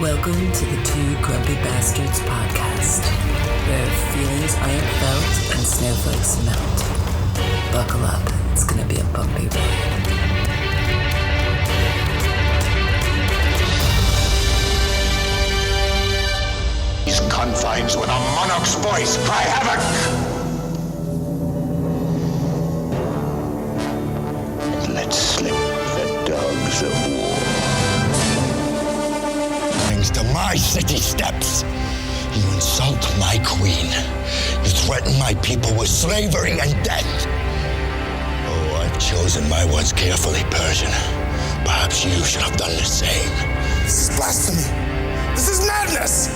Welcome to the Two Grumpy Bastards podcast, where feelings aren't felt and snowflakes melt. Buckle up, it's gonna be a bumpy ride. These confines with a monarch's voice cry havoc! Let slip the dogs of war. To my city steps. You insult my queen. You threaten my people with slavery and death. Oh, I've chosen my words carefully, Persian. Perhaps you should have done the same. This is blasphemy. This is madness.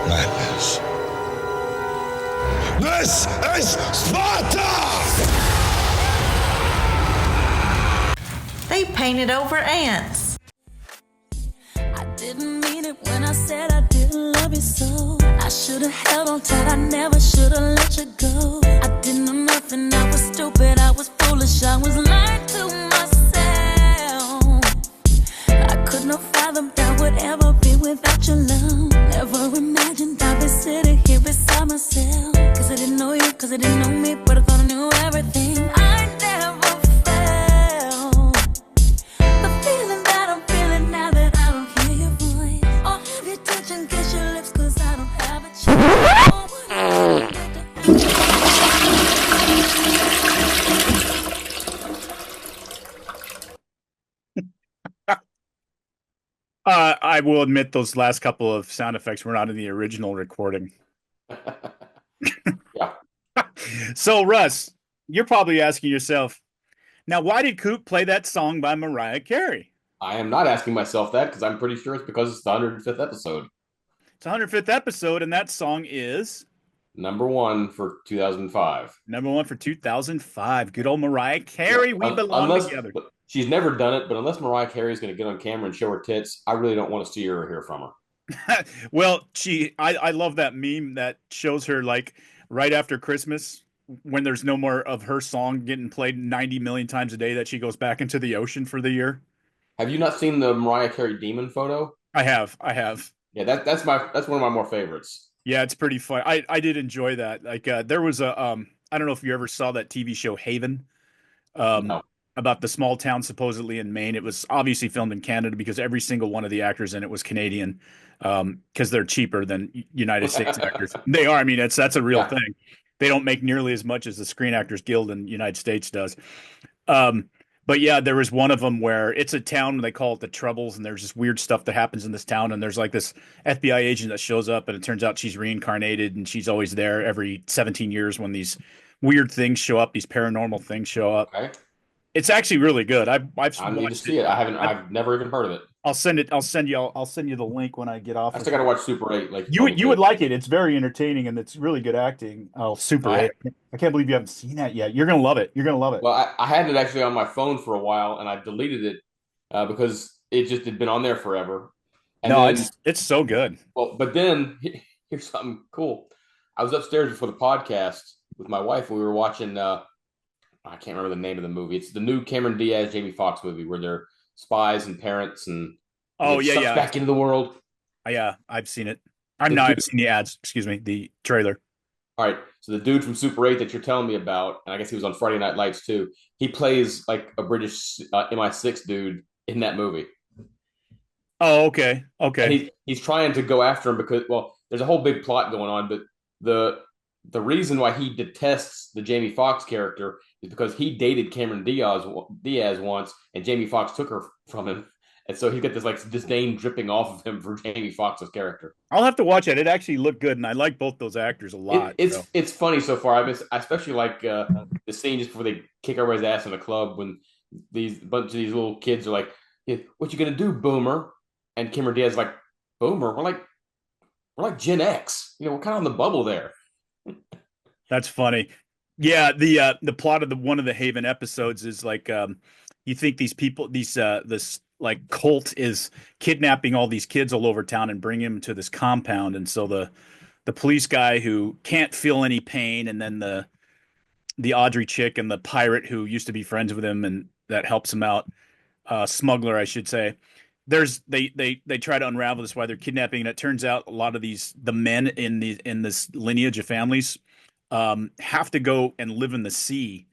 Madness. This is Sparta! They painted over ants. Didn't mean it when I said I didn't love you so. I should've held on tight, I never should've let you go. I didn't know nothing, I was stupid, I was foolish, I was lying to myself. I could not fathom that would ever be without your love. Never imagined I'd be sitting here beside myself. Cause I didn't know you, cause I didn't know me, but I thought I knew everything. I never felt the feeling that I'm feeling now that I don't hear your voice. Or have you touch and kiss your lips cause I don't have a I will admit those last couple of sound effects were not in the original recording. Yeah. So, Russ, you're probably asking yourself, now, why did Coop play that song by Mariah Carey? I am not asking myself that because I'm pretty sure it's because it's the 105th episode. It's the 105th episode, and that song is Number one for 2005. number one for 2005. Good old Mariah Carey. We belong together. She's never done it, but unless Mariah Carey is going to get on camera and show her tits, I really don't want to see her or hear from her. Well, I love that meme that shows her like right after Christmas when there's no more of her song getting played 90 million times a day that she goes back into the ocean for the year. Have you not seen the Mariah Carey demon photo? I have. Yeah, that's one of my more favorites. Yeah, it's pretty fun. I did enjoy that. Like there was a I don't know if you ever saw that TV show Haven. No. About the small town supposedly in Maine. It was obviously filmed in Canada because every single one of the actors in it was Canadian, because they're cheaper than United States actors. They are. I mean, that's a real thing. They don't make nearly as much as the Screen Actors Guild in the United States does. But yeah, there was one of them where it's a town, they call it the Troubles, and there's this weird stuff that happens in this town, and there's like this FBI agent that shows up, and it turns out she's reincarnated, and she's always there every 17 years when these weird things show up, these paranormal things show up. Okay. It's actually really good. I need to see it. I've never even heard of it. I'll send you the link when I get off. I still got to watch Super 8. Like you would like it. It's very entertaining and it's really good acting. Oh, Super 8. I can't believe you haven't seen that yet. You're gonna love it. You're gonna love it. Well, I had it actually on my phone for a while and I deleted it because it just had been on there forever. And then, it's so good. Well, but then here's something cool. I was upstairs before the podcast with my wife and we were watching I can't remember the name of the movie. It's the new Cameron Diaz, Jamie Foxx movie where they're spies and parents and back into the world. Yeah, I've seen it. I've seen the ads. Excuse me, the trailer. All right, so the dude from Super 8 that you're telling me about, and I guess he was on Friday Night Lights too. He plays like a British MI6 dude in that movie. Oh, okay. And he's trying to go after him because, well, there's a whole big plot going on, but the reason why he detests the Jamie Foxx character is because he dated Cameron Diaz once, and Jamie Foxx took her from him, and so he's got this like disdain dripping off of him for Jamie Foxx's character. I'll have to watch it. It actually looked good, and I like both those actors a lot. It's funny so far. I especially like the scene just before they kick everybody's ass in the club when bunch of these little kids are like, hey, "What you gonna do, Boomer?" And Cameron Diaz is like, "Boomer? We're like Gen X. We're kind of on the bubble there." That's funny. Yeah, the plot of one of the Haven episodes is like you think these people, this like cult is kidnapping all these kids all over town and bringing them to this compound, and so the police guy who can't feel any pain, and then the Audrey chick and the pirate who used to be friends with him and that helps him out, smuggler, I should say. they try to unravel this why they're kidnapping, and it turns out a lot of the men in this lineage of families have to go and live in the sea.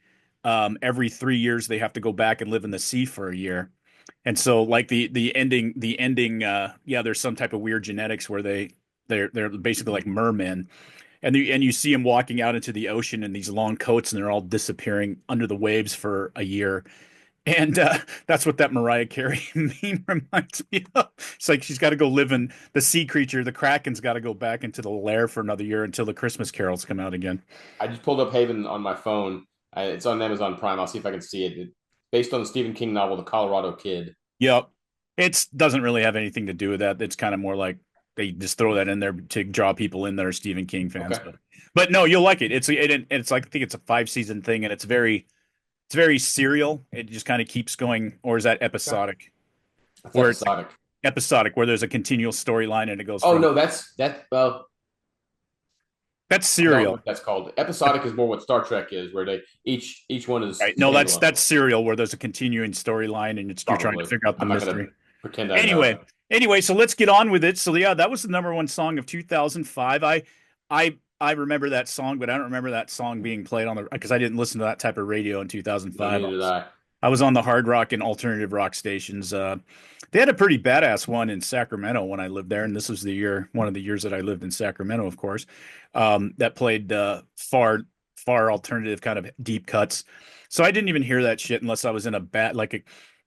Every 3 years they have to go back and live in the sea for a year. And so like the ending yeah, there's some type of weird genetics where they're basically like mermen. And you see them walking out into the ocean in these long coats, and they're all disappearing under the waves for a year. And that's what that Mariah Carey meme reminds me of. It's like she's got to go live in the sea creature. The Kraken's got to go back into the lair for another year until the Christmas carols come out again. I just pulled up Haven on my phone. It's on Amazon Prime. I'll see if I can see it. Based on the Stephen King novel, The Colorado Kid. Yep. It doesn't really have anything to do with that. It's kind of more like they just throw that in there to draw people in that are Stephen King fans. Okay. But no, you'll like it. It's like I think it's a 5-season thing, and it's very serial. It just kind of keeps going, or is that episodic? That's episodic. Episodic, where there's a continual storyline and it goes. Oh no, that's serial. That's called episodic. Is more what Star Trek is, where they each one is right. No, that's serial, where there's a continuing storyline and you're trying to figure out the mystery. Pretend anyway, so let's get on with it. So yeah, that was the number one song of 2005. I remember that song, but I don't remember that song being played on because I didn't listen to that type of radio in 2005. Neither did I. I was on the hard rock and alternative rock stations. They had a pretty badass one in Sacramento when I lived there, and this was one of the years that I lived in Sacramento, of course. That played far alternative kind of deep cuts. So I didn't even hear that shit unless I was in a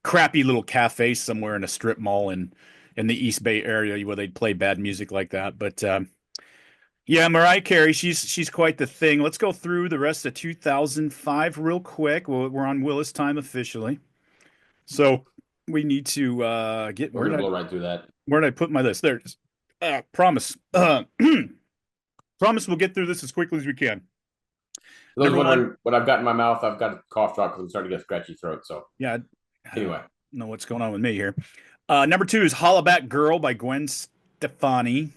crappy little cafe somewhere in a strip mall in the East Bay area where they'd play bad music like that. But yeah, Mariah Carey, she's quite the thing. Let's go through the rest of 2005 real quick. We're on Willis time officially, so we need to get. We're gonna blow right through that. Where did I put my list? There it is. Promise. Promise we'll get through this as quickly as we can. For those wondering what I've got in my mouth, I've got a cough drop because I'm starting to get a scratchy throat. So yeah. Anyway, I don't know what's going on with me here. Number 2 is "Hollaback Girl" by Gwen Stefani.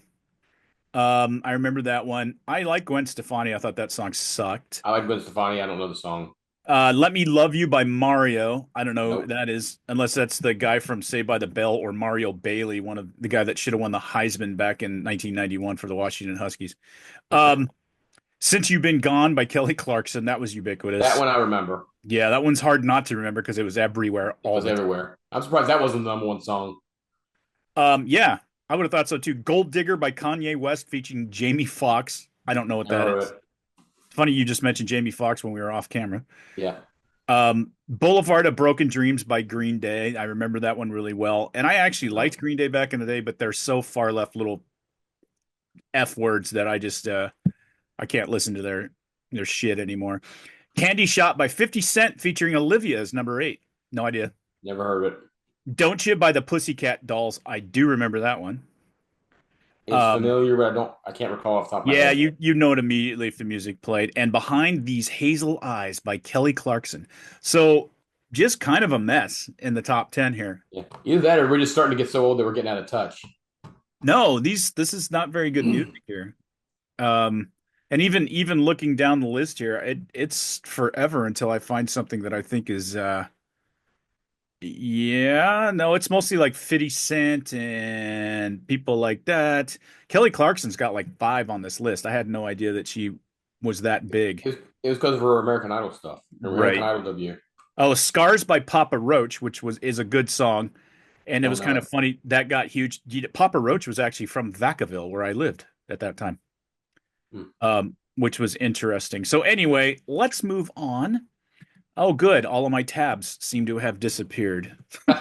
I remember that one. I like Gwen Stefani. I thought that song sucked. I like Gwen Stefani. I don't know the song. "Let Me Love You" by Mario. I don't know who that is, unless that's the guy from Saved by the Bell or Mario Bailey, one of the guy that should have won the Heisman back in 1991 for the Washington Huskies. "Since You've Been Gone" by Kelly Clarkson. That was ubiquitous. That one I remember. Yeah, that one's hard not to remember because it was everywhere. It was everywhere. I'm surprised that wasn't the number one song. Yeah, I would have thought so too. "Gold Digger" by Kanye West featuring Jamie Foxx. I don't know what that is. Funny you just mentioned Jamie Foxx when we were off camera. Yeah. "Boulevard of Broken Dreams" by Green Day. I remember that one really well. And I actually liked Green Day back in the day, but they're so far left little F words that I just I can't listen to their shit anymore. "Candy Shop" by 50 Cent featuring Olivia is number 8. No idea. Never heard of it. "Don't You" by the Pussycat Dolls. I do remember that one. It's familiar, but I can't recall off the top of my head. Yeah, you know it immediately if the music played. And "Behind These Hazel Eyes" by Kelly Clarkson. So just kind of a mess in the top 10 here. Yeah. Either that or we're just starting to get so old that we're getting out of touch. No, this is not very good music here. And even looking down the list here, it's forever until I find something that I think is it's mostly like 50 Cent and people like that. Kelly Clarkson's got like 5 on this list. I had no idea that she was that big. It was because of her American Idol stuff. American Idol debut. Oh, "Scars" by Papa Roach, which is a good song. And it was kind of funny. That got huge. Papa Roach was actually from Vacaville, where I lived at that time. Which was interesting. So anyway, let's move on. Oh, good. All of my tabs seem to have disappeared. That's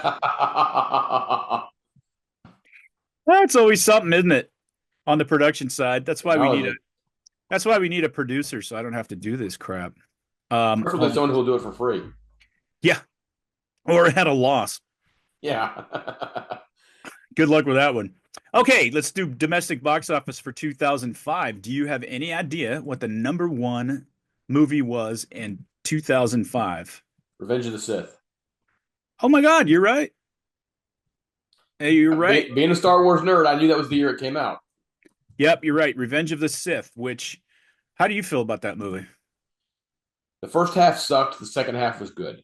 always something, isn't it? On the production side. That's why we need a producer, so I don't have to do this crap. Preferably someone who will do it for free. Yeah. Or at a loss. Yeah. Good luck with that one. Okay, let's do domestic box office for 2005. Do you have any idea what the number 1 movie was in 2005? Revenge of the Sith. Oh my God, you're right. Hey, you're right. Being a Star Wars nerd, I knew that was the year it came out. Yep, you're right. Revenge of the Sith, which, how do you feel about that movie? The first half sucked. The second half was good.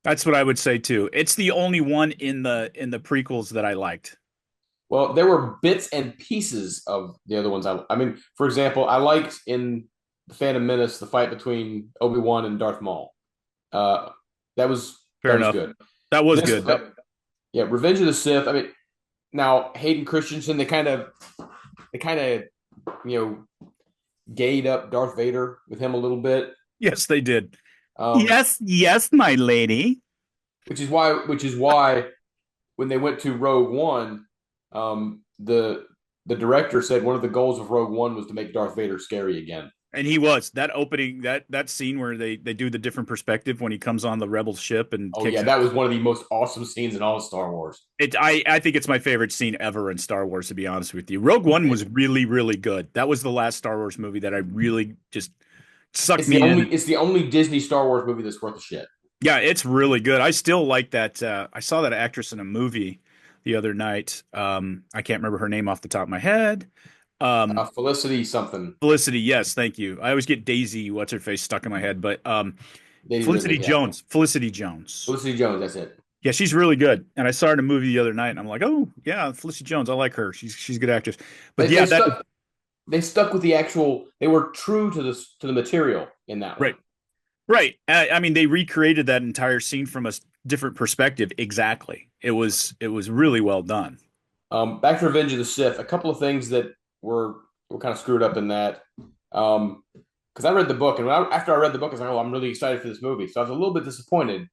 That's what I would say too. It's the only one in the prequels that I liked. Well, there were bits and pieces of the other ones. I mean, for example, I liked in the Phantom Menace the fight between Obi-Wan and Darth Maul. Uh, that was Fair that was enough. good. That was This, good. yeah, Revenge of the Sith. I mean, now Hayden Christensen, they kind of, you know, gayed up Darth Vader with him a little bit. Yes, they did. Um, Yes, yes, my lady. which is why when they went to Rogue One, the director said one of the goals of Rogue One was to make Darth Vader scary again. And he was that opening that scene where they do the different perspective when he comes on the rebel ship and Oh kicks yeah, that was one of the most awesome scenes in all of Star Wars. I think it's my favorite scene ever in Star Wars, to be honest with you. Rogue One was really, really good. That was the last Star Wars movie that I really just sucked It's me the in. only it's the only Disney Star Wars movie that's worth a shit. Yeah, it's really good. I still like that. I saw that actress in a movie the other night. I can't remember her name off the top of my head. Felicity something. Felicity, yes, thank you. I always get Daisy, what's her face, stuck in my head, but Daisy Felicity Ridley, yeah. Jones. Felicity Jones. Felicity Jones, that's it. Yeah, she's really good. And I saw her in a movie the other night, and I'm like, oh yeah, Felicity Jones. I like her. She's a good actress. But They, yeah, they stuck they stuck with the actual. They were true to the material in that one. right, right. I mean, they recreated that entire scene from a different perspective. Exactly. It was really well done. Back to Revenge of the Sith. A couple of things that were kind of screwed up in that. Because I read the book, and after I read the book, I was like, "Oh, I'm really excited for this movie." So I was a little bit disappointed.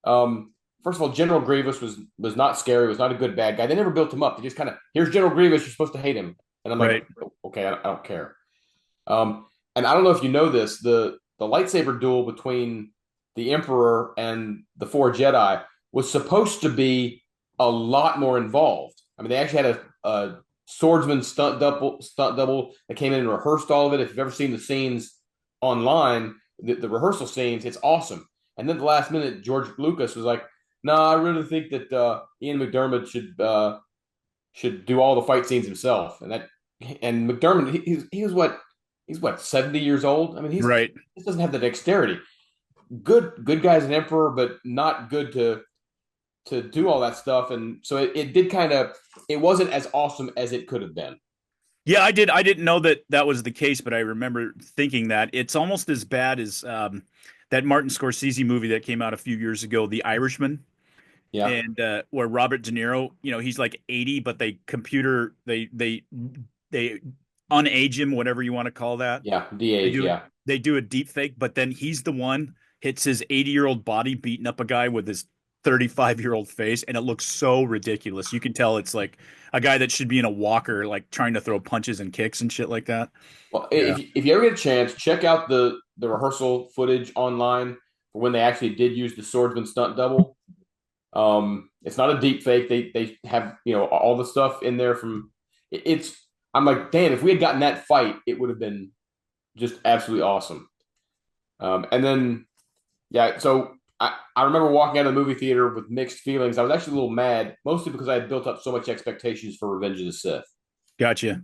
First of all, General Grievous was not scary. Was not a good bad guy. They never built him up. They just kind of, here's General Grievous. You're supposed to hate him, and I'm Right. like, okay, I don't care. And I don't know if you know this, the lightsaber duel between the Emperor and the four Jedi was supposed to be a lot more involved. I mean, they actually had a swordsman stunt double that came in and rehearsed all of it. If you've ever seen the scenes online, the rehearsal scenes, it's awesome. And then the last minute, George Lucas was like, "No, I really think that Ian McDermott should do all the fight scenes himself." And McDermott, he's what 70 years old. I mean, Right. he doesn't have the dexterity. Good guy's an emperor, but not good to do all that stuff. And so it did kind of, it wasn't as awesome as it could have been. Yeah, I did. I didn't know that was the case, but I remember thinking that it's almost as bad as that Martin Scorsese movie that came out a few years ago, The Irishman, Yeah, and where Robert De Niro, he's like 80, but they unage him, whatever you want to call that. yeah, They DH, do yeah. they do a deep fake, but then he's the one hits his 80-year-old body beating up a guy with his 35-year-old face, and it looks so ridiculous. You can tell it's like a guy that should be in a walker, like trying to throw punches and kicks and shit like that. Well, Yeah. if you ever get a chance, check out the rehearsal footage online for when they actually did use the swordsman stunt double. It's not a deep fake. They have all the stuff in there from it's. I'm like, damn, if we had gotten that fight, it would have been just absolutely awesome. And then yeah, so I remember walking out of the movie theater with mixed feelings. I was actually a little mad, mostly because I had built up so much expectations for Revenge of the Sith. Gotcha.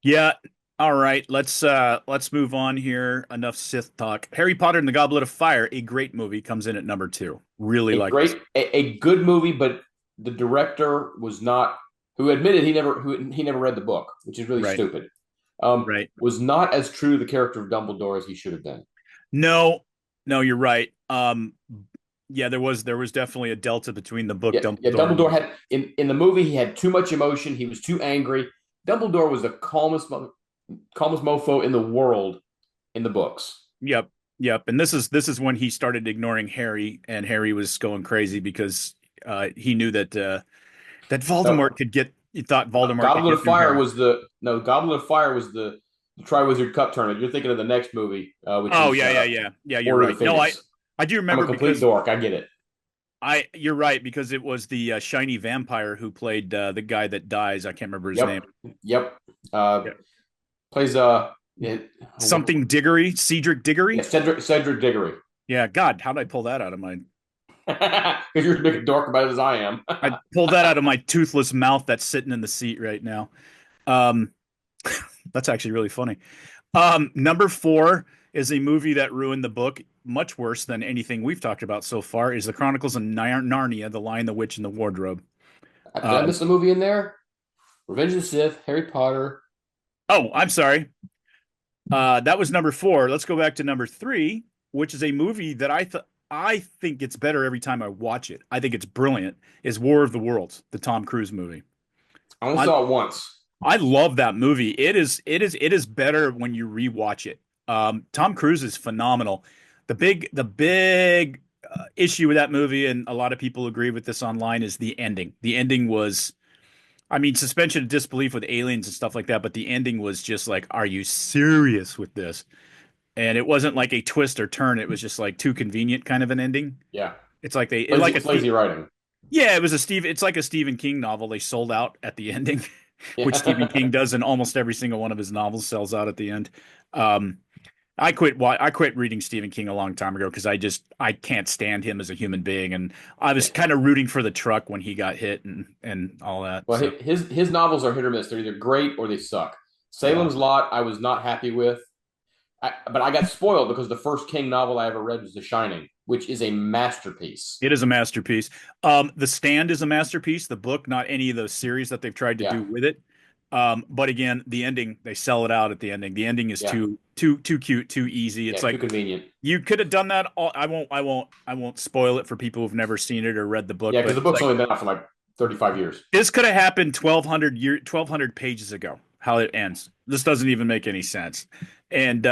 Yeah. All right. Let's move on here. Enough Sith talk. Harry Potter and the Goblet of Fire, a great movie, comes in at number 2. Really like this. A good movie, but the director was not, who admitted he never read the book, which is really Right. stupid. Right. Was not as true to the character of Dumbledore as he should have been. No, you're right. Yeah, there was definitely a delta between the book. Yeah, Dumbledore. yeah, Dumbledore had in the movie he had too much emotion. He was too angry. Dumbledore was the calmest mofo in the world in the books. Yep. And this is when he started ignoring Harry, and Harry was going crazy because he knew that Voldemort could get. He thought Voldemort. Goblet of Fire was the Triwizard Cup tournament. You're thinking of the next movie. Which is, yeah. You're Order right. of the No, Phoenix. I do I'm remember a complete because dork. I get it. you're right, because it was the shiny vampire who played the guy that dies. I can't remember his name. Yep. Yep. Plays Something Diggory, Cedric Diggory. Yeah, Cedric Diggory. Yeah, God, how did I pull that out of my? Because you're as big a dork about it as I am. I pulled that out of my toothless mouth that's sitting in the seat right now. That's actually really funny. Number 4, is a movie that ruined the book much worse than anything we've talked about so far. Is the Chronicles of Narnia: The Lion, the Witch, and the Wardrobe. Did I miss a movie in there? Revenge of the Sith, Harry Potter. Oh, I'm sorry. That was number 4. Let's go back to number 3, which is a movie that I think gets better every time I watch it. I think it's brilliant. Is War of the Worlds, the Tom Cruise movie. I only saw it once. I love that movie. It is better when you rewatch it. Tom Cruise is phenomenal. The big issue with that movie, and a lot of people agree with this online, is the ending. The ending was, I mean, suspension of disbelief with aliens and stuff like that, but the ending was just like, are you serious with this? And it wasn't like a twist or turn. It was just like too convenient kind of an ending. Yeah. It's like Lazy writing. Yeah, it's like a Stephen King novel. They sold out at the ending, Yeah. which Stephen King does in almost every single one of his novels, sells out at the end. I quit reading Stephen King a long time ago because I can't stand him as a human being, and I was kind of rooting for the truck when he got hit and all that. Well, so. his novels are hit or miss. They're either great or they suck. Salem's Lot, I was not happy with, but I got spoiled because the first King novel I ever read was The Shining, which is a masterpiece. It is a masterpiece. The Stand is a masterpiece. The book, not any of those series that they've tried to do with it. But again, the ending, they sell it out at the ending. The ending is too cute, too easy. It's like too convenient. You could have done that. I won't spoil it for people who've never seen it or read the book. Yeah, because the book's only been out for like 35 years. This could have happened 1,200 pages ago. How it ends. This doesn't even make any sense. And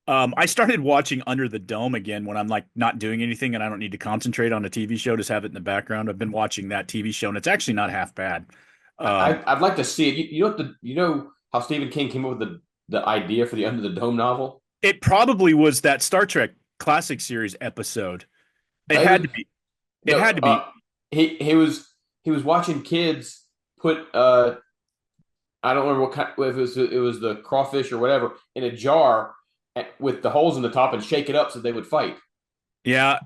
I started watching Under the Dome again when I'm like not doing anything and I don't need to concentrate on a TV show. Just have it in the background. I've been watching that TV show and it's actually not half bad. I'd like to see it. You know how Stephen King came up with the idea for the Under the Dome novel? It probably was that Star Trek Classic Series episode. It had to be. It had to be. He was watching kids put I don't remember what kind. If it was the crawfish or whatever in a jar with the holes in the top and shake it up so they would fight. Yeah,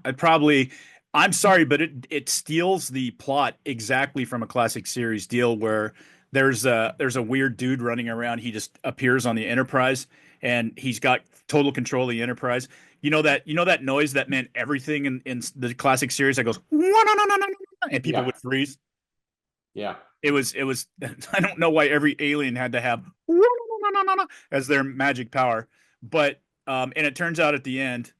I'm sorry, but it steals the plot exactly from a classic series deal where there's a weird dude running around. He just appears on the Enterprise and he's got total control of the Enterprise. You know that noise that meant everything in the classic series that goes and people would freeze. Yeah. It was I don't know why every alien had to have as their magic power, but and it turns out at the end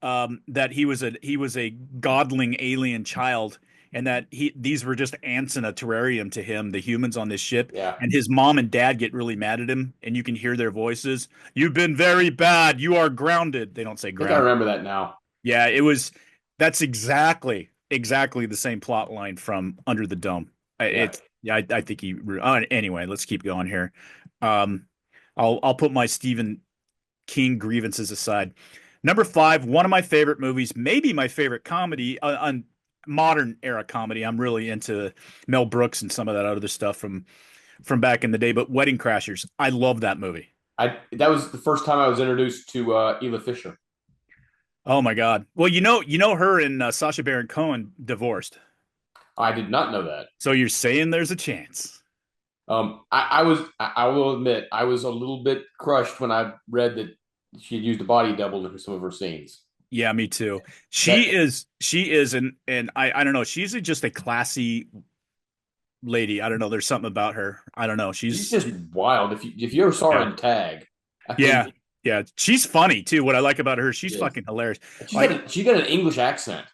that he was a godling alien child, and that these were just ants in a terrarium to him, the humans on this ship. Yeah. And his mom and dad get really mad at him, and you can hear their voices. You've been very bad. You are grounded. They don't say grounded. I think I remember that now. Yeah, that's exactly the same plot line from Under the Dome. I think he. Anyway, let's keep going here. I'll put my Stephen King grievances aside. Number 5, one of my favorite movies, maybe my favorite comedy, on modern era comedy. I'm really into Mel Brooks and some of that other stuff from back in the day. But Wedding Crashers, I love that movie. That was the first time I was introduced to Ela Fisher. Oh my God! Well, you know her and Sacha Baron Cohen divorced. I did not know that. So you're saying there's a chance? I will admit, I was a little bit crushed when I read that she had used a body double in some of her scenes. Yeah, me too. She is, and I don't know. She's just a classy lady. I don't know. There's something about her. I don't know. She's just wild. If you ever saw her in Tag, yeah, she's funny too. What I like about her, she's fucking hilarious. She got an English accent.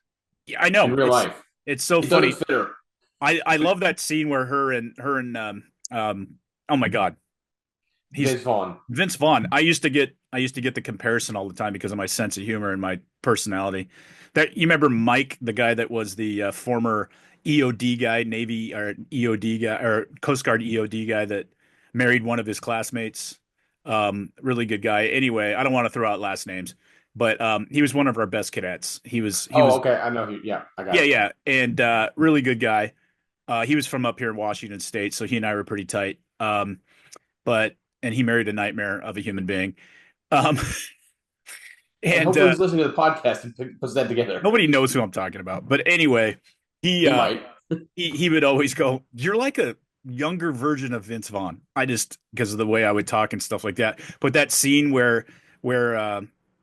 Yeah, I know. In real life, it's so funny. Fit her. I love that scene where her and oh my God, Vince Vaughn. I used to get the comparison all the time because of my sense of humor and my personality. That you remember Mike, the guy that was the former EOD guy, Navy or EOD guy or Coast Guard EOD guy that married one of his classmates. Really good guy. Anyway, I don't want to throw out last names, but he was one of our best cadets. He was okay. I know. I got it. Yeah. And really good guy. He was from up here in Washington State, so he and I were pretty tight. And he married a nightmare of a human being. And hopefully he's listening to the podcast and puts that together. Nobody knows who I'm talking about. But anyway, he would always go, "You're like a younger version of Vince Vaughn." Because of the way I would talk and stuff like that. But that scene where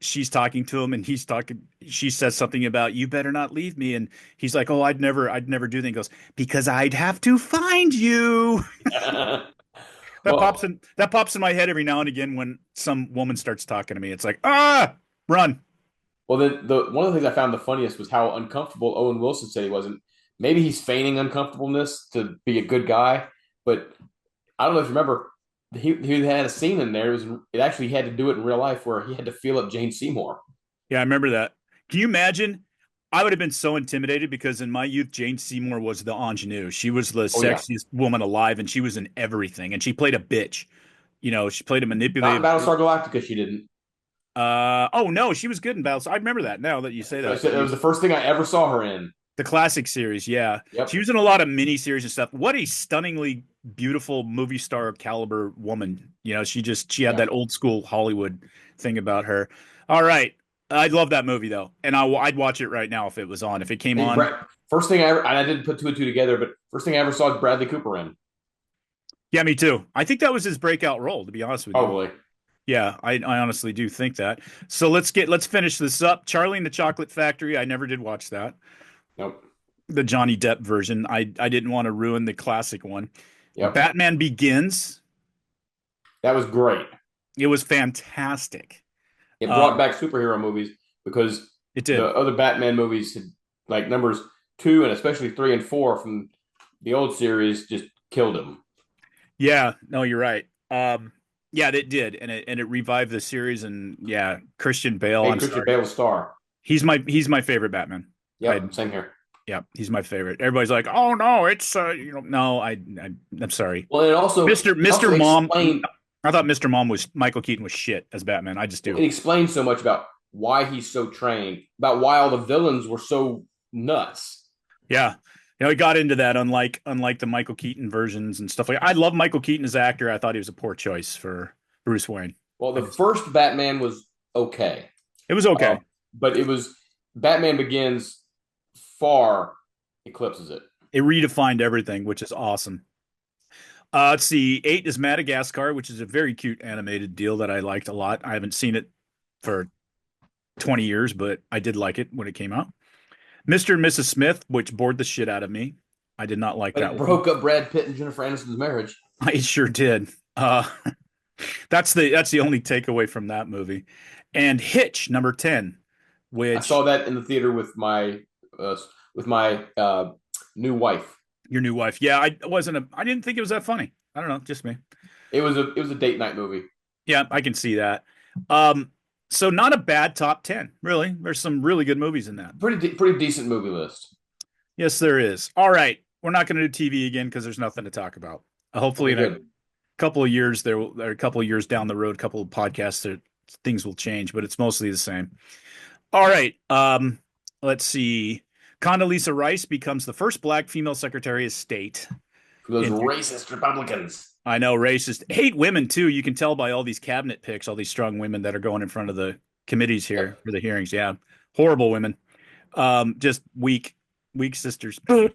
she's talking to him, and she says something about, you better not leave me, and he's like, oh, I'd never do that. He goes, because I'd have to find you. Well, That pops in my head every now and again when some woman starts talking to me. It's like, run. well, the one of the things I found the funniest was how uncomfortable Owen Wilson said he wasn't. Maybe he's feigning uncomfortableness to be a good guy, but I don't know if you remember, he had a scene in there. It actually had to do it in real life where he had to feel up Jane Seymour. Yeah, I remember that. Can you imagine? I would have been so intimidated because in my youth, Jane Seymour was the ingenue. She was the Oh yeah, sexiest woman alive, and she was in everything. And she played a bitch. She played a not in manipulative. Battlestar Galactica. She didn't. Oh no, she was good in Battlestar. I remember that now that you say I that. said it was the first thing I ever saw her in. The classic series, yeah. Yep. She was in a lot of mini series and stuff. What a stunningly beautiful movie star caliber woman. She had Yeah. that old school Hollywood thing about her. All right. I'd love that movie though. And I'd watch it right now if it was on. If it came Hey, on. first thing I ever, and I didn't put two and two together, but first thing I ever saw is Bradley Cooper in. Yeah, me too. I think that was his breakout role, to be honest with you. Probably. Yeah, I honestly do think that. So let's finish this up. Charlie and the Chocolate Factory. I never did watch that. Nope. The Johnny Depp version. I didn't want to ruin the classic one. Yep. Batman Begins. That was great. It was fantastic. It brought back superhero movies because It did. the other Batman movies, had, like numbers 2 and especially 3 and 4 from the old series, just killed him. Yeah, no, you're right. Yeah, it did, and it revived the series, and yeah, Christian Bale. Hey, I'm Christian sorry. Bale a star. He's my favorite Batman. Yep, same here. Yeah, he's my favorite. Everybody's like, "Oh no, it's no, I'm sorry." Well, it also Mr. Mom. explained, I thought Mr. Mom was Michael Keaton was shit as Batman. I just do. it explains so much about why he's so trained, about why all the villains were so nuts. Yeah. He got into that unlike the Michael Keaton versions and stuff like that. I love Michael Keaton as an actor. I thought he was a poor choice for Bruce Wayne. Well, the first Batman was okay. It was okay. But it was Batman Begins far eclipses it. It redefined everything, which is awesome. Let's see. 8 is Madagascar, which is a very cute animated deal that I liked a lot. I haven't seen it for 20 years, but I did like it when it came out. Mr. and Mrs. Smith, which bored the shit out of me. I did not like But that it one. broke up Brad Pitt and Jennifer Aniston's marriage. I sure did. That's the only takeaway from that movie. And Hitch, number 10, which I saw that in the theater with my new wife. Your new wife. Yeah, I didn't think it was that funny. I don't know, just me. It was a date night movie. Yeah, I can see that. So not a bad top 10, really. There's some really good movies in that. Pretty decent movie list. Yes, there is. All right, we're not going to do TV again because there's nothing to talk about. Hopefully, in a couple of years, a couple of years down the road, a couple of podcasts, things will change, but it's mostly the same. All right, let's see. Condoleezza Rice becomes the first Black female Secretary of State. For those racist Republicans. I know, racist. Hate women, too. You can tell by all these cabinet picks, all these strong women that are going in front of the committees here for the hearings. Yeah, horrible women. Just weak sisters. God.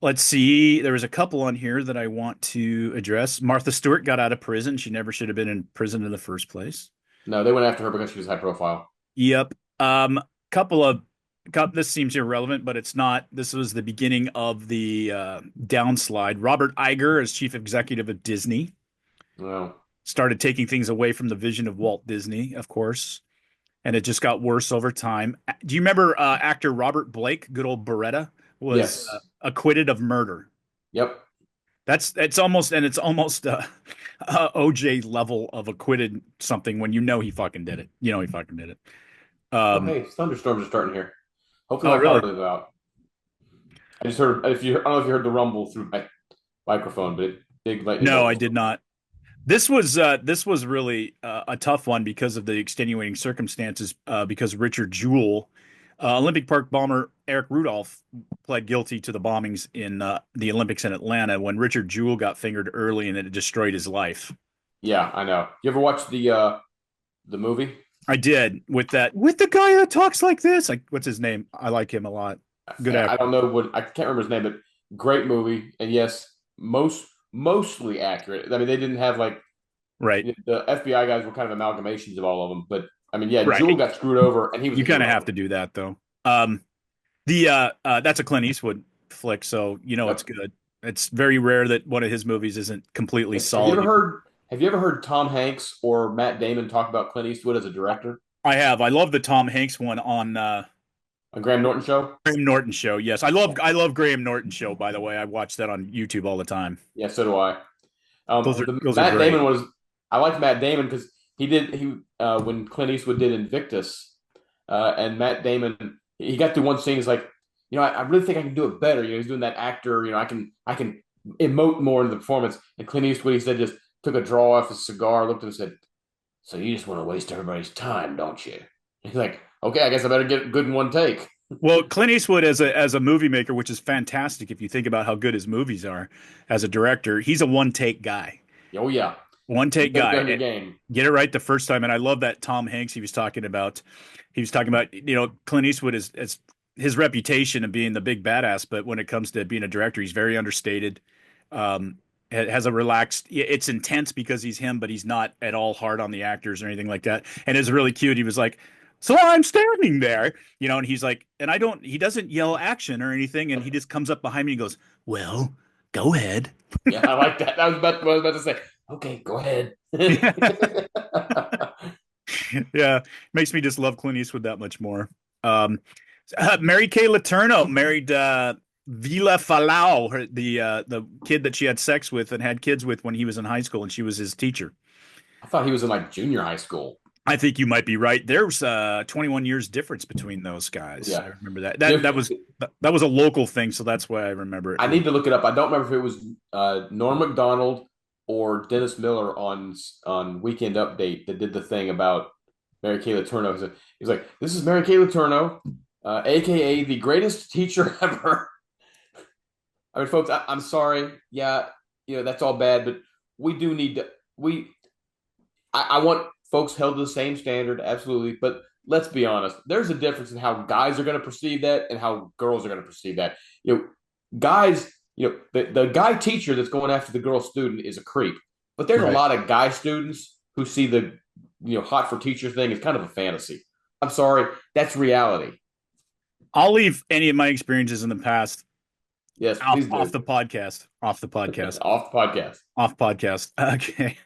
Let's see. There was a couple on here that I want to address. Martha Stewart got out of prison. She never should have been in prison in the first place. No, they went after her because she was high profile. Yep. This seems irrelevant, but it's not. This was the beginning of the downslide. Robert Iger, as chief executive of Disney, started taking things away from the vision of Walt Disney, of course, and it just got worse over time. Do you remember actor Robert Blake, good old Beretta, was acquitted of murder? Yep. It's almost OJ level of acquitted something when he fucking did it. He fucking did it. Hey, thunderstorms are starting here. Hopefully, my really? car goes out. I just heard. I don't know if you heard the rumble through my microphone, but big lightning. No, I did not. This was really a tough one because of the extenuating circumstances. Because Richard Jewell, Olympic Park bomber Eric Rudolph, pled guilty to the bombings in the Olympics in Atlanta when Richard Jewell got fingered early and it destroyed his life. Yeah, I know. You ever watch the movie? I did with the guy that talks like this. Like, what's his name? I like him a lot. Good actor. I don't know I can't remember his name, but great movie. And yes, mostly accurate. I mean, they didn't have like Right. The FBI guys were kind of amalgamations of all of them. But I mean, yeah, Right. Jewel got screwed over, and he was You a kind of hero. have to do that though. The that's a Clint Eastwood flick, so you know it's Yep. good. It's very rare that one of his movies isn't completely Have you ever solid. heard? Have you ever heard Tom Hanks or Matt Damon talk about Clint Eastwood as a director? I have. I love the Tom Hanks one on A Graham Norton show? Graham Norton show. Yes, I love Graham Norton show. By the way, I watch that on YouTube all the time. Yeah, so do I. The Those are Matt great. Damon was. I liked Matt Damon because he when Clint Eastwood did Invictus, and Matt Damon he got through one scene. He's like, I really think I can do it better. He's doing that actor. I can emote more in the performance. And Clint Eastwood, he said, just took a draw off his cigar, looked at him, and said, "So you just want to waste everybody's time, don't you?" He's like, "Okay, I guess I better get it good in one take." Well, Clint Eastwood as a movie maker, which is fantastic if you think about how good his movies are as a director, he's a one take guy. Oh yeah, One you take better guy. go in your game. Get it right the first time. And I love that Tom Hanks he was talking about. He was talking about, Clint Eastwood is his reputation of being the big badass, but when it comes to being a director, he's very understated. Has a relaxed, it's intense because he's him, but he's not at all hard on the actors or anything like that. And it's really cute. He was like, "So I'm standing there, and he's like, and he doesn't yell action or anything. And he just comes up behind me and goes, well, go ahead." Yeah, I like that. That was what I was about to say. Okay, go ahead. Yeah, makes me just love Clint Eastwood that much more. Um, Mary Kay Letourneau married Vila Falau, the kid that she had sex with and had kids with when he was in high school, and she was his teacher. I thought he was in like junior high school. I think you might be right. There's 21 years difference between those guys. Yeah. I remember that. That was a local thing, so that's why I remember it. I need to look it up. I don't remember if it was Norm Macdonald or Dennis Miller on Weekend Update that did the thing about Mary Kay Letourneau. He's like, "This is Mary Kay Letourneau, aka the greatest teacher ever." I mean, folks, I'm sorry. Yeah, that's all bad, but we do need to. I want folks held to the same standard, absolutely. But let's be honest, there's a difference in how guys are going to perceive that and how girls are going to perceive that. Guys, the guy teacher that's going after the girl student is a creep. But there's a lot of guy students who see the hot for teacher thing as kind of a fantasy. I'm sorry, that's reality. I'll leave any of my experiences in the past Yes, please off do. the podcast. Off the podcast. Off the podcast. Off podcast. Okay.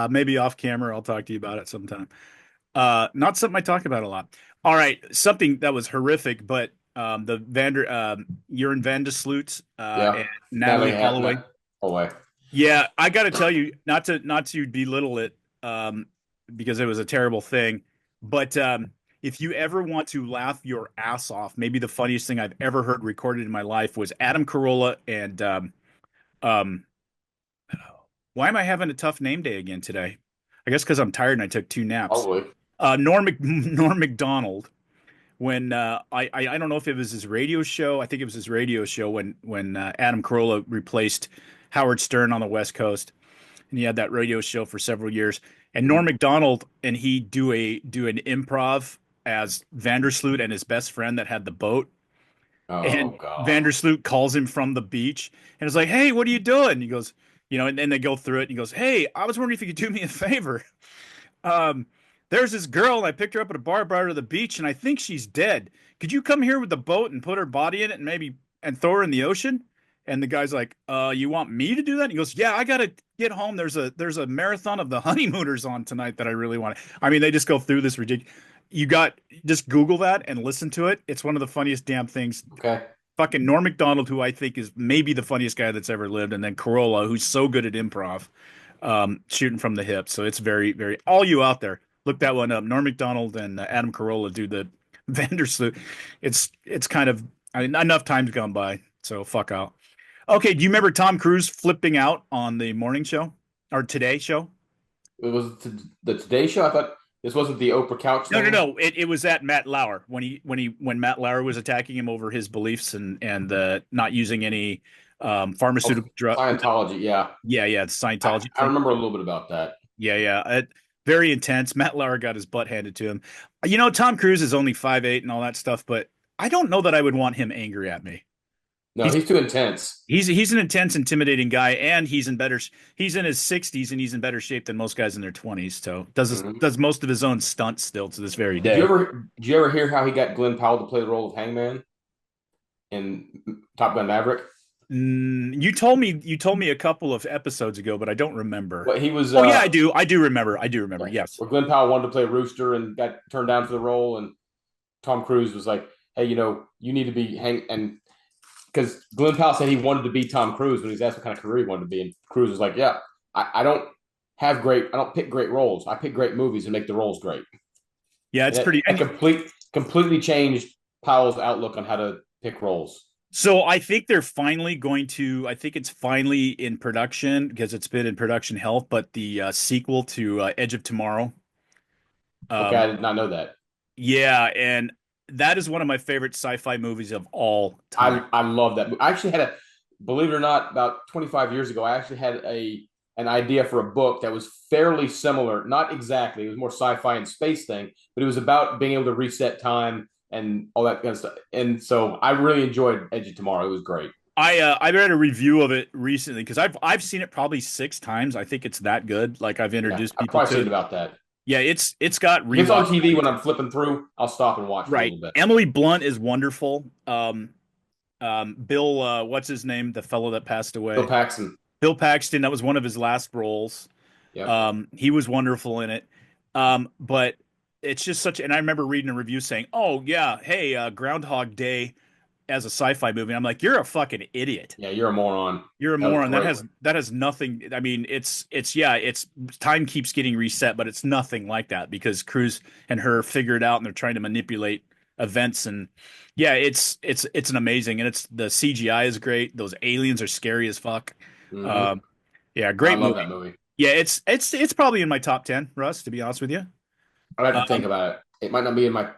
Maybe off camera. I'll talk to you about it sometime. Not something I talk about a lot. All right. Something that was horrific, but the Urine Vandersloot and Natalie Holloway. Holloway. Yeah, I got to tell you, not to belittle it, because it was a terrible thing, but if you ever want to laugh your ass off, maybe the funniest thing I've ever heard recorded in my life was Adam Carolla and why am I having a tough name day again today? I guess because I'm tired and I took 2 naps. Probably. Norm Macdonald. When I don't know if it was his radio show. I think it was his radio show when Adam Carolla replaced Howard Stern on the West Coast, and he had that radio show for several years. And Norm Macdonald and he do an improv as Vandersloot and his best friend that had the boat. Oh, And God. Vandersloot calls him from the beach and is like, "Hey, what are you doing?" He goes, and then they go through it. And he goes, "Hey, I was wondering if you could do me a favor. Um, there's this girl, and I picked her up at a bar, brought her to the beach, and I think she's dead. Could you come here with the boat and put her body in it and throw her in the ocean?" And the guy's like, "You want me to do that?" And he goes, "Yeah, I gotta get home. There's a marathon of the honeymooners on tonight that I really want." I mean, they just go through this ridiculous. Just Google that and listen to it. It's one of the funniest damn things. Okay. Fucking Norm Macdonald, who I think is maybe the funniest guy that's ever lived, and then Carolla, who's so good at improv, shooting from the hip. So it's very, very, all you out there, look that one up. Norm Macdonald and Adam Carolla do the Vandersloot. It's kind of, I mean, enough time's gone by, so fuck out. Okay, do you remember Tom Cruise flipping out on the morning show or Today show? It was the Today Show. I thought this wasn't the Oprah Couch thing. No. It was at Matt Lauer when Matt Lauer was attacking him over his beliefs and not using any pharmaceutical drugs. Scientology, yeah. Yeah, it's Scientology. I remember a little bit about that. Yeah. Very intense. Matt Lauer got his butt handed to him. Tom Cruise is only 5'8" and all that stuff, but I don't know that I would want him angry at me. No, he's too intense. He's an intense, intimidating guy, and he's in his 60s and he's in better shape than most guys in their 20s. So does most of his own stunts still to this very day. Did you ever hear how he got Glenn Powell to play the role of Hangman in Top Gun Maverick? You told me a couple of episodes ago, but I don't remember. But he was. Oh yeah, I do remember. Yeah. Yes. Where Glenn Powell wanted to play Rooster and got turned down for the role, and Tom Cruise was like, "Hey, you need to be and." Because Glenn Powell said he wanted to be Tom Cruise when he was asked what kind of career he wanted to be, and Cruise was like, "Yeah, I don't pick great roles. I pick great movies and make the roles great." Yeah, it's pretty. Completely changed Powell's outlook on how to pick roles. So I think they're finally going to. I think it's finally in production because it's been in production hell. But the sequel to Edge of Tomorrow. Okay, I did not know that. Yeah, and that is one of my favorite sci-fi movies of all time. I love that. I actually had believe it or not, about 25 years ago, I actually had an idea for a book that was fairly similar. Not exactly. It was more sci-fi and space thing, but it was about being able to reset time and all that kind of stuff. And so I really enjoyed Edge of Tomorrow. It was great. I read a review of it recently because I've seen it probably 6 times. I think it's that good. Like I've introduced people I've to it. about that. Yeah, it's got it's on TV when I'm flipping through. I'll stop and watch right. a little bit. Emily Blunt is wonderful. Bill, what's his name? The fellow that passed away. Bill Paxton. That was one of his last roles. Yep. He was wonderful in it. But it's just and I remember reading a review saying, "Oh yeah, hey, Groundhog Day as a sci-fi movie." I'm like, "You're a fucking idiot." Yeah, you're a moron. You're a moron. That has nothing. I mean, it's time keeps getting reset, but it's nothing like that because Cruise and her figure it out and they're trying to manipulate events. And yeah, it's an amazing, and the CGI is great. Those aliens are scary as fuck. Mm-hmm. Yeah, great movie. I love that movie. Yeah, it's probably in my top 10, Russ, to be honest with you. I'd have to think about it. It might not be in my.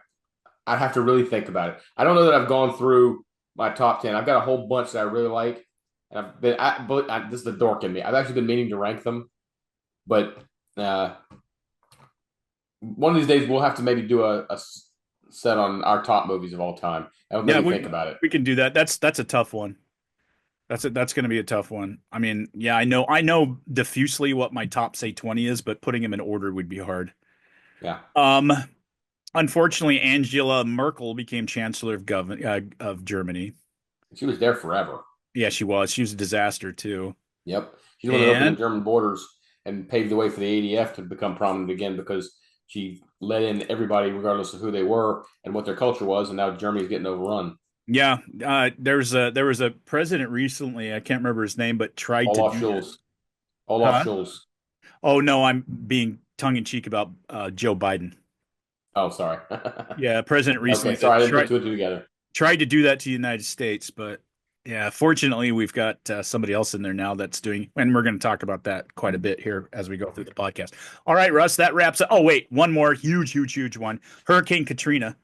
I'd have to really think about it. I don't know that I've gone through my top 10. I've got a whole bunch that I really like, and this is the dork in me. I've actually been meaning to rank them, but one of these days we'll have to maybe do a set on our top movies of all time. I'll think about it. We can do that. That's a tough one. That's going to be a tough one. I mean, yeah, I know diffusely what my top say 20 is, but putting them in order would be hard. Yeah. Unfortunately, Angela Merkel became Chancellor of Germany. She was there forever. Yeah, she was. She was a disaster too. Yep. She's one of the German borders and paved the way for the ADF to become prominent again because she let in everybody, regardless of who they were and what their culture was, and now Germany's getting overrun. Yeah, there was a president recently. I can't remember his name, but tried Olaf Scholz. Oh no, I'm being tongue in cheek about Joe Biden. Oh, sorry. Yeah, president recently. Okay, sorry, I didn't put two and two together. Tried to do that to the United States, but yeah, fortunately, we've got somebody else in there now that's doing, and we're going to talk about that quite a bit here as we go through the podcast. All right, Russ, that wraps up. Oh wait, one more huge one. Hurricane Katrina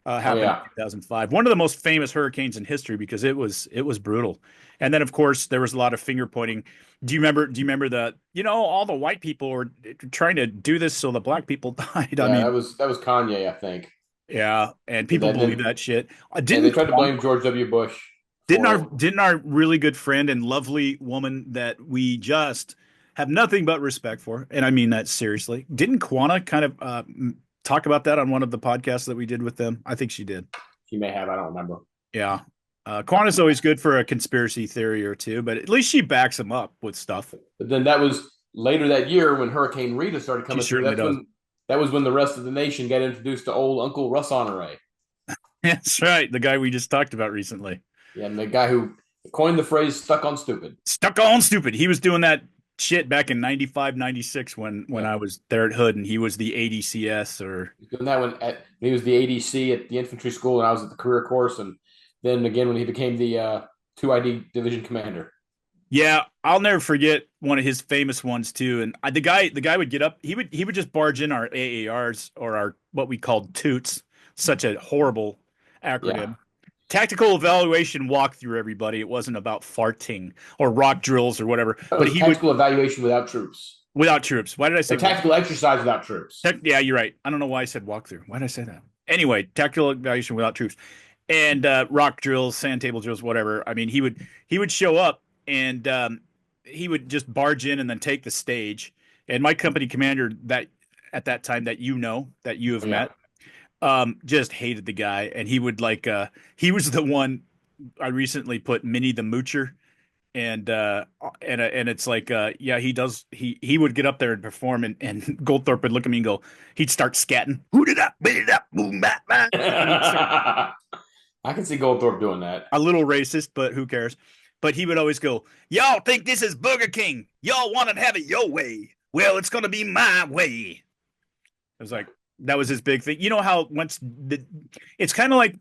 happened in 2005. One of the most famous hurricanes in history because it was brutal. And then, of course, there was a lot of finger pointing. Do you remember all the white people were trying to do this so the black people died? Yeah, I mean, that was Kanye, I think. Yeah, and people believe that shit. They tried to blame George W. Bush. Didn't our really good friend and lovely woman that we just have nothing but respect for, and I mean that seriously, didn't Quanah kind of talk about that on one of the podcasts that we did with them? I think she did. She may have. I don't remember. Yeah. Quanah's always good for a conspiracy theory or two, but at least she backs him up with stuff. But then that was later that year when Hurricane Rita started coming through. That was when the rest of the nation got introduced to old Uncle Russ Honore. That's right. The guy we just talked about recently. Yeah, and the guy who coined the phrase stuck on stupid. Stuck on stupid. He was doing that shit back in 95, 96 when I was there at Hood, and he was the ADCS or he was doing that when he was the ADC at the infantry school, and I was at the career course, and then again when he became the 2ID division commander. Yeah, I'll never forget one of his famous ones too. And the guy would get up. He would just barge in our AARs or our what we called toots. Such a horrible acronym. Yeah. Tactical evaluation walkthrough. Everybody. It wasn't about farting or rock drills or whatever. But tactical evaluation without troops. Without troops. Why did I say tactical exercise without troops? Yeah, you're right. I don't know why I said walkthrough. Why did I say that? Anyway, tactical evaluation without troops. and rock drills, sand table drills, whatever. I mean, he would show up and he would just barge in and then take the stage. And my company commander that at that time that that you have Yeah. met just hated the guy, and he would he was the one I recently put Minnie the Moocher, and it's yeah, he would get up there and perform, and Goldthorpe would look at me and go, he'd start scatting, who did up, beat it up, boom, bat, bat. I can see Goldthorpe doing that. A little racist, but who cares? But he would always go, y'all think this is Burger King, y'all want to have it your way, well, it's gonna be my way. I was like, that was his big thing. You know how it's kind of like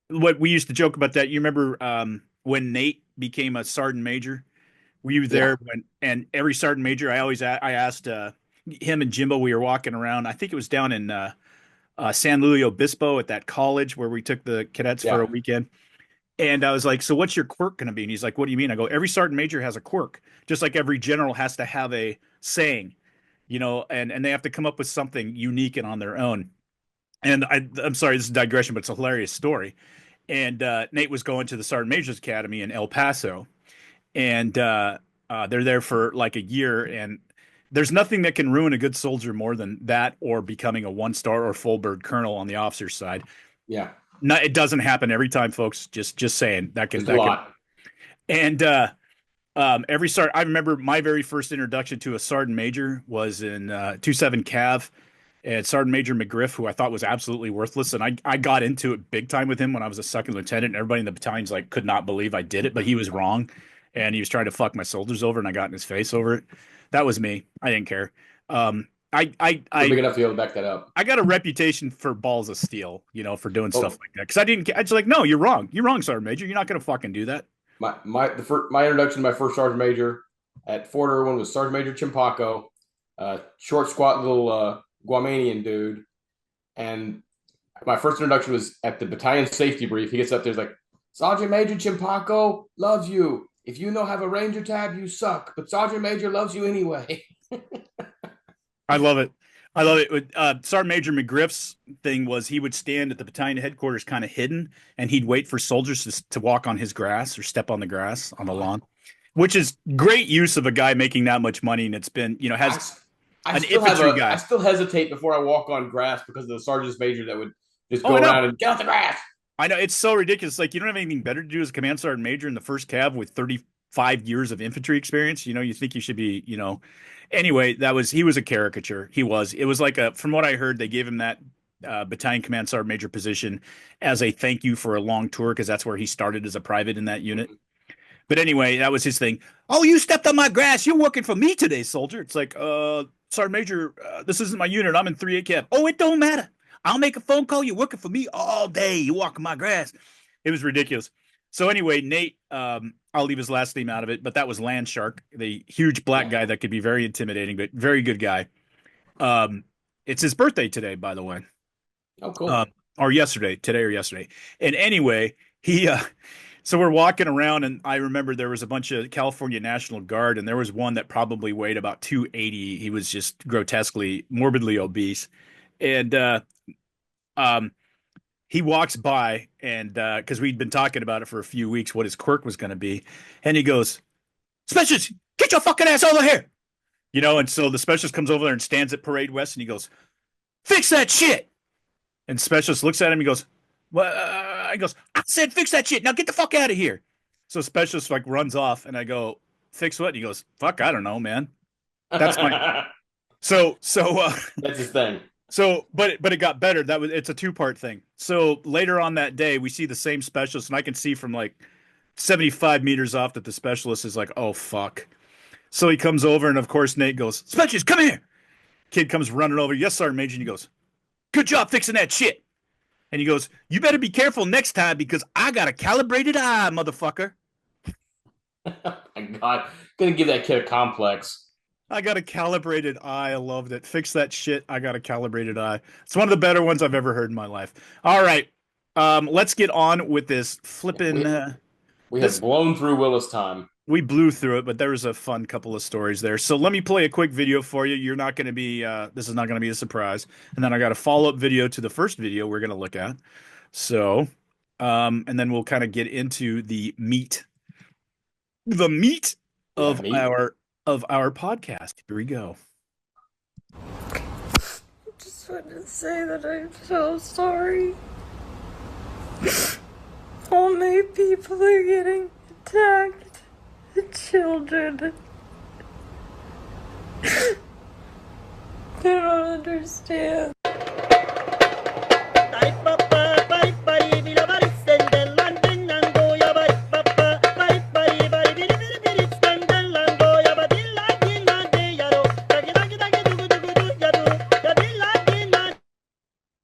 what we used to joke about that. You remember when Nate became a sergeant major? Were you there when? And every sergeant major, I asked him and Jimbo. We were walking around. I think it was down in San Luis Obispo at that college where we took the cadets for a weekend. And I was like, so what's your quirk going to be? And he's like, what do you mean? I go, every sergeant major has a quirk, just like every general has to have a saying, and they have to come up with something unique and on their own. And I'm sorry, this is a digression, but it's a hilarious story. And Nate was going to the Sergeant Major's Academy in El Paso, and they're there for like a year. And there's nothing that can ruin a good soldier more than that, or becoming a 1-star or full bird colonel on the officer's side. Yeah, no, it doesn't happen every time, folks. Just saying that can. It's a lot. And every sergeant, I remember my very first introduction to a sergeant major was in 27 Cav. And Sergeant Major McGriff, who I thought was absolutely worthless. And I got into it big time with him when I was a second lieutenant. And everybody in the battalion's like, could not believe I did it, but he was wrong. And he was trying to fuck my soldiers over, and I got in his face over it. That was me. I didn't care. You're big enough to be able to back that up. I got a reputation for balls of steel, for doing stuff like that. Cause I just like, no, you're wrong. You're wrong, Sergeant Major. You're not going to fucking do that. My introduction to my first sergeant major at Fort Irwin was Sergeant Major Chimpaco, short, squat little Guamanian dude. And my first introduction was at the battalion safety brief. He gets up there, he's like, Sergeant Major Chimpaco loves you. If you don't have a ranger tab, you suck. But Sergeant Major loves you anyway. I love it. Sergeant Major McGriff's thing was he would stand at the battalion headquarters kind of hidden, and he'd wait for soldiers to walk on his grass or step on the grass on the lawn, which is great use of a guy making that much money. And it's been, has an infantry guy. I still hesitate before I walk on grass because of the sergeant major that would just go around and get off the grass. I know, it's so ridiculous. Like, you don't have anything better to do as a command sergeant major in the first cav with 35 years of infantry experience. You think you should be, Anyway, he was a caricature. It was like from what I heard, they gave him that battalion command sergeant major position as a thank you for a long tour, because that's where he started as a private in that unit. But anyway, that was his thing. Oh, you stepped on my grass. You're working for me today, soldier. It's like, Sergeant Major, this isn't my unit. I'm in 3A Cav. Oh, it don't matter. I'll make a phone call. You're working for me all day. You walking my grass. It was ridiculous. So anyway, Nate, I'll leave his last name out of it, but that was Landshark, the huge black guy that could be very intimidating, but very good guy. It's his birthday today, by the way. Oh, cool. Today or yesterday. And anyway, so we're walking around, and I remember there was a bunch of California National Guard, and there was one that probably weighed about 280. He was just grotesquely, morbidly obese. And he walks by, and because we'd been talking about it for a few weeks, what his quirk was going to be. And he goes, Specialist, get your fucking ass over here. And so the specialist comes over there and stands at Parade West, and he goes, fix that shit. And specialist looks at him, he goes, well, he goes, I said fix that shit. Now get the fuck out of here. So specialist runs off, and I go, fix what? And he goes, fuck, I don't know, man. That's my so that's his thing. So, but it got better. It's a 2-part thing. So later on that day, we see the same specialist, and I can see from like 75 meters off that the specialist is like, oh, fuck. So he comes over, and of course, Nate goes, Specialist, come here. Kid comes running over. Yes, Sergeant Major. And he goes, good job fixing that shit. And he goes, you better be careful next time, because I got a calibrated eye, motherfucker. My God. Gonna give that kid a complex. I got a calibrated eye. I loved it. Fix that shit. I got a calibrated eye. It's one of the better ones I've ever heard in my life. All right. Let's get on with this flipping. We have blown through Willis time. We blew through it, but there was a fun couple of stories there. So let me play a quick video for you. You're not going to be, this is not going to be a surprise. And then I got a follow-up video to the first video we're going to look at. So and then we'll kind of get into the meat Yeah, of me. our podcast. Here we go. Just want to say that I'm so sorry. All my people are getting attacked. The children. They don't understand.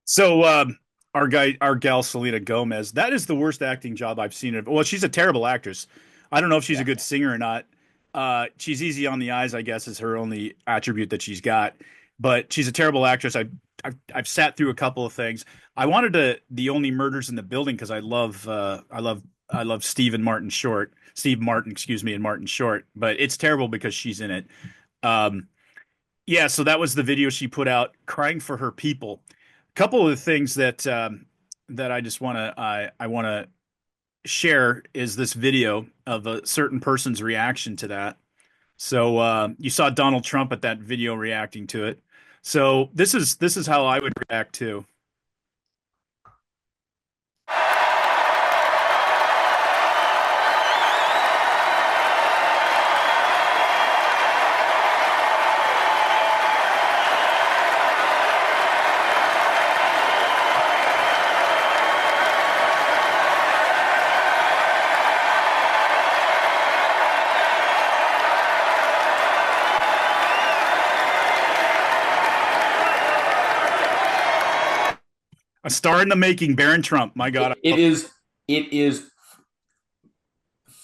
So our gal Selena Gomez, that is the worst acting job I've seen. Well, she's a terrible actress. I don't know if she's a good singer or not. She's easy on the eyes, I guess, is her only attribute that she's got. But she's a terrible actress. I've sat through a couple of things. I wanted the Only Murders in the Building because I love Steve Martin, excuse me, and Martin Short. But it's terrible because she's in it. Yeah, so that was the video she put out, crying for her people. A couple of the things that I just I want to share is this video of a certain person's reaction to that. So you saw Donald Trump at that video reacting to it. So this is how I would react too. A star in the making, Barron Trump. My God, It is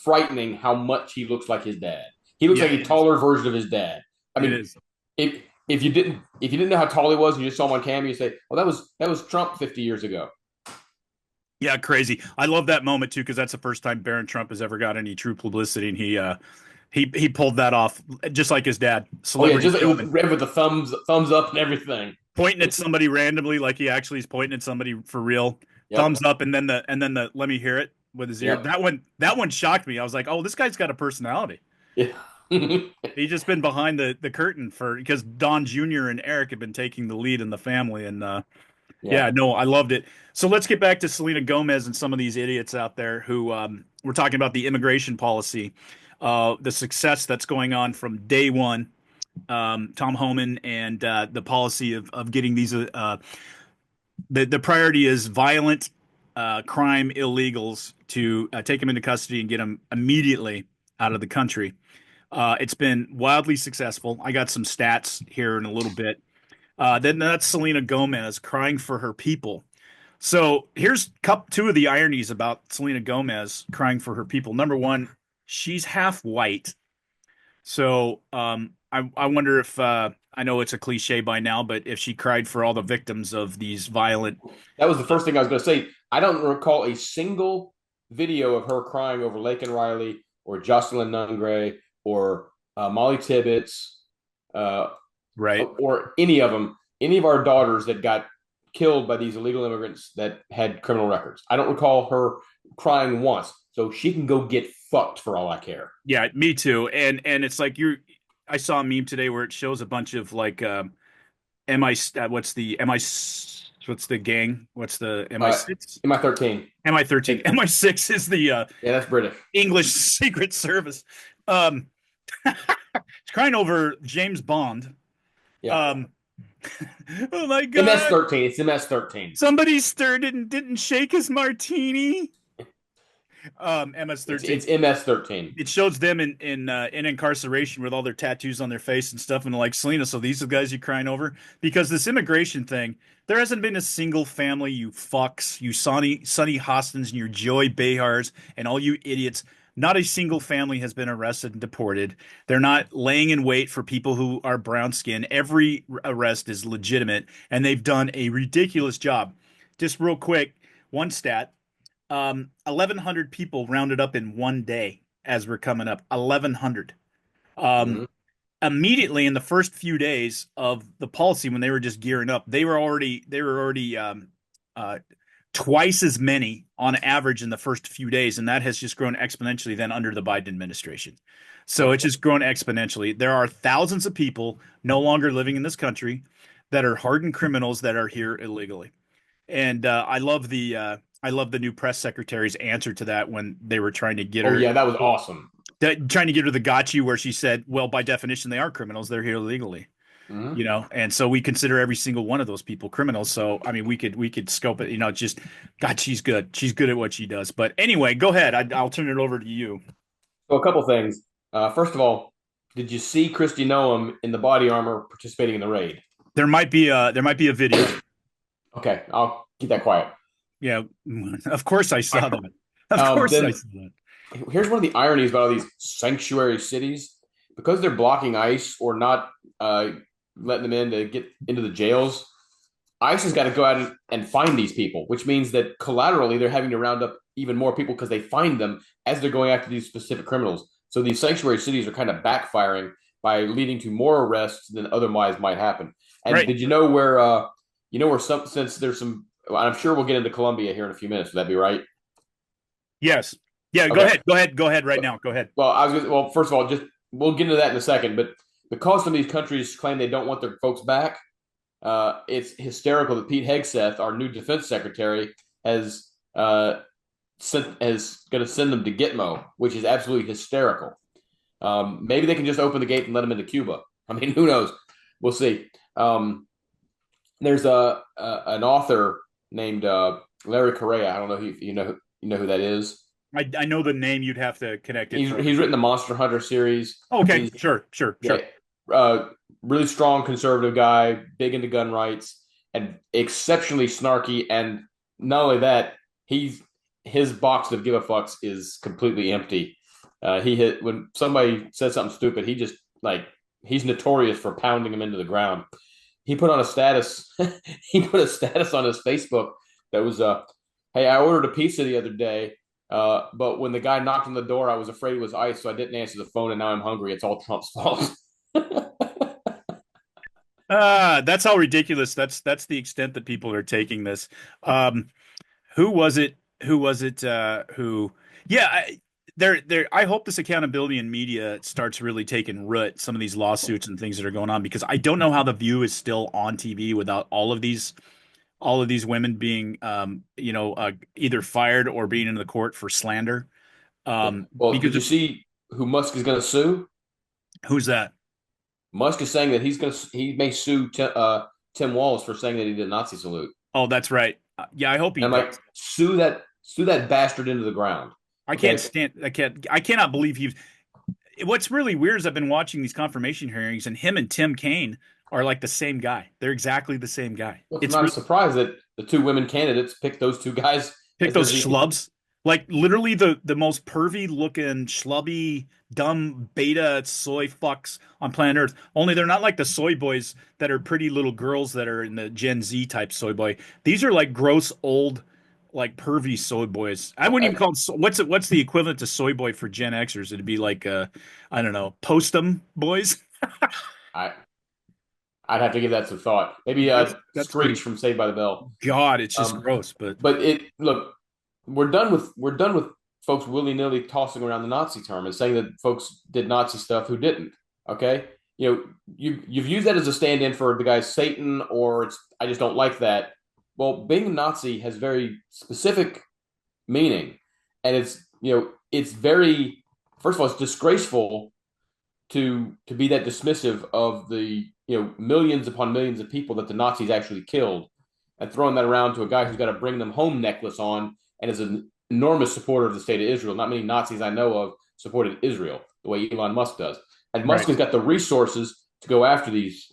frightening how much he looks like his dad. He looks like a taller version of his dad. I mean, if you didn't know how tall he was and you just saw him on camera, you say, "Well, that was Trump 50 years ago." Yeah, crazy. I love that moment too because that's the first time Barron Trump has ever got any true publicity, and he pulled that off just like his dad. Celebrity it was red with the thumbs up and everything. Pointing at somebody randomly, like he actually is pointing at somebody for real. Yep. Thumbs up, and then the let me hear it with his ear. Yep. That one shocked me. I was like, oh, this guy's got a personality. Yeah. He's just been behind the curtain because Don Jr. and Eric have been taking the lead in the family, and no, I loved it. So let's get back to Selena Gomez and some of these idiots out there who we're talking about the immigration policy, the success that's going on from day one. Tom Homan and the policy of getting these the priority is violent crime illegals to take them into custody and get them immediately out of the country. It's been wildly successful. I got some stats here in a little bit. Then that's Selena Gomez crying for her people. So here's two of the ironies about Selena Gomez crying for her people. Number one, she's half white. So I wonder if I know it's a cliche by now, but if she cried for all the victims of these violent. That was the first thing I was going to say. I don't recall a single video of her crying over Laken Riley or Jocelyn Nungray or Molly Tibbetts, right, or any of them, any of our daughters that got killed by these illegal immigrants that had criminal records. I don't recall her crying once. So she can go get fucked for all I care. Yeah, me too. And it's like I saw a meme today where it shows a bunch of like what's the gang? What's the MI6? MI13. MI13. MI6 is the yeah, that's British. English Secret Service. It's crying over James Bond. Yeah. Oh my God. MS-13. It's MS-13. Somebody stirred it and didn't shake his martini. MS-13. It's MS-13. It shows them in incarceration with all their tattoos on their face and stuff, and like, Selena, so these are the guys you're crying over? Because this immigration thing, there hasn't been a single family, you fucks, you Sonny Hostins and your Joy Behars and all you idiots. Not a single family has been arrested and deported. They're not laying in wait for people who are brown skinned. Every arrest is legitimate, and they've done a ridiculous job. Just real quick, one stat. 1,100 people rounded up in one day as we're coming up. 1,100. Immediately in the first few days of the policy, when they were just gearing up, they were already twice as many on average in the first few days, and that has just grown exponentially then under the Biden administration. So it's just grown exponentially. There are thousands of people no longer living in this country that are hardened criminals that are here illegally. And I love the new press secretary's answer to that when they were trying to get Oh her yeah, that was awesome. trying to get her the got you where she said, well, by definition, they are criminals. They're here illegally. Hmm. And so we consider every single one of those people criminals. So I mean, we could scope it. Just God, she's good. She's good at what she does. But anyway, go ahead. I'll turn it over to you. So a couple things. First of all, did you see Kristi Noem in the body armor participating in the raid? There might be a video. Okay, I'll keep that quiet. Yeah, of course I saw that. Of course Then I saw that. here's one of the ironies about all these sanctuary cities. Because they're blocking ICE or not letting them in to get into the jails, ICE has got to go out and find these people, which means that collaterally they're having to round up even more people because they find them as they're going after these specific criminals. So these sanctuary cities are kind of backfiring by leading to more arrests than otherwise might happen. And Right. did since there's some, I'm sure we'll get into Colombia here in a few minutes. Would that be right? Yes. Yeah. Go Okay. ahead. Go ahead. Go ahead right now. Go ahead. Well, first of all, just we'll get into that in a second. But because some of these countries claim they don't want their folks back, it's hysterical that Pete Hegseth, our new defense secretary, has going to send them to Gitmo, which is absolutely hysterical. Maybe they can just open the gate and let them into Cuba. I mean, who knows? We'll see. There's an author named Larry Correa. I don't know if you know who that is. I know the name. You'd have to connect it. He's written the Monster Hunter series. Okay. Sure. Yeah, really strong conservative guy, big into gun rights, and exceptionally snarky. And not only that, his box of give a fucks is completely empty. When somebody says something stupid, he's notorious for pounding him into the ground. He put on a status. He put a status on his Facebook that was, "Hey, I ordered a pizza the other day, but when the guy knocked on the door, I was afraid it was ICE, so I didn't answer the phone, and now I'm hungry. It's all Trump's fault." That's how ridiculous. That's the extent that people are taking this. Who was it? Who was it? Who? Yeah. I hope this accountability in media starts really taking root. Some of these lawsuits and things that are going on, because I don't know how The View is still on TV without all of these women being, either fired or being in the court for slander. Well, Because did you see who Musk is going to sue? Who's that? Musk is saying that he may sue Tim Walz for saying that he did a Nazi salute. Oh, that's right. Yeah, I hope he And I'm does. like, sue that bastard into the ground. I cannot believe he's. What's really weird is I've been watching these confirmation hearings, and him and Tim Kaine are like the same guy. They're exactly the same guy. Well, it's not a surprise that the two women candidates picked those two guys. Pick those schlubs. Like literally the most pervy looking schlubby dumb beta soy fucks on planet Earth. Only they're not like the soy boys that are pretty little girls that are in the Gen Z type soy boy. These are like gross old like pervy soy boys. I wouldn't even call it what's the equivalent to soy boy for Gen Xers? It'd be like I don't know, postum boys. I'd have to give that some thought. Maybe that's Screech from Saved by the Bell. God, it's just gross. But we're done with folks willy-nilly tossing around the Nazi term and saying that folks did Nazi stuff who didn't. Okay, you've used that as a stand-in for the guy's Satan, or I just don't like that. Well, being a Nazi has very specific meaning, and it's very, first of all, it's disgraceful to be that dismissive of the millions upon millions of people that the Nazis actually killed, and throwing that around to a guy who's got a bring them home necklace on and is an enormous supporter of the state of Israel. Not many Nazis I know of supported Israel the way Elon Musk does, and Musk has got the resources to go after these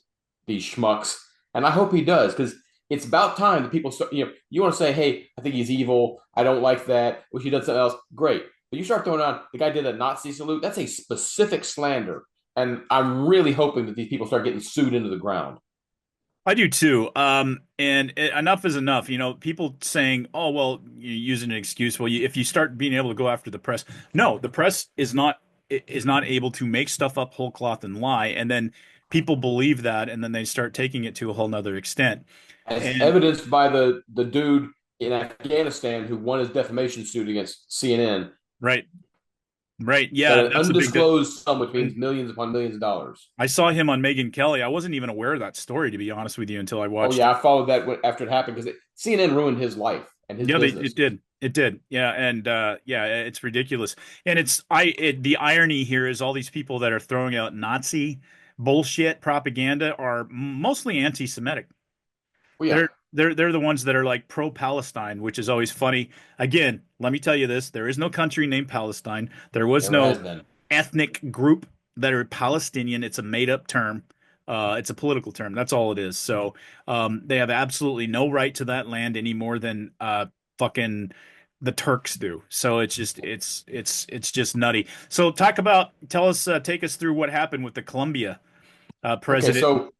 schmucks, and I hope he does, because it's about time that people start. You want to say, "Hey, I think he's evil. I don't like that. Wish he did something else." Great, but you start throwing on the guy did a Nazi salute. That's a specific slander, and I'm really hoping that these people start getting sued into the ground. I do too. Enough is enough. People saying, "Oh, well, you're using an excuse." Well, if you start being able to go after the press, no, the press is not able to make stuff up whole cloth and lie, and then people believe that, and then they start taking it to a whole nother extent. As evidenced by the dude in Afghanistan who won his defamation suit against CNN. Right. Right. That Yeah, an that's a big. undisclosed sum, which means millions upon millions of dollars. I saw him on Megyn Kelly. I wasn't even aware of that story, to be honest with you, until I Oh watched. yeah, I followed that after it happened because CNN ruined his life and his Yeah, business. it did. It did. Yeah, and yeah, it's ridiculous. And the irony here is all these people that are throwing out Nazi bullshit propaganda are mostly anti-Semitic. Well, yeah, They're the ones that are like pro-Palestine, which is always funny. Again, let me tell you this: there is no country named Palestine. There was never no has been. ethnic group that are Palestinian. It's a made-up term. It's a political term. That's all it is. So they have absolutely no right to that land any more than fucking the Turks do. So it's just nutty. So take us through what happened with the Colombia Okay, president. so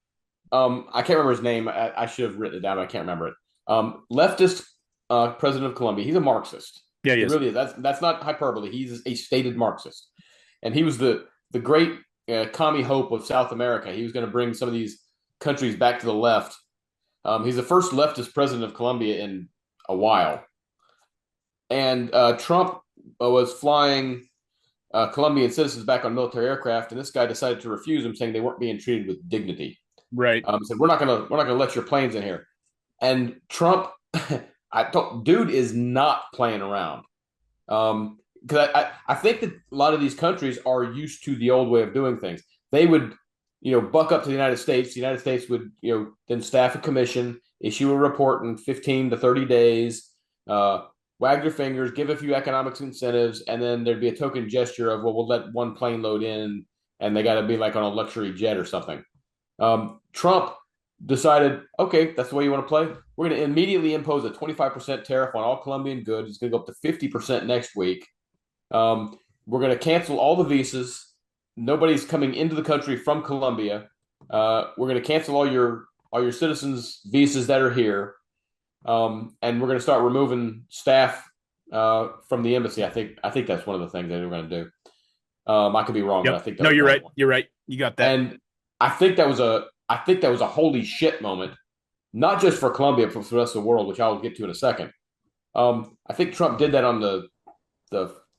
I can't remember his name. I should have written it down, but I can't remember it. Leftist president of Colombia. He's a Marxist. Yeah, he He is. really is. That's not hyperbole. He's a stated Marxist, and he was the great commie hope of South America. He was going to bring some of these countries back to the left. He's the first leftist president of Colombia in a while, and Trump was flying Colombian citizens back on military aircraft, and this guy decided to refuse them, saying they weren't being treated with dignity. Right. Said we're not gonna let your planes in here. And Trump, dude is not playing around. Because I think that a lot of these countries are used to the old way of doing things. They would, buck up to the United States. The United States would, then staff a commission, issue a report in 15 to 30 days, wag their fingers, give a few economic incentives, and then there'd be a token gesture of, well, we'll let one plane load in, and they got to be like on a luxury jet or something. Trump decided, okay, that's the way you want to play. We're going to immediately impose a 25% tariff on all Colombian goods. It's going to go up to 50% next week. We're going to cancel all the visas. Nobody's coming into the country from Colombia. We're going to cancel all your citizens' visas that are here. And we're going to start removing staff from the embassy. I think that's one of the things that we're going to do. I could be wrong, Yep. but I think no, you're right. You're right. You got that. And I think that was a holy shit moment, not just for Colombia, but for the rest of the world, which I'll get to in a second. I think Trump did that on the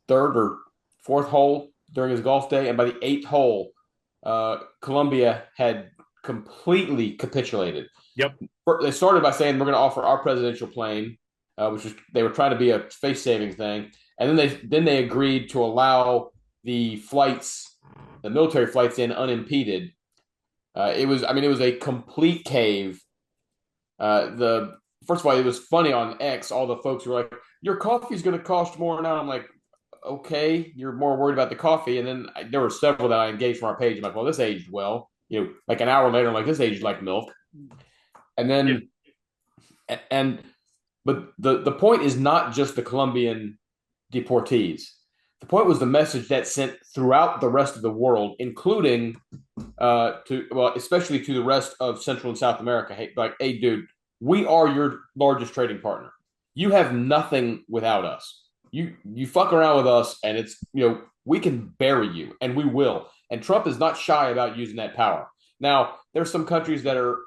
third or fourth hole during his golf day, and by the eighth hole, Colombia had completely capitulated. Yep. They started by saying we're going to offer our presidential plane, which was they were trying to be a face-saving thing, and then they agreed to allow the military flights in unimpeded. It was a complete cave. First of all, it was funny on X. All the folks were like, "Your coffee's going to cost more now." I'm like, "Okay, you're more worried about the coffee." And then there were several that I engaged from our page. I'm like, "Well, this aged well." Like an hour later, I'm like, "This aged like milk." And then, but the point is not just the Colombian deportees. The point was the message that sent throughout the rest of the world, including especially to the rest of Central and South America. Hey, dude, we are your largest trading partner. You have nothing without us. You fuck around with us, and it's we can bury you, and we will. And Trump is not shy about using that power. Now, there's some countries that are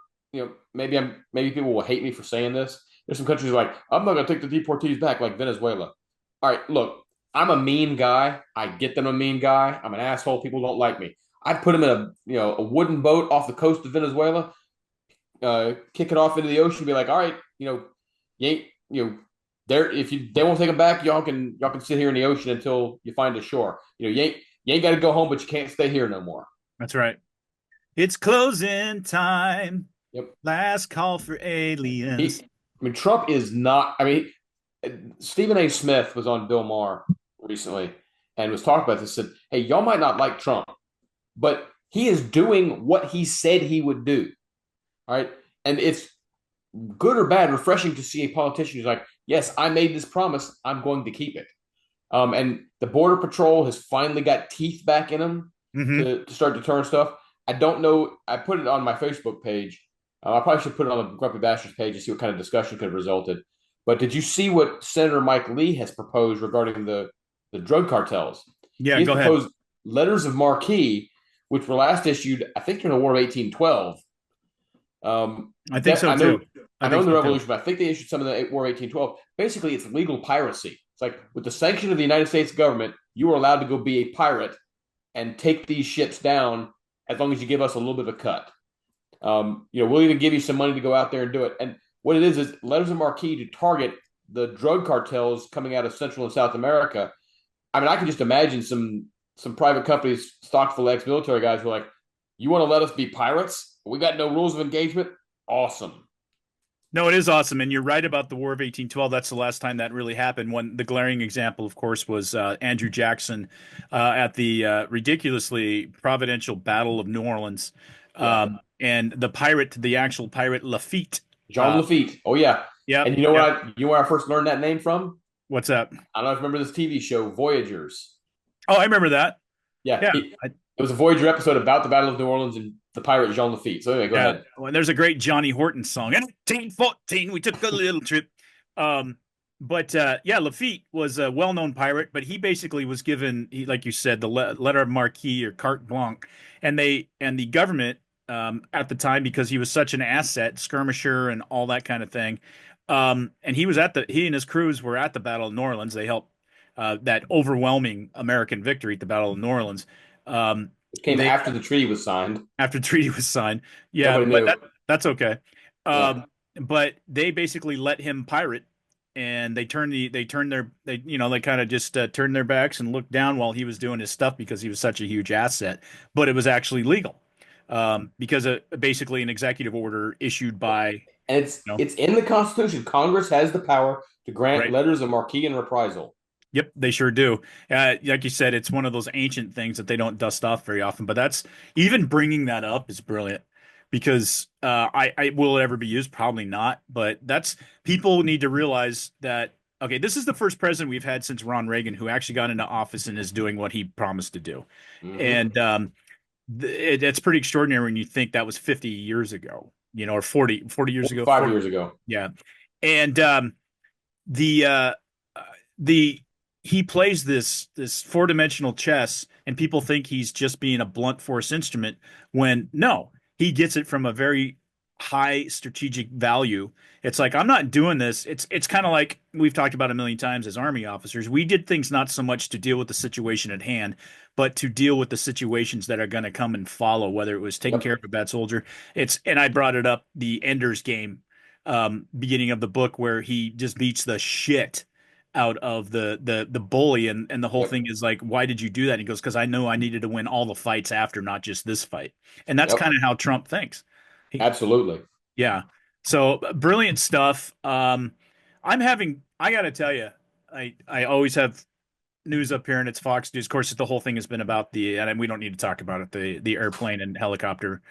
maybe people will hate me for saying this. There's some countries like I'm not going to take the deportees back, like Venezuela. All right, look. I'm a mean guy. I get that I'm a mean guy. I'm an asshole. People don't like me. I'd put him in a wooden boat off the coast of Venezuela, kick it off into the ocean, be like, all right, you ain't there. If they won't take him back, y'all can sit here in the ocean until you find a shore. You ain't got to go home, but you can't stay here no more. That's right. It's closing time. Yep. Last call for aliens. Trump is not. Stephen A. Smith was on Bill Maher recently and was talking about this. Said, "Hey, y'all might not like Trump, but he is doing what he said he would do. All right, and it's good or bad, refreshing to see a politician who's like, yes, I made this promise. I'm going to keep it. And the Border Patrol has finally got teeth back in them to start deterring stuff. I don't know. I put it on my Facebook page. I probably should put it on the Grumpy Bastards page to see what kind of discussion could have resulted. But did you see what Senator Mike Lee has proposed regarding the drug cartels? Yeah, He's go proposed ahead. letters of marque, which were last issued, I think, during the War of 1812, I think so too. I know in the Revolution, but I think they issued some of the War of 1812. Basically, it's legal piracy. It's like with the sanction of the United States government, you are allowed to go be a pirate and take these ships down as long as you give us a little bit of a cut. We'll even give you some money to go out there and do it. And what it is letters of marque to target the drug cartels coming out of Central and South America. I mean, I can just imagine some private companies stocked full of ex-military guys who are like, you want to let us be pirates? We got no rules of engagement? Awesome. No, it is awesome. And you're right about the War of 1812. That's the last time that really happened. The glaring example, of course, was Andrew Jackson at the ridiculously providential Battle of New Orleans. And the actual pirate Lafitte. John Lafitte. Oh, yeah. Yeah. And you know where I first learned that name from? What's that? I don't know if you remember this TV show, Voyagers. Oh, I remember that. Yeah. It was a Voyager episode about the Battle of New Orleans and the pirate Jean Lafitte. So anyway, go ahead. Well, there's a great Johnny Horton song. In 1814, we took a little trip. Lafitte was a well-known pirate, but he basically was given, like you said, the letter of marque or carte blanche, and the government at the time, because he was such an asset, skirmisher and all that kind of thing. And he and his crews were at the Battle of New Orleans. They helped that overwhelming American victory at the Battle of New Orleans. It came after the treaty was signed. After the treaty was signed. Yeah, but that's okay. But they basically let him pirate, and they kind of just turned their backs and looked down while he was doing his stuff because he was such a huge asset. But it was actually legal. Because basically an executive order issued by, and it's in the Constitution. Congress has the power to grant letters of marque and reprisal. Yep, they sure do. Like you said, it's one of those ancient things that they don't dust off very often. But that's even bringing that up is brilliant because I will it ever be used? Probably not. But people need to realize that. Okay, this is the first president we've had since Ron Reagan who actually got into office and is doing what he promised to do, and it's pretty extraordinary when you think that was 50 years ago, or 40 years ago. 5 years ago. Yeah. And he plays this four-dimensional chess, and people think he's just being a blunt force instrument when no, he gets it from a very high strategic value. It's like, I'm not doing this. It's kind of like we've talked about a million times as Army officers. We did things not so much to deal with the situation at hand, but to deal with the situations that are going to come and follow, whether it was taking care of a bad soldier. And I brought it up, the Ender's Game, beginning of the book, where he just beats the shit out of the bully. And the whole thing is like, why did you do that? And he goes, because I know I needed to win all the fights after, not just this fight. And that's kind of how Trump thinks. Absolutely. Yeah. So brilliant stuff. I got to tell you, I always have news up here and it's Fox News. Of course, the whole thing has been about and we don't need to talk about it, the airplane and helicopter.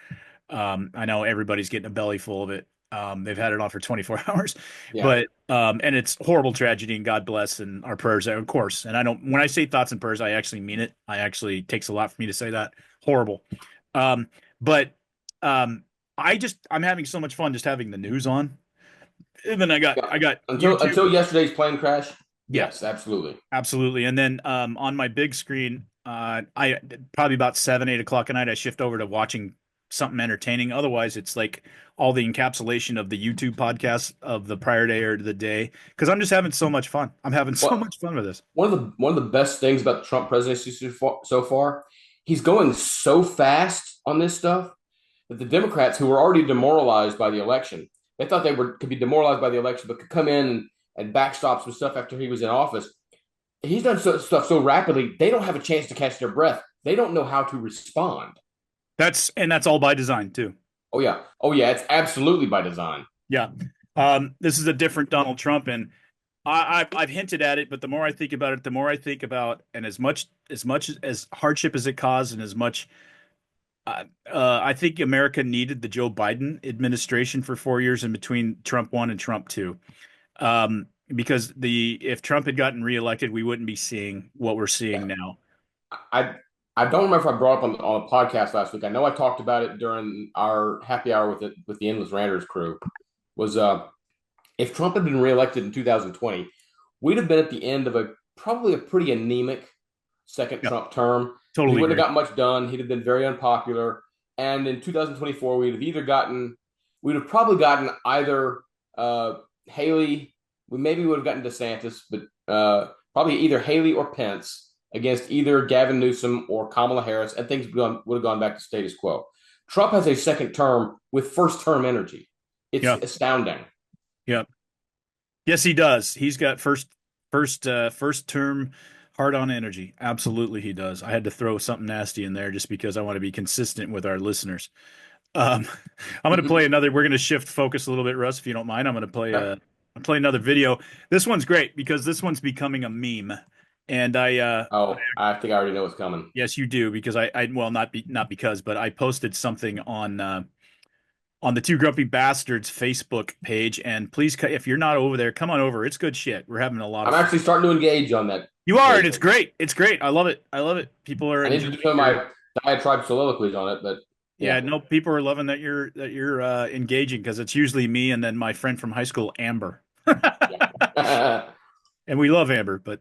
I know everybody's getting a belly full of it. They've had it on for 24 hours, but and it's horrible tragedy and God bless and our prayers, of course. And when I say thoughts and prayers, I actually mean it. It takes a lot for me to say that. Horrible. I'm having so much fun just having the news on. And then I got until yesterday's plane crash. Yes, absolutely. And then on my big screen, I probably about 7-8 o'clock at night, I shift over to watching something entertaining. Otherwise, it's like all the encapsulation of the YouTube podcast of the prior day or the day, because I'm just having so much fun. I'm having so much fun with this. One of the best things about the Trump presidency so far, he's going so fast on this stuff that the Democrats, who were already demoralized by the election, they thought could be demoralized by the election, but could come in and backstop some stuff after he was in office. He's done stuff so rapidly, they don't have a chance to catch their breath. They don't know how to respond. That's all by design too. Oh yeah, it's absolutely by design. Yeah, this is a different Donald Trump, and I've hinted at it, but the more I think about it, and as much as hardship as it caused, and as much. I think America needed the Joe Biden administration for 4 years in between Trump 1 and Trump 2. Because if Trump had gotten reelected, we wouldn't be seeing what we're seeing now. I don't remember if I brought up on a podcast last week. I know I talked about it during our happy hour with the Endless Ranters crew. Was if Trump had been reelected in 2020, we'd have been at the end of probably a pretty anemic second Trump term. Totally, he wouldn't have got much done. He'd have been very unpopular. And in 2024, we'd have either gotten we'd have probably gotten either Haley. We maybe would have gotten DeSantis, but probably either Haley or Pence against either Gavin Newsom or Kamala Harris, and things would have gone back to status quo. Trump has a second term with first term energy. It's astounding. Yep. Yes, he does. He's got first term hard on energy. Absolutely, he does. I had to throw something nasty in there just because I want to be consistent with our listeners. I'm going to play another. We're going to shift focus a little bit, Russ, if you don't mind. I'm going to play another video. This one's great because this one's becoming a meme. And I think I already know what's coming. Yes, you do, because but I posted something on the Two Grumpy Bastards Facebook page, and please, if you're not over there, come on over. It's good shit. We're having a lot of fun. I'm actually starting to engage on that. You are, and it's great. It's great. I love it. People are. I need to do some of my diatribe soliloquies on it, but yeah, no, people are loving that you're engaging, because it's usually me and then my friend from high school, Amber. And we love Amber, but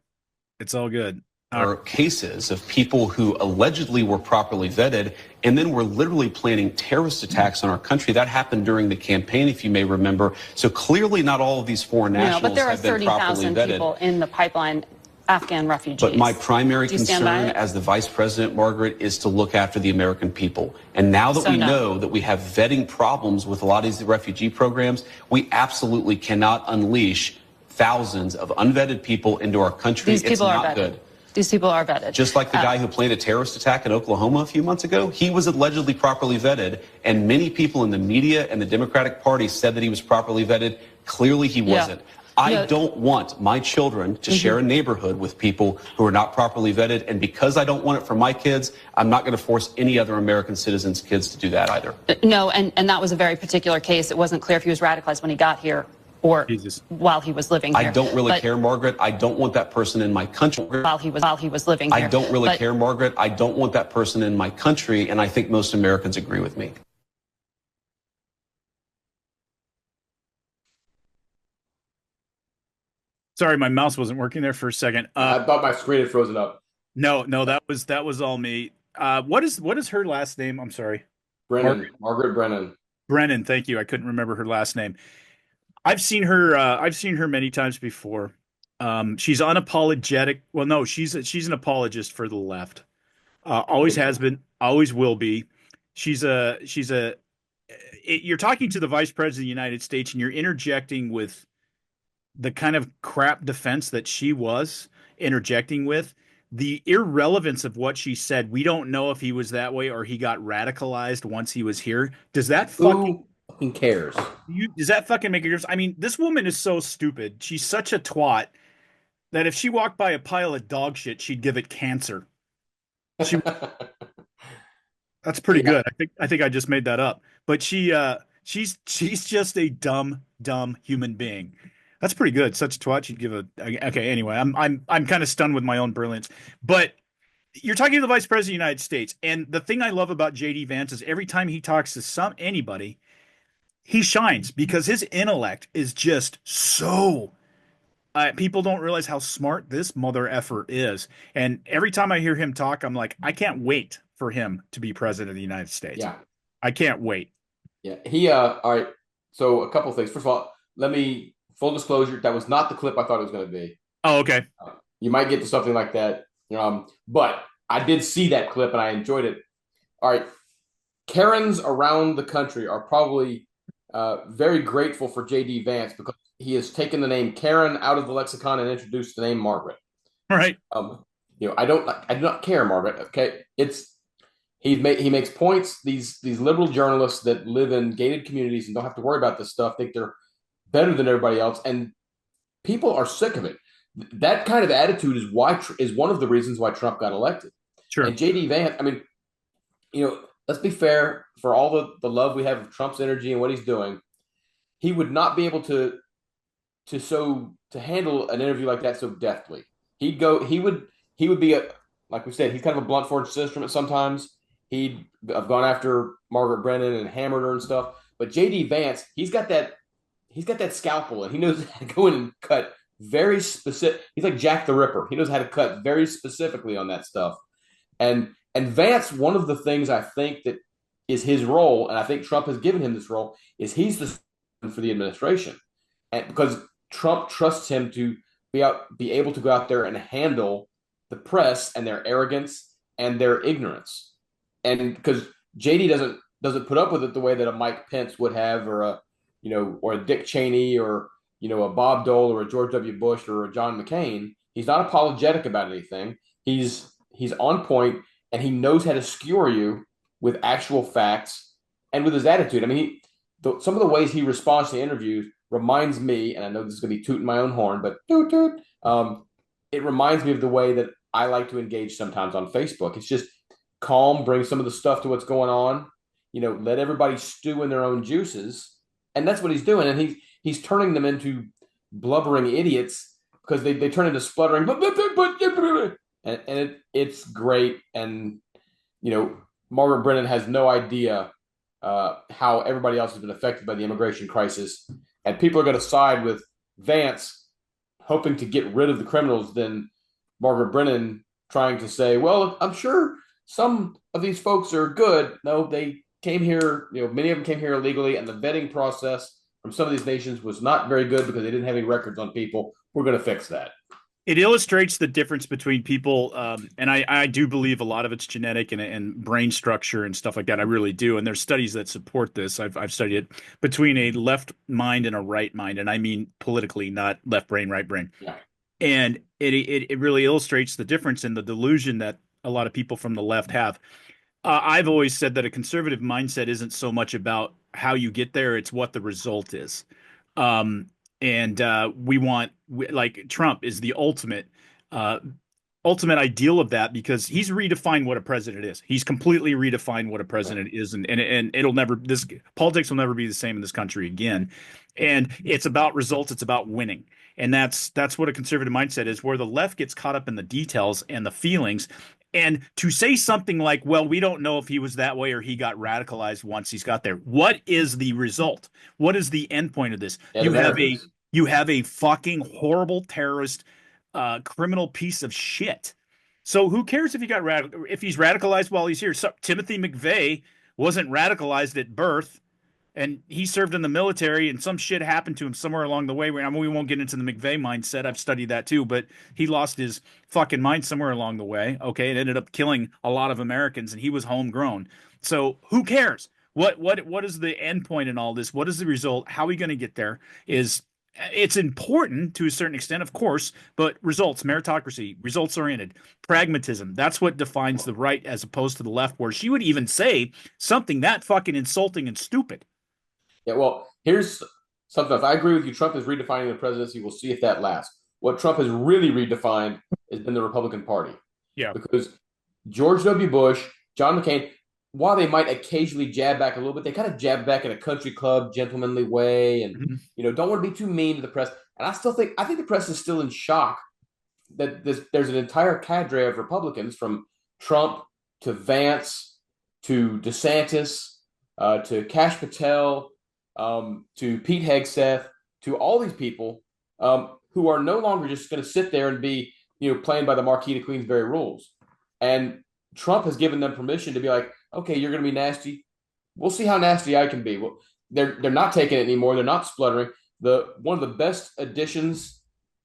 it's all good. There are cases of people who allegedly were properly vetted and then were literally planning terrorist attacks on our country. That happened during the campaign, if you may remember. So clearly not all of these foreign nationals but there are have been properly 30,000 vetted. people in the pipeline, Afghan refugees. But my primary concern as the vice president, Margaret, is to look after the American people. And now that we know that we have vetting problems with a lot of these refugee programs, we absolutely cannot unleash thousands of unvetted people into our country. These people are vetted. Good. These people are vetted. Just like the guy who planned a terrorist attack in Oklahoma a few months ago, he was allegedly properly vetted, and many people in the media and the Democratic Party said that he was properly vetted. Clearly he wasn't. I don't want my children to share a neighborhood with people who are not properly vetted, and because I don't want it for my kids, I'm not going to force any other American citizens' kids to do that either. No, and that was a very particular case. It wasn't clear if he was radicalized when he got here or while he was living here. I don't really care, Margaret. I don't want that person in my country. While he was living here. I don't really care, Margaret. I don't want that person in my country, and I think most Americans agree with me. Sorry, my mouse wasn't working there for a second. I thought my screen had frozen up. No, that was all me. What is her last name? I'm sorry. Brennan. Margaret Brennan. Brennan, thank you. I couldn't remember her last name. I've seen her many times before. She's unapologetic. Well, no, she's an apologist for the left. Always has been, always will be. You're talking to the vice president of the United States, and you're interjecting with the kind of crap defense that she was interjecting with. The irrelevance of what she said. We don't know if he was that way or he got radicalized once he was here. Does that fucking... Who cares? Does that fucking make a difference? I mean, this woman is so stupid. She's such a twat that if she walked by a pile of dog shit, she'd give it cancer. That's pretty good. I think I just made that up. But she's just a dumb human being. That's pretty good. Such a twat. She'd give okay. Anyway, I'm kind of stunned with my own brilliance. But you're talking to the vice president of the United States, and the thing I love about JD Vance is every time he talks to anybody, he shines because his intellect is just so. People don't realize how smart this mother effer is, and every time I hear him talk, I'm like, I can't wait for him to be president of the United States. Yeah, I can't wait. Yeah, all right. So a couple things. First of all, full disclosure, that was not the clip I thought it was going to be. Oh, okay. You might get to something like that, but I did see that clip and I enjoyed it. All right, Karens around the country are probably very grateful for JD Vance because he has taken the name Karen out of the lexicon and introduced the name Margaret. Right. I do not care, Margaret. Okay, he makes points. These liberal journalists that live in gated communities and don't have to worry about this stuff think they're better than everybody else, and people are sick of it. That kind of attitude is one of the reasons why Trump got elected. Sure. And JD Vance, I mean, let's be fair. For all the love we have of Trump's energy and what he's doing, he would not be able to handle an interview like that so deftly. He would be like we said, he's kind of a blunt force instrument sometimes. He'd have gone after Margaret Brennan and hammered her and stuff. But JD Vance, he's got that scalpel and he knows how to go in and cut very specific. He's like Jack the Ripper. He knows how to cut very specifically on that stuff. And Vance, one of the things I think that is his role, and I think Trump has given him this role, is he's the for the administration, and because Trump trusts him to be able to go out there and handle the press and their arrogance and their ignorance, and because JD doesn't put up with it the way that a Mike Pence would have, or or a Dick Cheney, or a Bob Dole, or a George W. Bush, or a John McCain. He's not apologetic about anything. He's on point, and he knows how to skewer you with actual facts and with his attitude. I mean, some of the ways he responds to interviews reminds me, and I know this is going to be tooting my own horn, but toot toot. It reminds me of the way that I like to engage sometimes on Facebook. It's just calm, bring some of the stuff to what's going on, let everybody stew in their own juices. And that's what he's doing. And he's turning them into blubbering idiots because they turn into spluttering, and it's great. And, Margaret Brennan has no idea how everybody else has been affected by the immigration crisis. And people are going to side with Vance, hoping to get rid of the criminals, than Margaret Brennan trying to say, well, I'm sure some of these folks are good. No, they came here, many of them came here illegally, and the vetting process from some of these nations was not very good because they didn't have any records on people. We're going to fix that. It illustrates the difference between people, and I do believe a lot of it's genetic and brain structure and stuff like that. I really do, and there's studies that support this. I've studied it between a left mind and a right mind, and I mean politically, not left brain, right brain. Yeah. And it really illustrates the difference in the delusion that a lot of people from the left have. I've always said that a conservative mindset isn't so much about how you get there; it's what the result is. Like Trump is the ultimate ideal of that, because he's redefined what a president is. He's completely redefined what a president is, and this politics will never be the same in this country again. And it's about results. It's about winning. And that's what a conservative mindset is, where the left gets caught up in the details and the feelings. And to say something like, well, we don't know if he was that way or he got radicalized once he's got there. What is the result? What is the end point of this? You have a fucking horrible terrorist, criminal piece of shit. So who cares if he got if he's radicalized while he's here? So Timothy McVeigh wasn't radicalized at birth, and he served in the military, and some shit happened to him somewhere along the way. I mean, we won't get into the McVeigh mindset. I've studied that too, but he lost his fucking mind somewhere along the way. Okay, it ended up killing a lot of Americans, and he was homegrown. So who cares? What is the end point in all this? What is the result? How are we going to get there? It's important to a certain extent, of course, but results, meritocracy, results-oriented, pragmatism, that's what defines the right as opposed to the left, where she would even say something that fucking insulting and stupid. Yeah, well, here's something else. I agree with you. Trump is redefining the presidency. We'll see if that lasts. What Trump has really redefined has been the Republican Party. Yeah. Because George W. Bush, John McCain, while they might occasionally jab back a little bit, they kind of jab back in a country club, gentlemanly way, and don't want to be too mean to the press. And I think the press is still in shock that there's an entire cadre of Republicans, from Trump to Vance to DeSantis to Kash Patel to Pete Hegseth, to all these people who are no longer just going to sit there and be playing by the Marquis de Queensberry rules. And Trump has given them permission to be like, okay, you're going to be nasty. We'll see how nasty I can be. Well, they're not taking it anymore. They're not spluttering. One of the best additions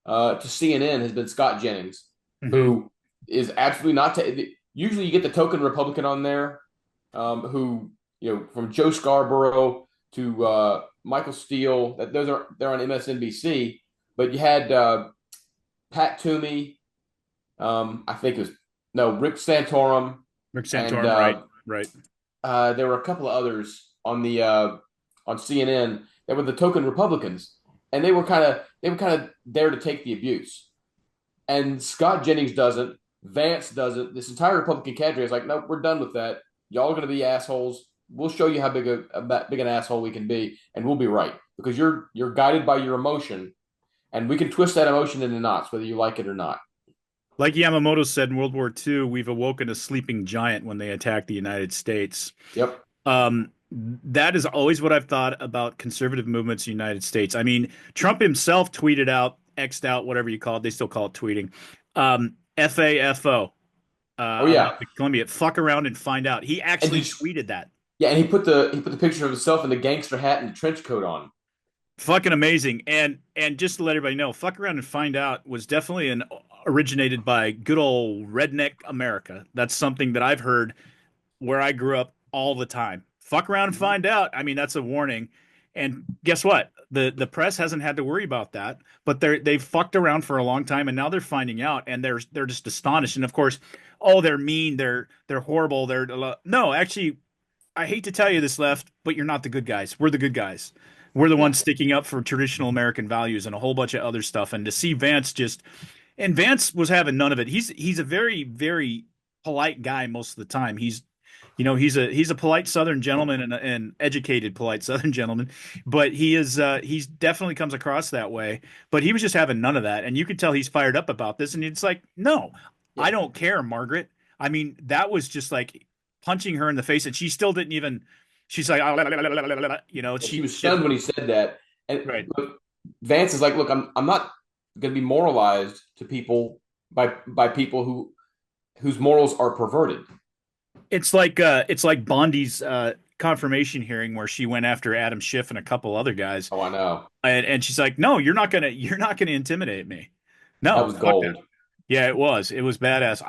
to CNN has been Scott Jennings, who is absolutely not. Usually, you get the token Republican on there, who from Joe Scarborough to Michael Steele. They're on MSNBC. But you had Pat Toomey. I think it was Rick Santorum. Right. There were a couple of others on CNN that were the token Republicans, and they were kind of there to take the abuse. And Scott Jennings doesn't. Vance doesn't. This entire Republican cadre is like, nope, we're done with that. Y'all are going to be assholes. We'll show you how big an asshole we can be, and we'll be right, because you're guided by your emotion, and we can twist that emotion into knots, whether you like it or not. Like Yamamoto said in World War II, we've awoken a sleeping giant when they attack the United States. Yep. That is always what I've thought about conservative movements in the United States. I mean, Trump himself tweeted out, X'd out, whatever you call it. They still call it tweeting. FAFO. Oh, yeah. Columbia, fuck around and find out. He actually tweeted that. Yeah, and he put the picture of himself in the gangster hat and the trench coat on. Fucking amazing. And just to let everybody know, Fuck Around and Find Out was definitely an originated by good old redneck America. That's something that I've heard where I grew up all the time. Fuck around and find out. I mean, that's a warning. And guess what? The press hasn't had to worry about that, but they've fucked around for a long time, and now they're finding out, and they're just astonished. And of course, oh, they're mean, they're horrible, they're no, actually, I hate to tell you this, left, but you're not the good guys. We're the good guys. We're the Yeah. ones sticking up for traditional American values and a whole bunch of other stuff. And to see Vance just, and Vance was having none of it. He's a very, very polite guy most of the time. He's a polite Southern gentleman and an educated polite Southern gentleman, but he's definitely comes across that way. But he was just having none of that, and you could tell he's fired up about this. And it's like, no, Yeah. I don't care, Margaret. I mean, that was just like punching her in the face, and she still didn't even. She's like, She was stunned when he said that. And right. look, Vance is like, look, I'm not going to be moralized to people by people whose morals are perverted. It's like Bondi's confirmation hearing where she went after Adam Schiff and a couple other guys. Oh, I know. And she's like, no, you're not gonna intimidate me. No, That was fuck gold. that. Yeah, it was. It was badass.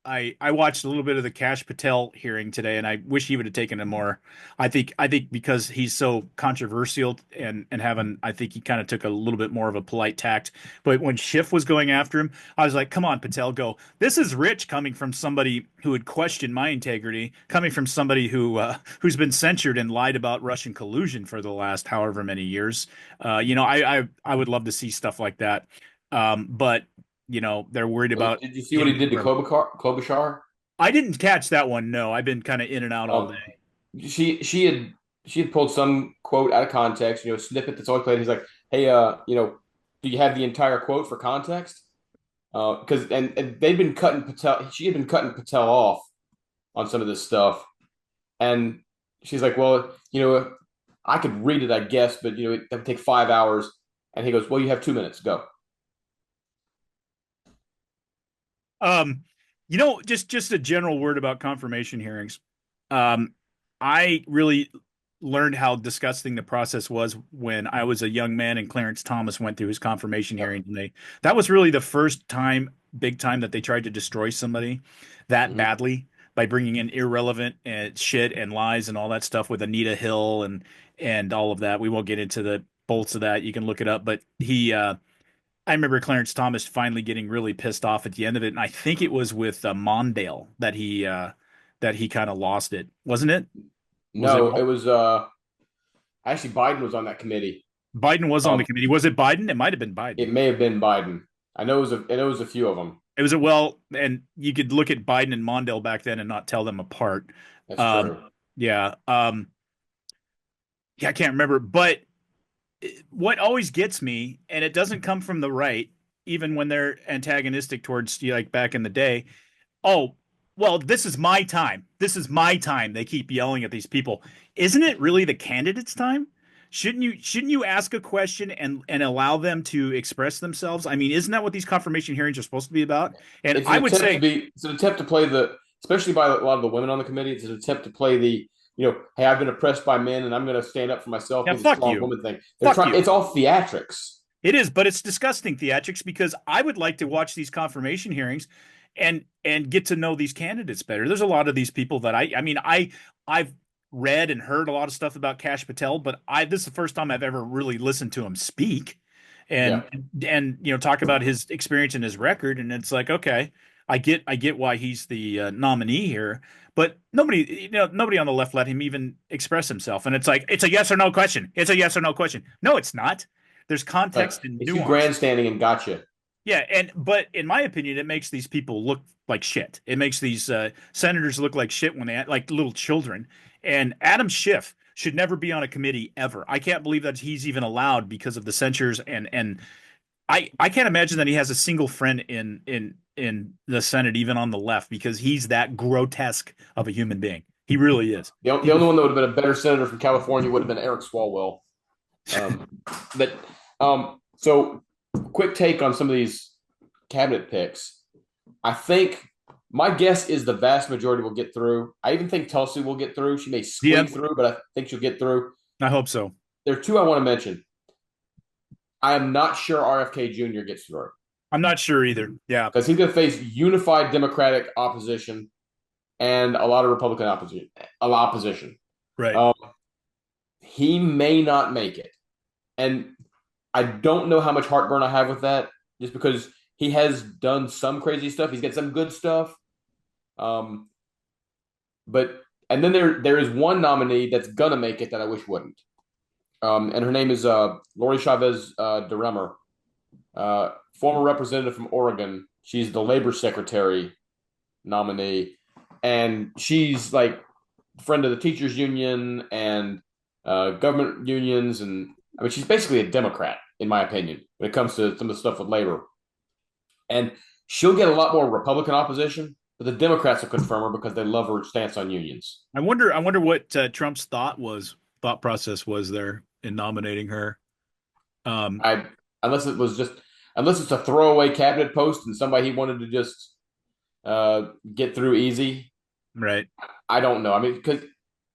I watched a little bit of the Kash Patel hearing today, and I wish he would have taken a more. I think because he's so controversial and having, I think he kind of took a little bit more of a polite tact. But when Schiff was going after him, I was like, "Come on, Patel, go." This is rich coming from somebody who would question my integrity, coming from somebody who's been censured and lied about Russian collusion for the last however many years. I would love to see stuff like that. But they're worried about. Did you see what he did to Klobuchar? I didn't catch that one. No, I've been kind of in and out all Um, day. she had pulled some quote out of context, snippet that's always played. He's like, "Hey, do you have the entire quote for context?" Because and they've been cutting Patel. She had been cutting Patel off on some of this stuff, and she's like, "Well, I could read it, I guess, but it would take 5 hours." And he goes, "Well, you have 2 minutes. Go." Um, just a general word about confirmation hearings. Um, I really learned how disgusting the process was when I was a young man and Clarence Thomas went through his confirmation Yep. hearing, and that was really the first time, big time, that they tried to destroy somebody that Mhm. badly by bringing in irrelevant and shit and lies and all that stuff with Anita Hill and all of that. We won't get into the bolts of that. You can look it up, but I remember Clarence Thomas finally getting really pissed off at the end of it, and I think it was with Mondale that he kind of lost it, wasn't it? Was it No, it was actually Biden was on that committee. Biden was on the committee? Was it Biden? It might have been Biden. It may have been Biden. I know it was a few of them. It was well, and you could look at Biden and Mondale back then and not tell them apart. That's Um, true. yeah, yeah, I can't remember, but what always gets me, and it doesn't come from the right, even when they're antagonistic towards you, like back in the day. Oh, well, this is my time. This is my time. They keep yelling at these people. Isn't it really the candidate's time? Shouldn't you ask a question and allow them to express themselves? I mean, isn't that what these confirmation hearings are supposed to be about? And It's I an would attempt say, to be it's an attempt to play especially by a lot of the women on the committee. It's an attempt to play hey, I've been oppressed by men and I'm going to stand up for myself. yeah, Be the fuck strong you. woman thing. Fuck you. It's all theatrics. It is, but it's disgusting theatrics because I would like to watch these confirmation hearings and get to know these candidates better. There's a lot of these people that I've read and heard a lot of stuff about Kash Patel, but this is the first time I've ever really listened to him speak and Yeah. and talk about his experience and his record. And it's like, okay, I get why he's the nominee here, but nobody on the left let him even express himself. And it's like, it's a yes or no question. It's a yes or no question. No, it's not. There's context and It's you nuance. grandstanding and gotcha. Yeah, but in my opinion, it makes these people look like shit. It makes these senators look like shit when they act like little children. And Adam Schiff should never be on a committee ever. I can't believe that he's even allowed because of the censures and I can't imagine that he has a single friend in the Senate, even on the left, because he's that grotesque of a human being. He really is. The only one that would have been a better senator from California would have been Eric Swalwell. So quick take on some of these cabinet picks. I think My guess is the vast majority will get through. I even think Tulsi will get through. She may squeak through, but I think she'll get through. I hope so. There are two I want to mention. I am not sure RFK Jr. gets through. I'm not sure either. Yeah. Because he's going to face unified Democratic opposition and a lot of Republican opposition. Right. He may not make it. And I don't know how much heartburn I have with that, just because he has done some crazy stuff. He's got some good stuff. And then there is one nominee that's going to make it that I wish wouldn't. And her name is Lori Chavez DeRemer, former representative from Oregon. She's the labor secretary nominee. And she's like friend of the teachers union and government unions. And I mean, she's basically a Democrat, in my opinion, when it comes to some of the stuff with labor. And she'll get a lot more Republican opposition, but the Democrats will confirm her because they love her stance on unions. I wonder what Trump's thought process was there in nominating her. Unless it's a throwaway cabinet post and somebody he wanted to just get through easy. Right. I don't know. I mean, because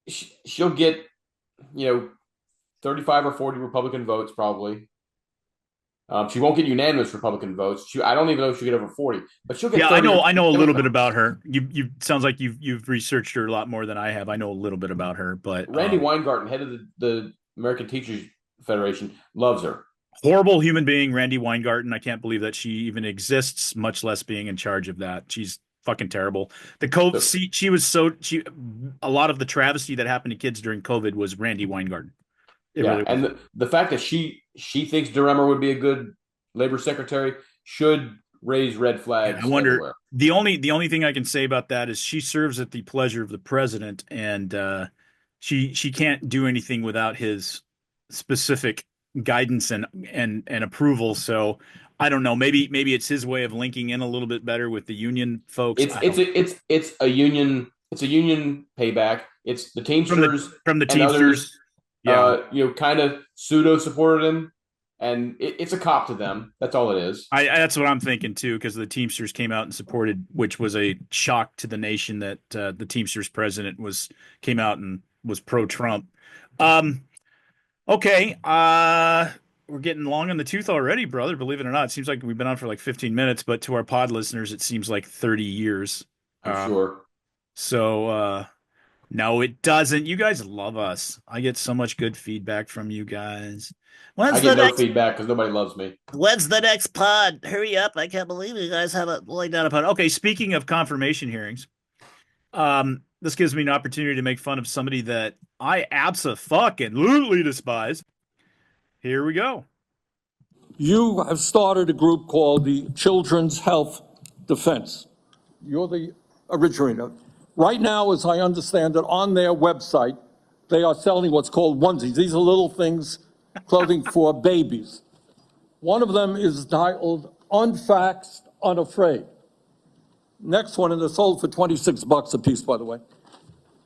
she'll get, 35 or 40 Republican votes probably. She won't get unanimous Republican votes. I don't even know if she'll get over 40, but she'll get. Yeah, I know a little bit about her. You sounds like you've researched her a lot more than I have. I know a little bit about her, but Randy Weingarten, head of the American Teachers Federation, loves her. Horrible human being, Randy Weingarten. I can't believe that she even exists, much less being in charge of that. She's fucking terrible. A lot of the travesty that happened to kids during COVID was Randy Weingarten. And the fact that she thinks DeRemer would be a good labor secretary should raise red flags. I wonder. Everywhere. The only thing I can say about that is she serves at the pleasure of the president, and she can't do anything without his specific guidance and approval. So I don't know. Maybe it's his way of linking in a little bit better with the union folks. It's a union payback. It's the Teamsters from the Teamsters. Kind of pseudo supported him, and it's a cop to them. That's all it is. That's what I'm thinking too, because the Teamsters came out and supported, which was a shock to the nation that the Teamsters president came out and was pro-Trump. Okay, we're getting long on the tooth already, brother. Believe it or not, it seems like we've been on for like 15 minutes, but to our pod listeners, it seems like 30 years. I'm sure. So. No, it doesn't. You guys love us. I get so much good feedback from you guys. I get no feedback because nobody loves me. When's the next pod? Hurry up. I can't believe you guys haven't laid down a pod. Okay, speaking of confirmation hearings, this gives me an opportunity to make fun of somebody that I abso-fucking-lutely despise. Here we go. You have started a group called the Children's Health Defense. You're the originator. Right now, as I understand it, on their website, they are selling what's called onesies. These are little things, clothing for babies. One of them is titled Unfaxed, Unafraid. Next one, and they're sold for $26 a piece, by the way.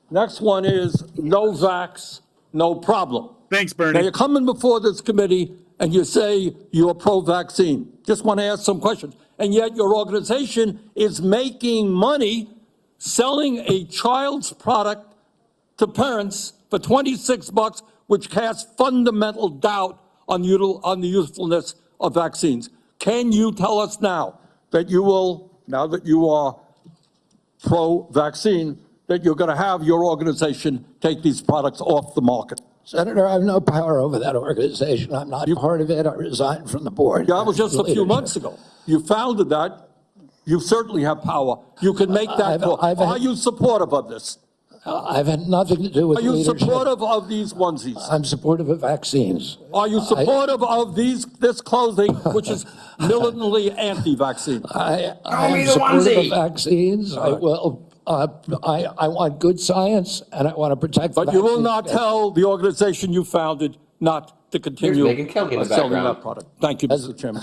Next one is No Vax, No Problem. Thanks, Bernie. Now, you're coming before this committee and you say you're pro-vaccine. Just want to ask some questions. And yet your organization is making money selling a child's product to parents for $26, which casts fundamental doubt on the usefulness of vaccines. Can you tell us now that you will, now that you are pro-vaccine, that you're going to have your organization take these products off the market? Senator, I have no power over that organization. I'm not part of it. I resigned from the board. Yeah, that was just a few months ago. You founded that. You certainly have power. You can make that call. Are you supportive of this? I've had nothing to do with leadership. Are you supportive of these onesies? I'm supportive of vaccines. Are you supportive of this clothing, which is militantly anti-vaccine? I am supportive of vaccines. I want good science, and I want to protect. But you will not tell the organization you founded not to continue selling that product. Thank you, Mr. Chairman.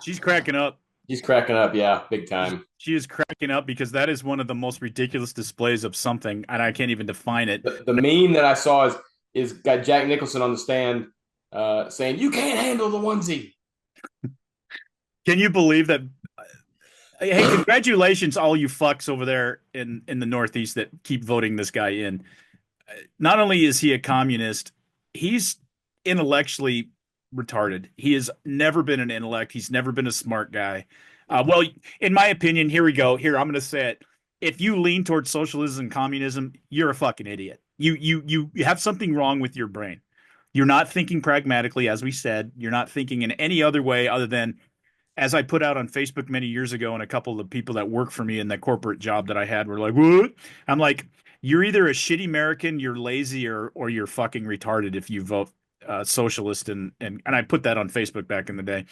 She's cracking up. He's cracking up, yeah, big time. She is cracking up because that is one of the most ridiculous displays of something, and I can't even define it. The meme that I saw is got Jack Nicholson on the stand saying, "You can't handle the onesie." Can you believe that? Hey, congratulations, all you fucks over there in the Northeast that keep voting this guy in. Not only is he a communist, he's intellectually retarded. He has never been an intellect. He's never been a smart guy. Well, in my opinion, here we go. Here, I'm going to say it. If you lean towards socialism and communism, you're a fucking idiot. You have something wrong with your brain. You're not thinking pragmatically, as we said. You're not thinking in any other way other than, as I put out on Facebook many years ago, and a couple of the people that work for me in that corporate job that I had were like, "What?" I'm like, "You're either a shitty American, you're lazy, or you're fucking retarded if you vote socialist." And I put that on Facebook back in the day,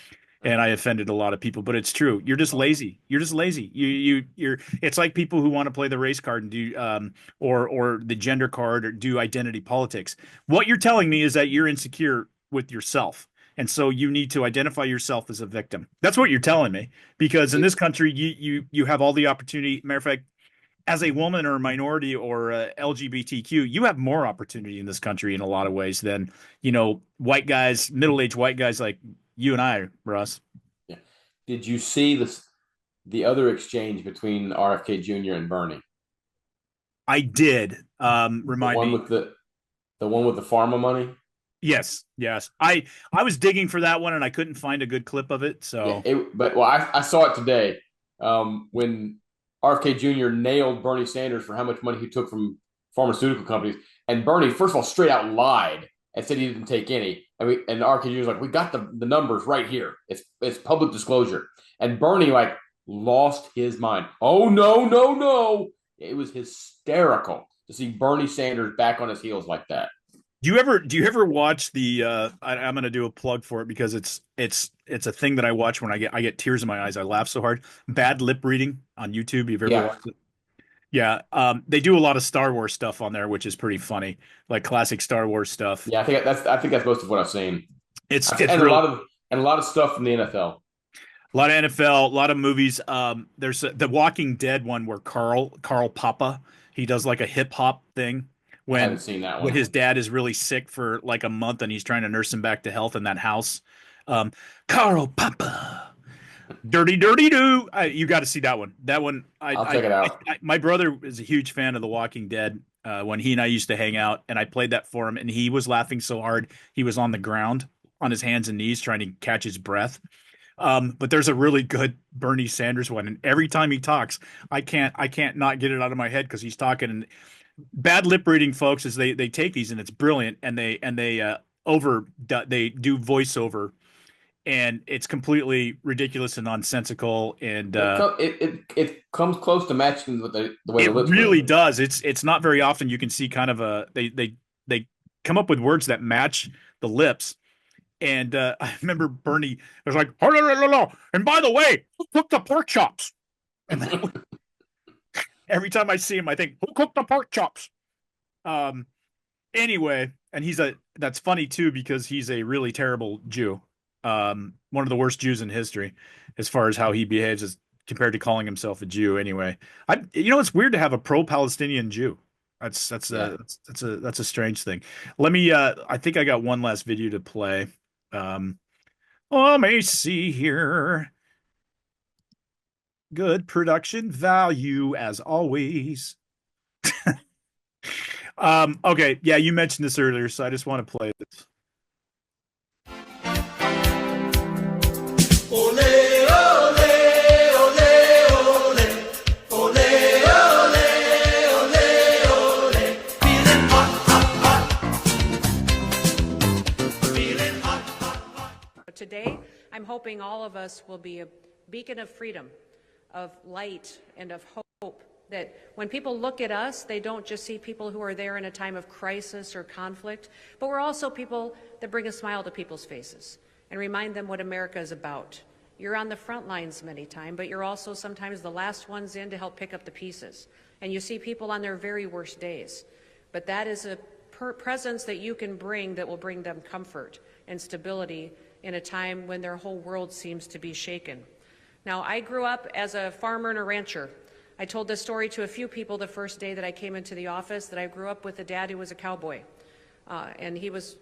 and I offended a lot of people. But it's true. You're just lazy. You're just lazy. You're. It's like people who want to play the race card and do or the gender card or do identity politics. What you're telling me is that you're insecure with yourself. And so you need to identify yourself as a victim. That's what you're telling me. Because in this country, you have all the opportunity. Matter of fact, as a woman or a minority or LGBTQ, you have more opportunity in this country in a lot of ways than, white guys, middle-aged white guys like you and I, Russ. Yeah. Did you see the other exchange between RFK Jr. and Bernie? I did. Remind me. The one with the pharma money? Yes. I was digging for that one and I couldn't find a good clip of it. So, I saw it today when RFK Jr. nailed Bernie Sanders for how much money he took from pharmaceutical companies, and Bernie, first of all, straight out lied and said he didn't take any. And RFK Jr. was like, "We got the numbers right here. It's public disclosure." And Bernie lost his mind. Oh no! It was hysterical to see Bernie Sanders back on his heels like that. Do you ever watch the I'm going to do a plug for it because it's a thing that I watch when I get tears in my eyes. I laugh so hard. Bad lip reading on YouTube. You've ever watched it? Yeah. They do a lot of Star Wars stuff on there, which is pretty funny, like classic Star Wars stuff. Yeah, I think that's most of what I've seen. It's a lot of stuff from the NFL. A lot of NFL, a lot of movies. There's the Walking Dead one where Carl Papa, he does like a hip hop thing. I haven't seen that one. When his dad is really sick for like a month and he's trying to nurse him back to health in that house. Carl Papa, dirty do. You got to see that one. That one, I'll check it out. My brother is a huge fan of The Walking Dead. When he and I used to hang out, and I played that for him, and he was laughing so hard he was on the ground on his hands and knees trying to catch his breath. But there's a really good Bernie Sanders one, and every time he talks, I can't not get it out of my head because he's talking. And bad lip reading, folks, is they take these and it's brilliant, and they do voiceover, and it's completely ridiculous and nonsensical, and it comes close to matching with the way it really does. It's not very often you can see kind of they come up with words that match the lips. And I remember Bernie was like, "Oh, and by the way, who cooked the pork chops?" And then, every time I see him, I think, "Who cooked the pork chops?" Anyway, and that's funny too because he's a really terrible Jew. One of the worst Jews in history, as far as how he behaves as compared to calling himself a Jew. Anyway, it's weird to have a pro-Palestinian Jew. That's a strange thing. Let me. I think I got one last video to play. Let me see here. Good production value as always. Okay, yeah, you mentioned this earlier, so I just want to play this. Ole, ole, ole, ole, ole, ole, ole, ole. Feeling hot, hot, hot. Feeling hot, hot, hot. Today, I'm hoping all of us will be a beacon of freedom, of light, and of hope. That when people look at us, they don't just see people who are there in a time of crisis or conflict, but we're also people that bring a smile to people's faces and remind them what America is about. You're on the front lines many times, but you're also sometimes the last ones in to help pick up the pieces. And you see people on their very worst days. But that is a presence that you can bring that will bring them comfort and stability in a time when their whole world seems to be shaken. Now, I grew up as a farmer and a rancher. I told this story to a few people the first day that I came into the office, that I grew up with a dad who was a cowboy. And he was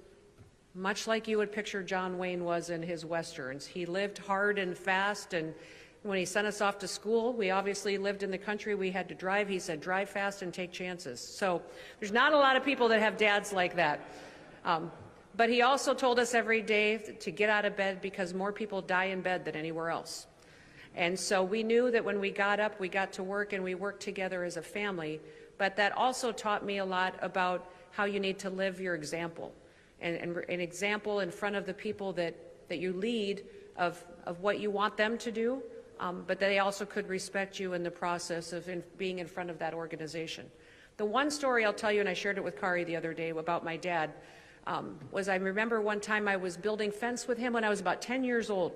much like you would picture John Wayne was in his Westerns. He lived hard and fast, and When he sent us off to school, we obviously lived in the country. We had to drive. He said, drive fast and take chances. So there's not a lot of people that have dads like that. But he also told us every day to get out of bed because more people die in bed than anywhere else. And so we knew that when we got up, we got to work and we worked together as a family. But that also taught me a lot about how you need to live your example, and an example in front of the people that you lead of what you want them to do, but they also could respect you in the process of being in front of that organization. The one story I'll tell you, and I shared it with Kari the other day about my dad, was I remember one time I was building fence with him when I was about 10 years old.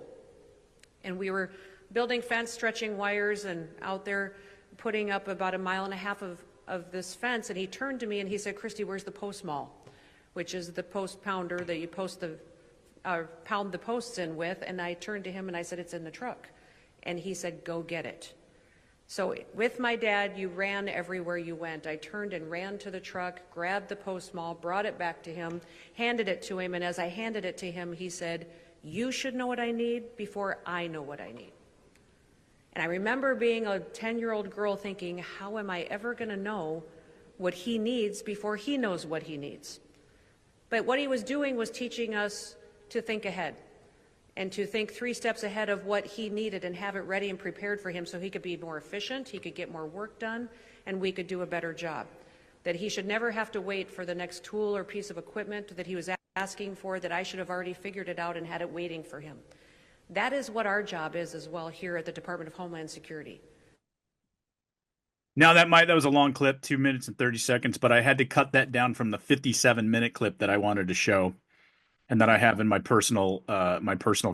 And we were building fence, stretching wires, and out there putting up about 1.5 miles of this fence. And he turned to me and he said, Kristi, where's the post maul? Which is the post pounder that you pound the posts in with. And I turned to him and I said, it's in the truck. And he said, go get it. So with my dad, you ran everywhere you went. I turned and ran to the truck, grabbed the post maul, brought it back to him, handed it to him. And as I handed it to him, he said, you should know what I need before I know what I need. And I remember being a 10-year-old girl thinking, how am I ever going to know what he needs before he knows what he needs? But what he was doing was teaching us to think ahead and to think 3 steps ahead of what he needed and have it ready and prepared for him so he could be more efficient, he could get more work done, and we could do a better job. That he should never have to wait for the next tool or piece of equipment that he was asking for, that I should have already figured it out and had it waiting for him. That is what our job is as well here at the Department of Homeland Security. Now that was a long clip, 2 minutes and 30 seconds, but I had to cut that down from the 57-minute clip that I wanted to show, and that I have in my personal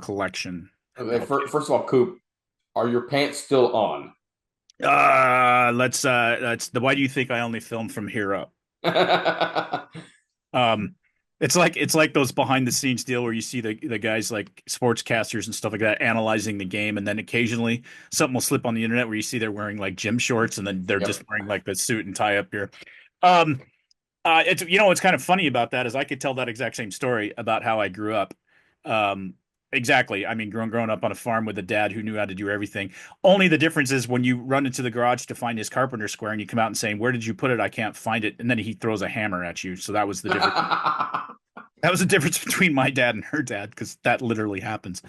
collection. Okay, first of all, Coop, are your pants still on? Let's why do you think I only film from here up? It's like those behind the scenes deal where you see the guys like sportscasters and stuff like that analyzing the game, and then occasionally something will slip on the internet where you see they're wearing like gym shorts and then they're just wearing like the suit and tie up here. It's what's kind of funny about that is I could tell that exact same story about how I grew up. Exactly. I mean, growing up on a farm with a dad who knew how to do everything. Only the difference is when you run into the garage to find his carpenter square and you come out and saying, where did you put it? I can't find it. And then he throws a hammer at you. So that was the difference. That was the difference between my dad and her dad, because that literally happened.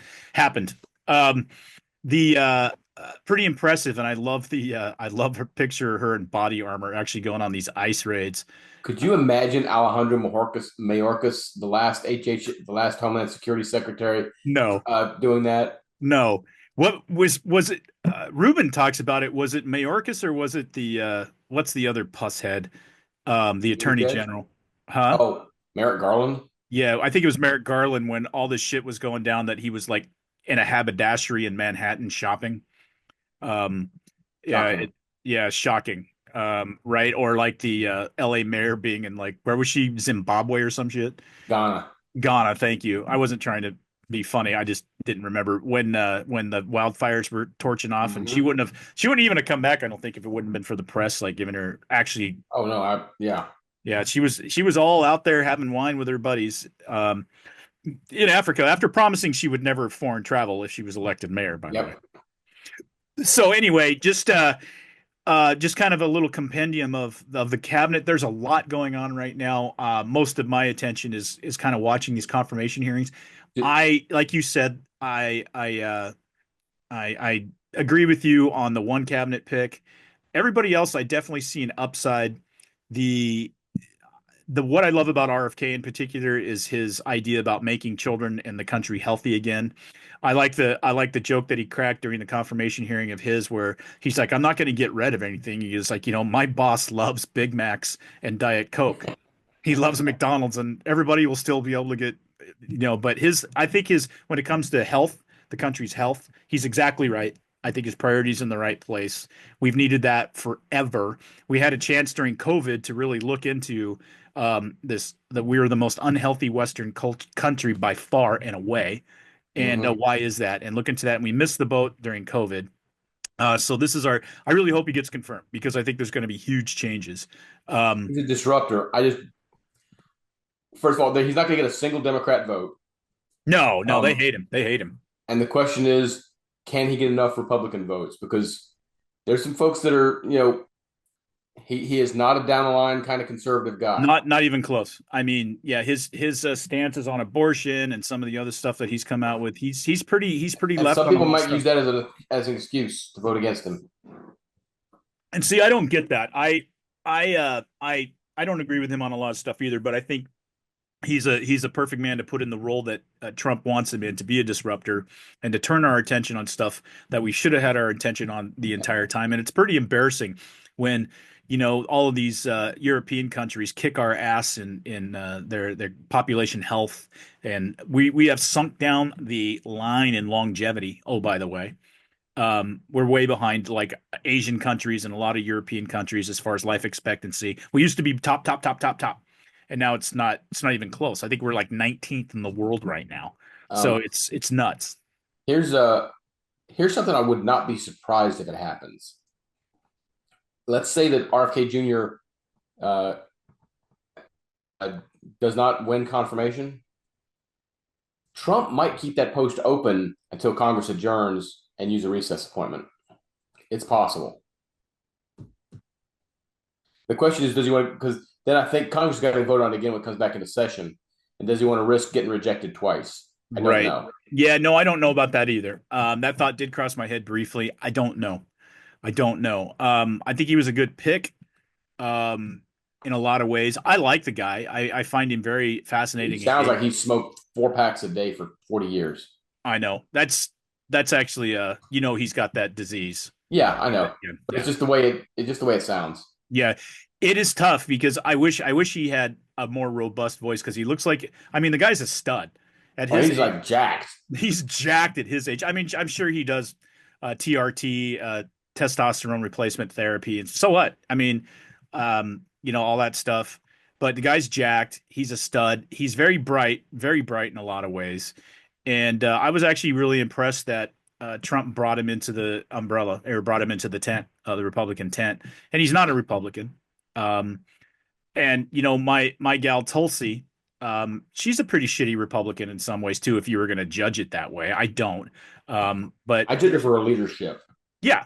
Pretty impressive. And I love her picture of her in body armor actually going on these ice raids. Could you imagine Alejandro Mayorkas, the last Homeland Security Secretary? No. Doing that? No. What was it? Ruben talks about it. Was it Mayorkas or was it the what's the other puss head? The Attorney General. Huh? Oh, Merrick Garland? Yeah, I think it was Merrick Garland when all this shit was going down that he was like in a haberdashery in Manhattan shopping. Shocking. Right, or like the LA mayor being in like, where was she, Zimbabwe or some shit? Ghana, thank you. I wasn't trying to be funny, I just didn't remember when the wildfires were torching off. And she wouldn't even have come back, I don't think, if it wouldn't have been for the press like giving her actually. Oh no, she was all out there having wine with her buddies in Africa after promising she would never foreign travel if she was elected mayor, by the way. So anyway, just kind of a little compendium of the cabinet. There's a lot going on right now. Most of my attention is kind of watching these confirmation hearings. Like you said, I agree with you on the one cabinet pick. Everybody else, I definitely see an upside. What I love about RFK in particular is his idea about making children and the country healthy again. I like the joke that he cracked during the confirmation hearing of his, where he's like, I'm not going to get rid of anything. He's like, my boss loves Big Macs and Diet Coke. He loves McDonald's, and everybody will still be able to get, but I think when it comes to health, the country's health, he's exactly right. I think his priority's in the right place. We've needed that forever. We had a chance during COVID to really look into that we are the most unhealthy Western country by far and away. And why is that? And look into that. And we missed the boat during COVID. So this is I really hope he gets confirmed, because I think there's going to be huge changes. He's a disruptor. First of all, he's not going to get a single Democrat vote. No, they hate him. They hate him. And the question is, can he get enough Republican votes? Because there's some folks that are, he is not a down the line kind of conservative guy. Not even close. I mean, yeah, his stances on abortion and some of the other stuff that he's come out with, he's pretty And left. some people might use that as an excuse to vote against him. And see, I don't get that. I don't agree with him on a lot of stuff either, but I think he's a perfect man to put in the role that Trump wants him in, to be a disruptor and to turn our attention on stuff that we should have had our attention on the entire time. And it's pretty embarrassing when all of these European countries kick our ass in their population health, and we have sunk down the line in longevity. Oh, by the way, we're way behind like Asian countries and a lot of European countries as far as life expectancy. We used to be top, and now it's not even close. I think we're like 19th in the world right now. So it's nuts. Here's something I would not be surprised if it happens. Let's say that RFK Jr. Does not win confirmation. Trump might keep that post open until Congress adjourns and use a recess appointment. It's possible. The question is, does he want to, because then I think Congress is going to vote on it again when it comes back into session. And does he want to risk getting rejected twice? I don't know. Yeah, no, I don't know about that either. That thought did cross my head briefly. I don't know. I think he was a good pick in a lot of ways. I like the guy. I find him very fascinating. He sounds like he smoked 4 packs a day for 40 years. I know. That's actually he's got that disease. Yeah, I know. Yeah. But it's just the way it sounds. Yeah. It is tough because I wish he had a more robust voice, because he looks like, I mean, the guy's a stud. At his he's age, like jacked. He's jacked at his age. I mean, I'm sure he does TRT, testosterone replacement therapy, and so what? I mean, all that stuff. But the guy's jacked. He's a stud. He's very bright in a lot of ways. And I was actually really impressed that Trump brought him into the umbrella, or brought him into the tent, the Republican tent. And he's not a Republican. And my gal Tulsi, she's a pretty shitty Republican in some ways too, if you were going to judge it that way. I don't. But I judge her for her leadership. Yeah,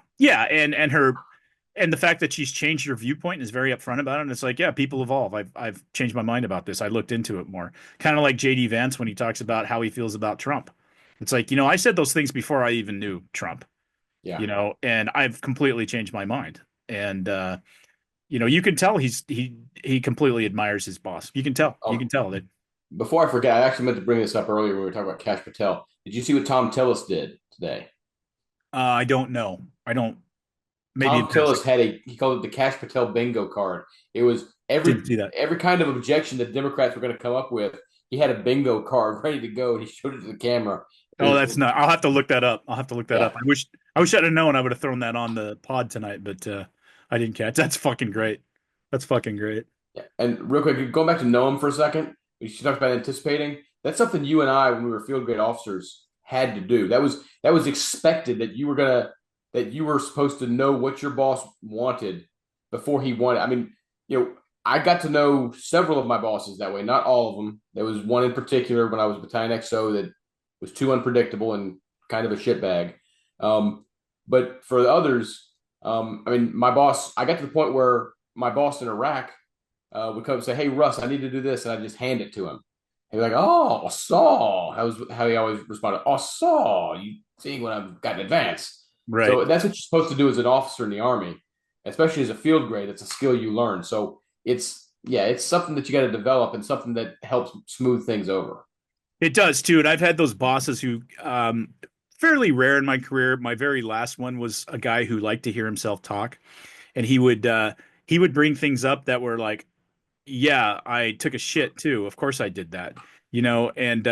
and the fact that she's changed her viewpoint and is very upfront about it. And it's like, yeah, people evolve. I've changed my mind about this. I looked into it more. Kind of like JD Vance when he talks about how he feels about Trump. It's like, I said those things before I even knew Trump. Yeah. And I've completely changed my mind. And you can tell he completely admires his boss. You can tell. You can tell that. Before I forget, I actually meant to bring this up earlier when we were talking about Kash Patel. Did you see what Tom Tillis did today? I don't know. I don't. Maybe Tom Tillis he called it the Kash Patel bingo card. It was every kind of objection that Democrats were going to come up with. He had a bingo card ready to go, and he showed it to the camera. That's not. I'll have to look that up. up. I wish I'd have known. I would have thrown that on the pod tonight, but I didn't catch. That's fucking great. Yeah. And real quick, going back to Noem for a second, she talked about anticipating. That's something you and I, when we were field grade officers, had to do. That was expected, that you were supposed to know what your boss wanted before he wanted. I mean, I got to know several of my bosses that way, not all of them. There was one in particular when I was battalion XO that was too unpredictable and kind of a shitbag. But for the others, my boss, I got to the point where my boss in Iraq would come and say, "Hey, Russ, I need to do this," and I just hand it to him. He'd be like, "Oh, saw." That was how he always responded. "Oh, saw. You seeing what I've got in advance." Right. So that's what you're supposed to do as an officer in the Army, especially as a field grade. It's a skill you learn. So it's something that you got to develop, and something that helps smooth things over. It does too. And I've had those bosses who, fairly rare in my career. My very last one was a guy who liked to hear himself talk, and he would bring things up that were like, "Yeah, I took a shit too. Of course I did that." And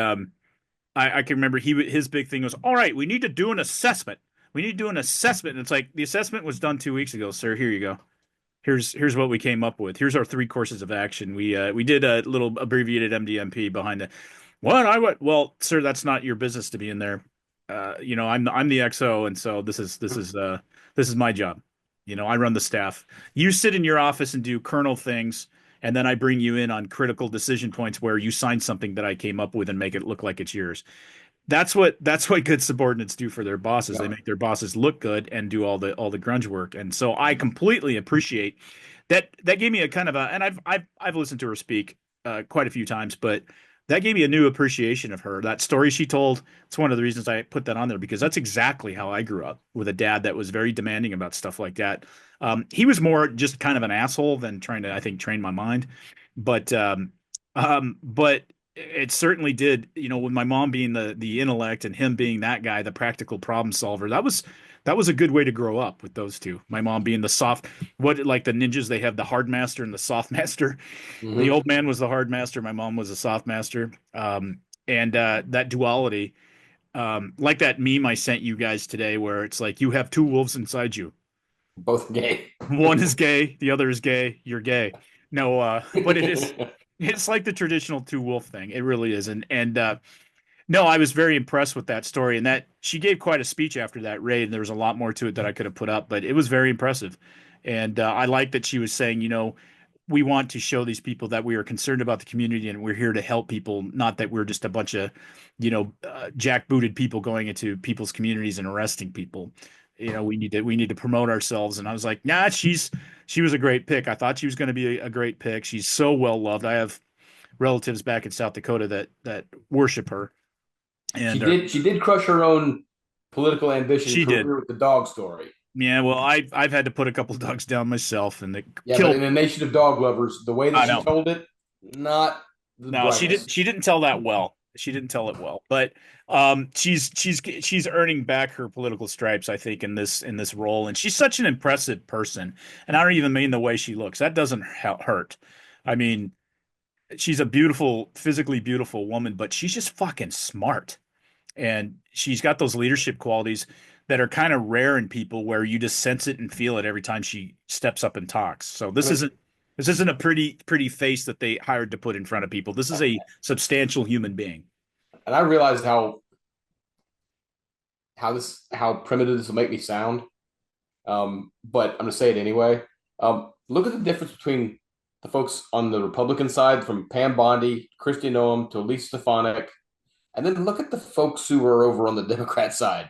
I can remember his big thing was, "All right, we need to do an assessment. We need to do an assessment." And it's like, the assessment was done 2 weeks ago, sir. Here you go. Here's what we came up with. Here's our 3 courses of action. We did a little abbreviated MDMP behind it. Well, sir, that's not your business to be in there. I'm the XO, and so this is my job. I run the staff. You sit in your office and do colonel things, and then I bring you in on critical decision points where you sign something that I came up with and make it look like it's yours. that's what good subordinates do for their bosses. They Yeah. make their bosses look good and do all the grunge work. And so I completely appreciate that. That gave me a kind of a, and I've listened to her speak quite a few times, but that gave me a new appreciation of her. That story she told, it's one of the reasons I put that on there because that's exactly how I grew up with a dad that was very demanding about stuff like that. He was more just kind of an asshole than trying to, I think, train my mind. But it certainly did, with my mom being the intellect and him being that guy, the practical problem solver. That was a good way to grow up with those two. My mom being the soft, what like the ninjas, they have the hard master and the soft master. The old man was the hard master, my mom was a soft master. And that duality, like that meme I sent you guys today, where it's like you have two wolves inside you. Both gay. One is gay, the other is gay. You're gay. No, but it's like the traditional two wolf thing. It really is. And no, I was very impressed with that story, and that she gave quite a speech after that raid. And there was a lot more to it that I could have put up, but it was very impressive. And I like that she was saying, we want to show these people that we are concerned about the community and we're here to help people, not that we're just a bunch of, jackbooted people going into people's communities and arresting people. We need to promote ourselves. And I was like, nah, she was a great pick. I thought she was going to be a great pick. She's so well loved. I have relatives back in South Dakota that worship her. And she did crush her own political ambition She did. with the dog story. Yeah, well, I've had to put a couple of dogs down myself, and they Yeah, killed. but in the Nation of Dog Lovers, the way that she told it, not the No, brightest. she didn't tell that well. She didn't tell it well, but she's earning back her political stripes, I think, in this role, and she's such an impressive person. And I don't even mean the way she looks. That doesn't hurt. I mean, she's a beautiful, physically beautiful woman, but she's just fucking smart. And she's got those leadership qualities that are kind of rare in people where you just sense it and feel it every time she steps up and talks. So this isn't a pretty face that they hired to put in front of people. This is a substantial human being. And I realized how primitive this will make me sound. But I'm gonna say it anyway. Look at the difference between the folks on the Republican side, from Pam Bondi, Kristi Noem to Elise Stefanik, and then look at the folks who are over on the Democrat side.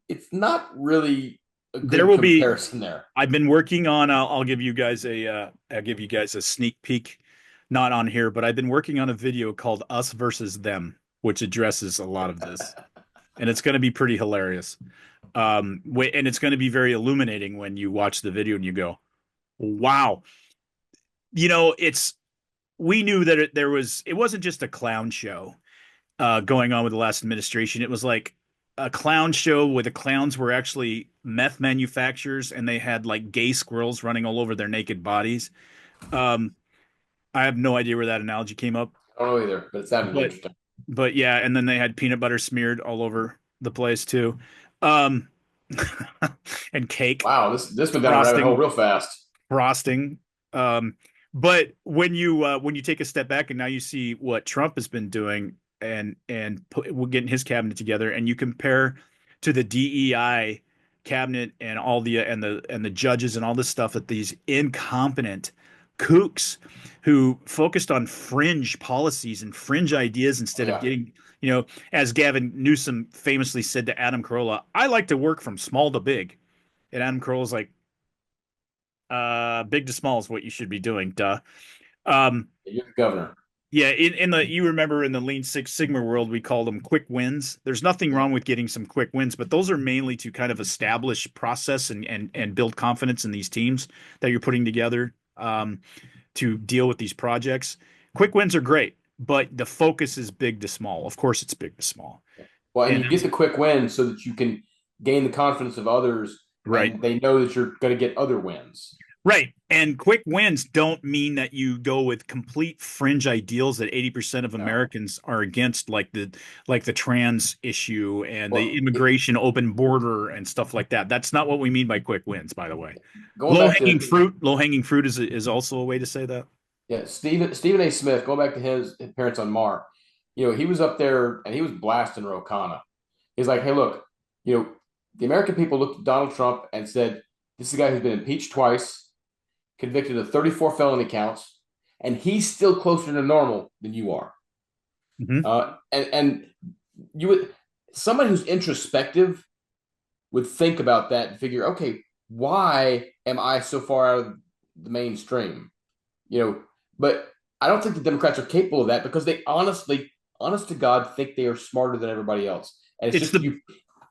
It's not really a good comparison there. I've been working on. I'll give you guys a sneak peek, not on here, but I've been working on a video called "Us versus Them," which addresses a lot of this, and it's going to be pretty hilarious. And it's going to be very illuminating when you watch the video and you go, "Wow." We knew that it wasn't just a clown show going on with the last administration. It was like a clown show where the clowns were actually meth manufacturers and they had like gay squirrels running all over their naked bodies. I have no idea where that analogy came up. I don't know either, but it sounded interesting. But yeah, and then they had peanut butter smeared all over the place too. And cake. Wow, this went down a rabbit hole real fast. Frosting. But when you take a step back and now you see what Trump has been doing and we're getting his cabinet together, and you compare to the DEI cabinet and all the judges and all this stuff, that these incompetent kooks who focused on fringe policies and fringe ideas instead of getting, as Gavin Newsom famously said to Adam Carolla, I like to work from small to big. And Adam Carolla's like, big to small is what you should be doing. Duh. You're the governor. Yeah. You remember in the Lean Six Sigma world, we called them quick wins. There's nothing wrong with getting some quick wins, but those are mainly to kind of establish process and build confidence in these teams that you're putting together, to deal with these projects. Quick wins are great, but the focus is big to small. Of course it's big to small. Well, and you get the quick win so that you can gain the confidence of others. Right. And they know that you're going to get other wins. Right. And quick wins don't mean that you go with complete fringe ideals that 80% of Americans are against, like the trans issue and the immigration open border and stuff like that. That's not what we mean by quick wins, by the way. Low hanging fruit is also a way to say that. Yeah, Stephen A. Smith, going back to his appearance on Mar, he was up there and he was blasting Ro Khanna. He's like, hey, look, the American people looked at Donald Trump and said, this is a guy who's been impeached twice, convicted of 34 felony counts, and he's still closer to normal than you are. Mm-hmm. And you would somebody who's introspective would think about that and figure, okay, why am I so far out of the mainstream? But I don't think the Democrats are capable of that because they honest to God, think they are smarter than everybody else. And it's just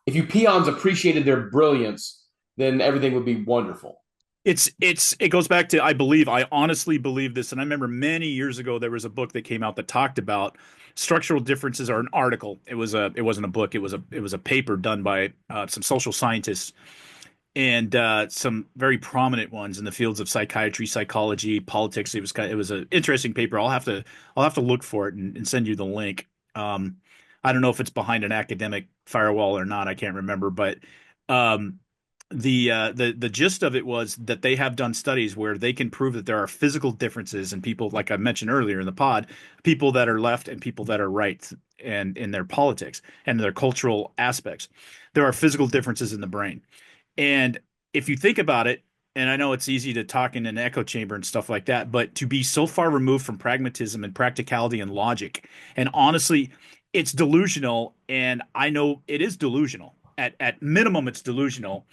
if you peons appreciated their brilliance, then everything would be wonderful. It goes back to, I honestly believe this. And I remember many years ago, there was a book that came out that talked about structural differences, or an article. It wasn't a book. It was a paper done by some social scientists and some very prominent ones in the fields of psychiatry, psychology, politics. It was an interesting paper. I'll have to look for it and send you the link. I don't know if it's behind an academic firewall or not. I can't remember, but the gist of it was that they have done studies where they can prove that there are physical differences in people, like I mentioned earlier in the pod, people that are left and people that are right, and in their politics and their cultural aspects. There are physical differences in the brain. And if you think about it, and I know it's easy to talk in an echo chamber and stuff like that, but to be so far removed from pragmatism and practicality and logic, and honestly, it's delusional. And I know it is delusional. At minimum, it's delusional.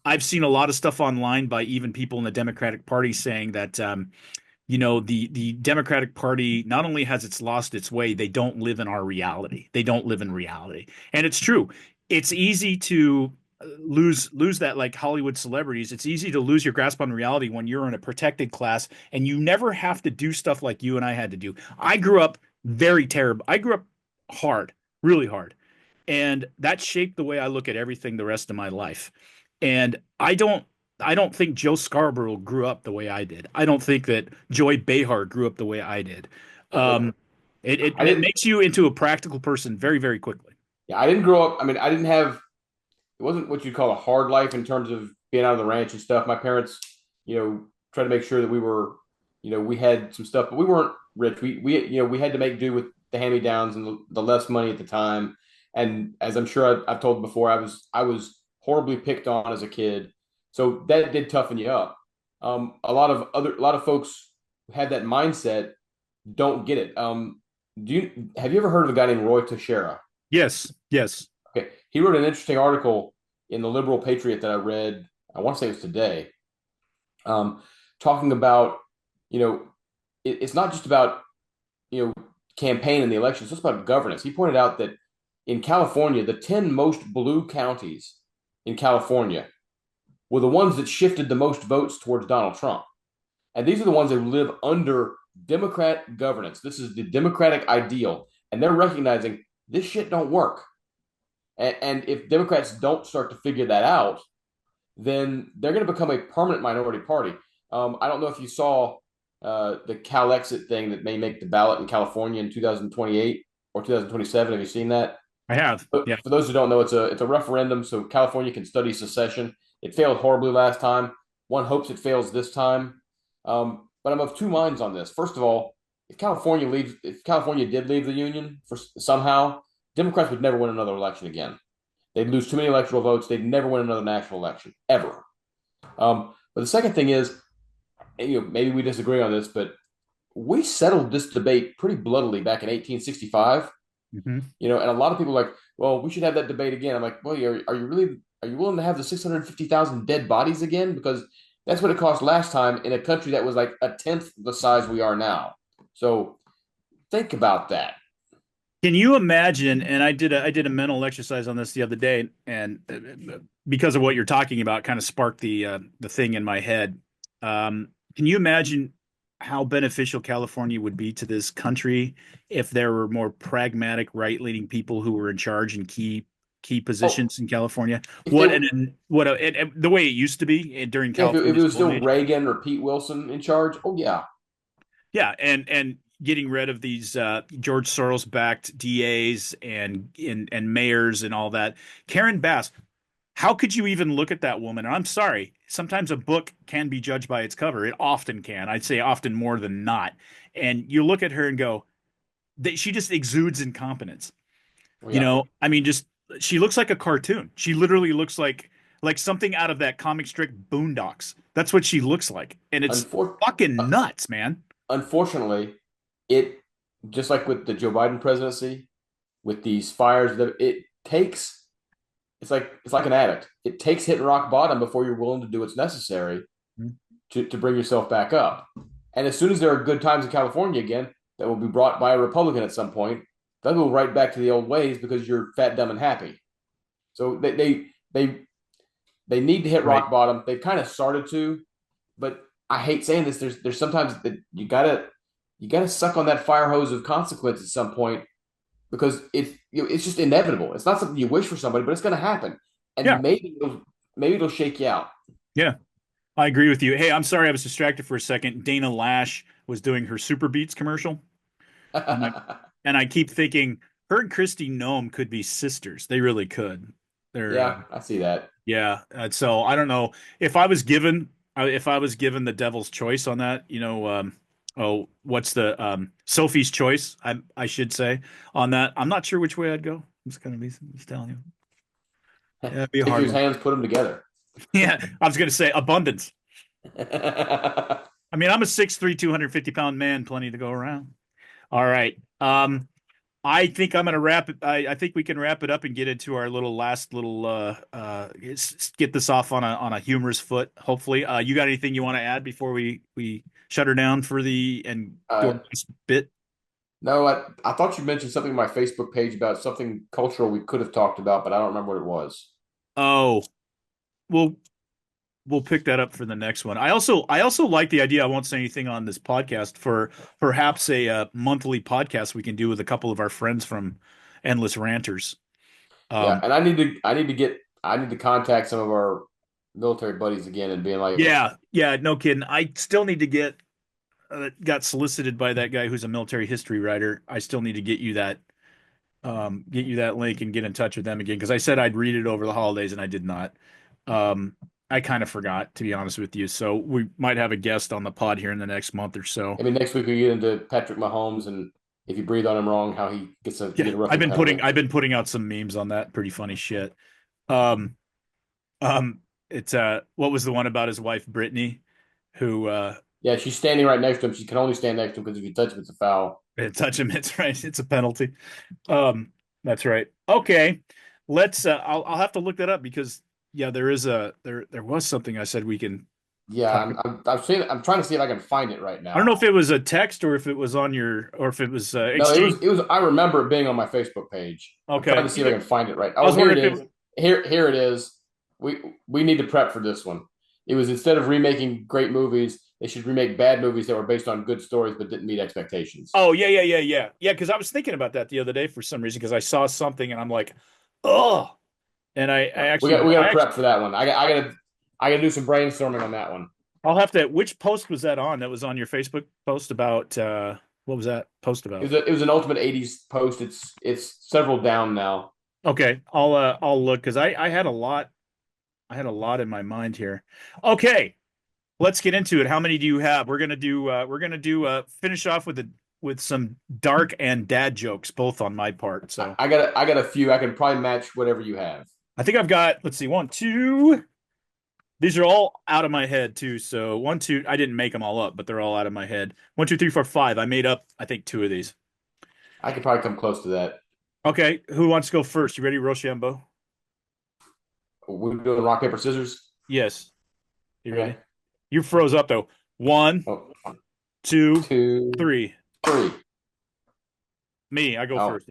I've seen a lot of stuff online by even people in the Democratic Party saying that, the Democratic Party not only has it's lost its way, they don't live in our reality. They don't live in reality. And it's true. It's easy to lose that, like Hollywood celebrities. It's easy to lose your grasp on reality when you're in a protected class and you never have to do stuff like you and I had to do. I grew up very terrible. I grew up hard, really hard. And that shaped the way I look at everything the rest of my life. And I don't think Joe Scarborough grew up the way I did. I don't think that Joy Behar grew up the way I did. It makes you into a practical person very, very quickly. Yeah, I didn't grow up. I mean, I didn't have, it wasn't what you'd call a hard life in terms of being out on the ranch and stuff. My parents, tried to make sure that we were, we had some stuff, but we weren't rich. We had to make do with the hand-me-downs and the less money at the time. And as I'm sure I've told before, I was horribly picked on as a kid, so that did toughen you up. A lot of folks who had that mindset don't get it. Have you ever heard of a guy named Roy Teixeira? Yes. Okay, he wrote an interesting article in the Liberal Patriot that I read. I want to say it was today, talking about it's not just about campaign and the elections; it's about governance. He pointed out that in California, the 10 most blue counties in California were the ones that shifted the most votes towards Donald Trump. And these are the ones that live under Democrat governance. This is the Democratic ideal. And they're recognizing this shit don't work. And if Democrats don't start to figure that out, then they're going to become a permanent minority party. I don't know if you saw the Cal exit thing that may make the ballot in California in 2028 or 2027. Have you seen that? I have. Yeah. For those who don't know, it's a referendum, so California can study secession. It failed horribly last time. One hopes it fails this time. But I'm of two minds on this. First of all, if California did leave the union for somehow, Democrats would never win another election again. They'd lose too many electoral votes. They'd never win another national election ever. But the second thing is, maybe we disagree on this, but we settled this debate pretty bloodily back in 1865. Mm-hmm. And a lot of people are like, well, we should have that debate again. I'm like, well, are you willing to have the 650,000 dead bodies again? Because that's what it cost last time in a country that was like a tenth the size we are now. So think about that. Can you imagine? And I did a mental exercise on this the other day, and because of what you're talking about, kind of sparked the thing in my head. Can you imagine how beneficial California would be to this country if there were more pragmatic, right-leaning people who were in charge in key positions in California? The way it used to be during California. If it was still Reagan or Pete Wilson in charge, oh yeah. Yeah, and getting rid of these George Soros-backed DAs and mayors and all that. Karen Bass, how could you even look at that woman? And I'm sorry, sometimes a book can be judged by its cover. It often can. I'd say often more than not. And you look at her and go, she just exudes incompetence. Yeah. She looks like a cartoon. She literally looks like something out of that comic strip Boondocks. That's what she looks like. And it's fucking nuts, man. Unfortunately, it just like with the Joe Biden presidency, with these fires that it takes. It's like an addict. It takes hitting rock bottom before you're willing to do what's necessary to bring yourself back up. And as soon as there are good times in California again, that will be brought by a Republican at some point, they'll go right back to the old ways because you're fat, dumb, and happy. So they need to hit rock bottom. They've kind of started to, but I hate saying this. There's sometimes that you gotta suck on that fire hose of consequence at some point because it's just inevitable. It's not something you wish for somebody, but it's going to happen, and maybe it'll shake you out. Yeah, I agree with you. Hey, I'm sorry I was distracted for a second. Dana Lash was doing her Super Beats commercial, and I keep thinking her and Kristi Noem could be sisters. They really could. I see that. Yeah, so I don't know if I was given the devil's choice on that. What's the Sophie's choice? I should say on that. I'm not sure which way I'd go. I'm just gonna be just telling you. Yeah, it'd be a hard one. Hands, put them together. Yeah, I was gonna say abundance. I mean, I'm a 6'3", 250-pound man, plenty to go around. All right. I think I'm going to wrap it. I think we can wrap it up and get into our last little get this off on a humorous foot. Hopefully, you got anything you want to add before we shut her down for the bit? No, I thought you mentioned something on my Facebook page about something cultural we could have talked about, but I don't remember what it was. Oh, we'll pick that up for the next one. I also like the idea. I won't say anything on this podcast for perhaps a monthly podcast we can do with a couple of our friends from Endless Ranters. And I need to contact some of our military buddies again and being like, yeah, no kidding. I still need to get got solicited by that guy who's a military history writer. I still need to get you that link and get in touch with them again because I said I'd read it over the holidays and I did not. I kind of forgot, to be honest with you. So we might have a guest on the pod here in the next month or so. I mean, next week we get into Patrick Mahomes and if you breathe on him wrong, how he gets a rough. I've been putting out some memes on that. Pretty funny shit. It's what was the one about his wife Brittany, who she's standing right next to him. She can only stand next to him because if you touch him, it's a foul. Touch him, it's right. It's a penalty. That's right. Okay, let's. I'll have to look that up because. Yeah, there was something I said we can. Yeah, I'm trying to see if I can find it right now. I don't know if it was a text or if it was on or if it was. No, it was. I remember it being on my Facebook page. Okay, I'm trying to see if I can find it right. Here it is. Here it is. We need to prep for this one. It was instead of remaking great movies, they should remake bad movies that were based on good stories but didn't meet expectations. Oh yeah. Because I was thinking about that the other day for some reason because I saw something and I'm like, oh. And I actually we got to prep for that one. I gotta do some brainstorming on that one. I'll have to. Which post was that on? That was on your Facebook post about what was that post about? It was an Ultimate 80s post. It's several down now. Okay, I'll look because I had a lot. I had a lot in my mind here. Okay, let's get into it. How many do you have? We're gonna do finish off with some dark and dad jokes, both on my part. So I got a few. I can probably match whatever you have. I think I've got, let's see, 1, 2. These are all out of my head too. So 1, 2, I didn't make them all up, but they're all out of my head. 1, 2, 3, 4, 5. I made up, I think, 2 of these. I could probably come close to that. Okay. Who wants to go first? You ready, Rochambeau? We're doing rock, paper, scissors? Yes. You ready? You froze up though. 1, 2, 3. 3. Me, I go first.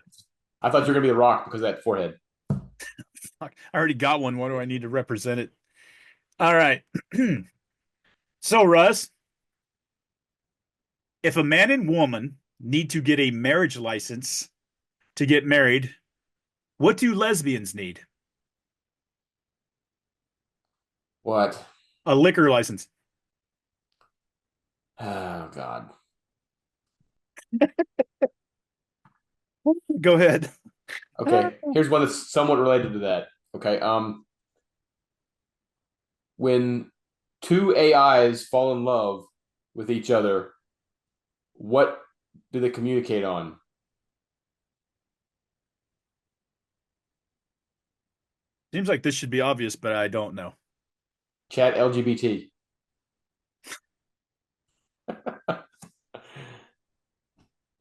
I thought you were going to be the rock because of that forehead. Fuck, I already got one. What do I need to represent it? All right. So, Russ, if a man and woman need to get a marriage license to get married, what do lesbians need? What? A liquor license. Oh, God. Go ahead. Okay, here's one that's somewhat related to that. Okay, when 2 AIs fall in love with each other, what do they communicate on? Seems like this should be obvious, but I don't know. Chat LGBT.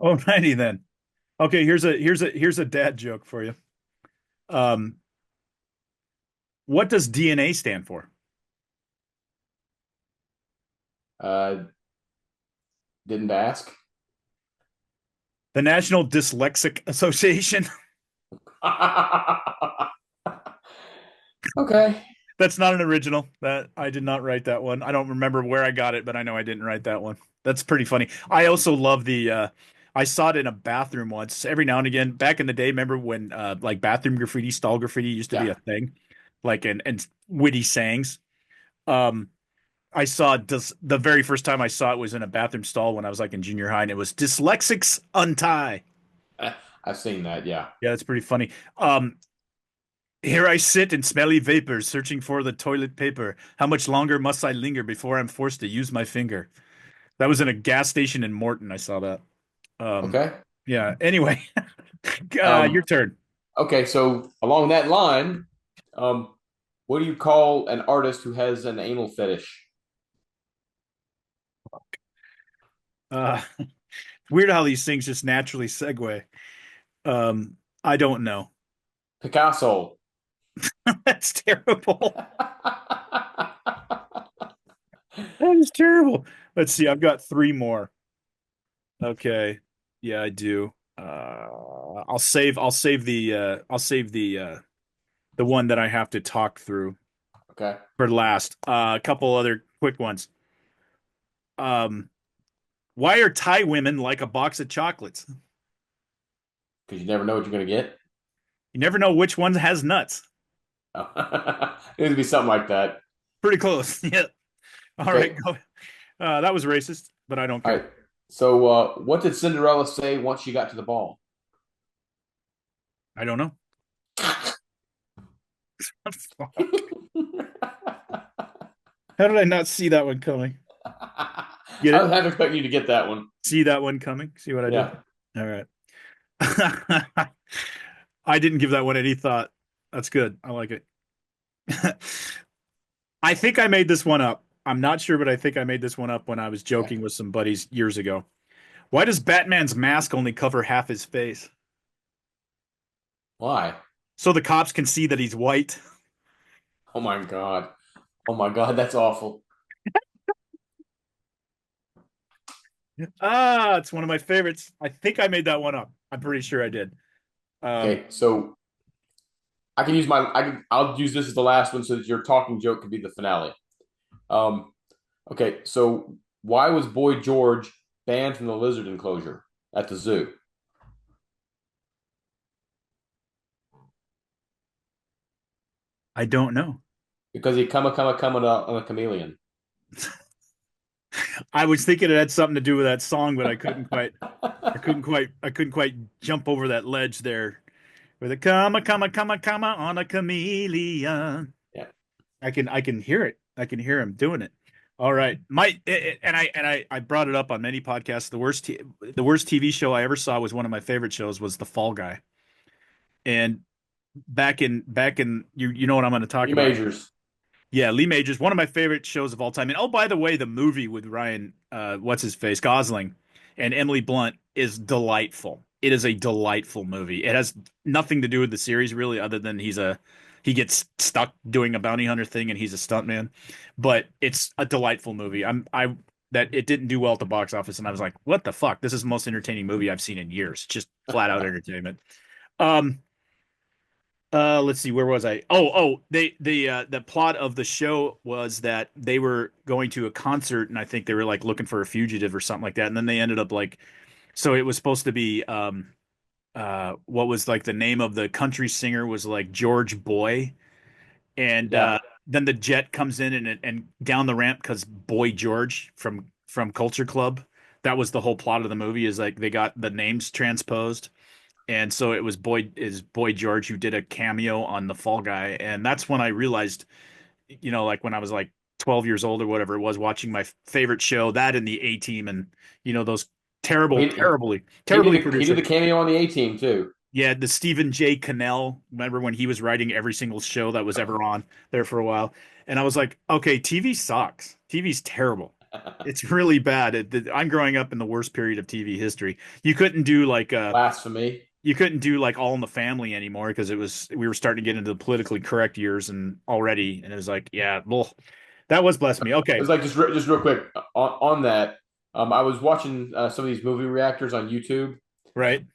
Alrighty then. Okay, here's a dad joke for you. Um, what does DNA stand for? Didn't ask. The National Dyslexic Association. Okay. That's not an original. That I did not write that one. I don't remember where I got it, but I know I didn't write that one. That's pretty funny. I also love the I saw it in a bathroom once. Every now and again, back in the day, remember when like bathroom graffiti, stall graffiti used to be a thing? Like and witty sayings. Um I saw the very first time I saw it was in a bathroom stall when I was like in junior high, and it was dyslexics untie. I've seen that, yeah. Yeah, that's pretty funny. Here I sit in smelly vapors, searching for the toilet paper. How much longer must I linger before I'm forced to use my finger? That was in a gas station in Morton. I saw that. Okay. Yeah. Anyway, your turn. Okay, so along that line, what do you call an artist who has an anal fetish? Weird how these things just naturally segue. I don't know. Picasso. That's terrible. That is terrible. Let's see. I've got three more. Okay. Yeah, I do. I'll save the one that I have to talk through Okay. for last. A couple other quick ones. Why are Thai women like a box of chocolates? Because you never know what you're going to get. You never know which one has nuts. Oh. It would be something like that. Pretty close. Yeah. All right. Go. That was racist, but I don't care. All right. So, what did Cinderella say once she got to the ball? I don't know. How did I not see that one coming? Get it? I was half expecting you to get that one. See that one coming? See what I did? All right. I didn't give that one any thought. That's good. I like it. I think I made this one up. I'm not sure, but I think I made this one up when I was joking with some buddies years ago. Why does Batman's mask only cover half his face? Why? So the cops can see that he's white. Oh my God. Oh my God, that's awful. It's one of my favorites. I think I made that one up. I'm pretty sure I did. Okay, so I'll use this as the last one so that your talking joke could be the finale. Okay, so why was Boy George banned from the lizard enclosure at the zoo? I don't know. Because he come on a chameleon. I was thinking it had something to do with that song, but I couldn't quite jump over that ledge there. With a come on a chameleon. Yeah. I can hear it. I can hear him doing it. All right. I brought it up on many podcasts. The worst TV show I ever saw was one of my favorite shows was The Fall Guy. And back in you know what I'm going to talk about. Majors. Yeah, Lee Majors, one of my favorite shows of all time. And oh, by the way, the movie with Ryan, what's his face, Gosling, and Emily Blunt is delightful. It is a delightful movie. It has nothing to do with the series really, other than he gets stuck doing a bounty hunter thing and he's a stuntman. But it's a delightful movie. That it didn't do well at the box office, and I was like, what the fuck? This is the most entertaining movie I've seen in years. Just flat out entertainment. Let's see, where was I? The plot of the show was that they were going to a concert, and I think they were like looking for a fugitive or something like that, and then they ended up like, so it was supposed to be what was like the name of the country singer was like George Boy, and then the jet comes in and down the ramp because Boy George from Culture Club. That was the whole plot of the movie, is like they got the names transposed. And so it was Boy George who did a cameo on The Fall Guy. And that's when I realized, like when I was like 12 years old or whatever it was, watching my favorite show, that and the A-Team, and those terribly produced. He did the cameo on the A-Team too. Yeah, the Stephen J. Cannell. Remember when he was writing every single show that was ever on there for a while? And I was like, okay, TV sucks. TV's terrible. It's really bad. I'm growing up in the worst period of TV history. You couldn't do like Blasphemy. you couldn't do like All in the Family anymore because we were starting to get into the politically correct years and it was like, yeah, well, that was blasphemy. Okay. It's like just real quick on that. I was watching some of these movie reactors on YouTube, right?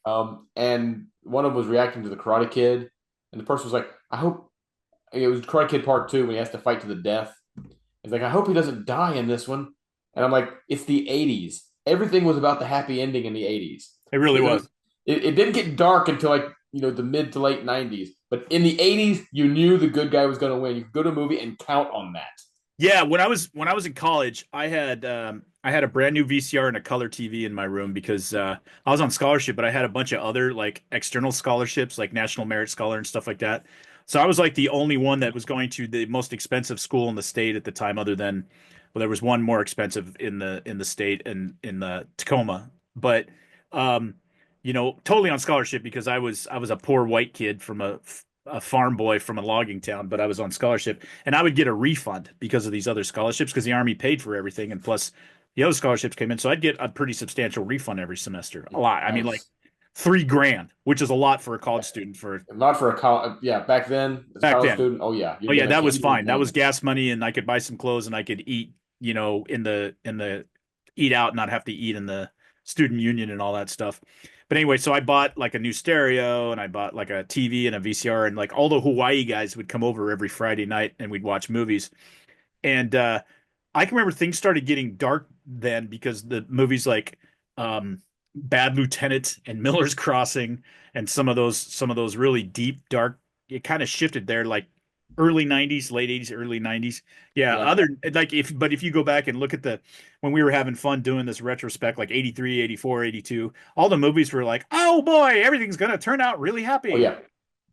And one of them was reacting to the Karate Kid, and the person was like, "I hope." It was Karate Kid Part 2 when he has to fight to the death. He's like, "I hope he doesn't die in this one." And I'm like, "It's the '80s. Everything was about the happy ending in the '80s. It really was. It didn't get dark until like the mid to late '90s. But in the '80s, you knew the good guy was going to win. You could go to a movie and count on that." Yeah, when I was in college, I had a brand new VCR and a color TV in my room because I was on scholarship, but I had a bunch of other like external scholarships, like National Merit Scholar and stuff like that. So I was like the only one that was going to the most expensive school in the state at the time, other than, well, there was one more expensive in the state and in the Tacoma, but totally on scholarship because I was a poor white kid from a farm boy from a logging town, but I was on scholarship and I would get a refund because of these other scholarships because the Army paid for everything. And plus the other scholarships came in. So I'd get a pretty substantial refund every semester. A lot. Nice. I mean, like $3,000, which is a lot for a college student not for a college. Yeah. Back then, as a college student. Oh yeah. Oh yeah. That was fine. That was gas money and I could buy some clothes and I could eat, in the eat out and not have to eat in the student union and all that stuff. But anyway, so I bought like a new stereo and I bought like a TV and a VCR and like all the Hawaii guys would come over every Friday night and we'd watch movies. And I can remember things started getting dark then because the movies like Bad Lieutenant and Miller's Crossing and some of those really deep, dark, it kind of shifted there like early 90s, late 80s, early 90s. Yeah. Other like if you go back and look at when we were having fun doing this retrospect, like 83, 84, 82, all the movies were like, oh boy, everything's going to turn out really happy. Oh yeah.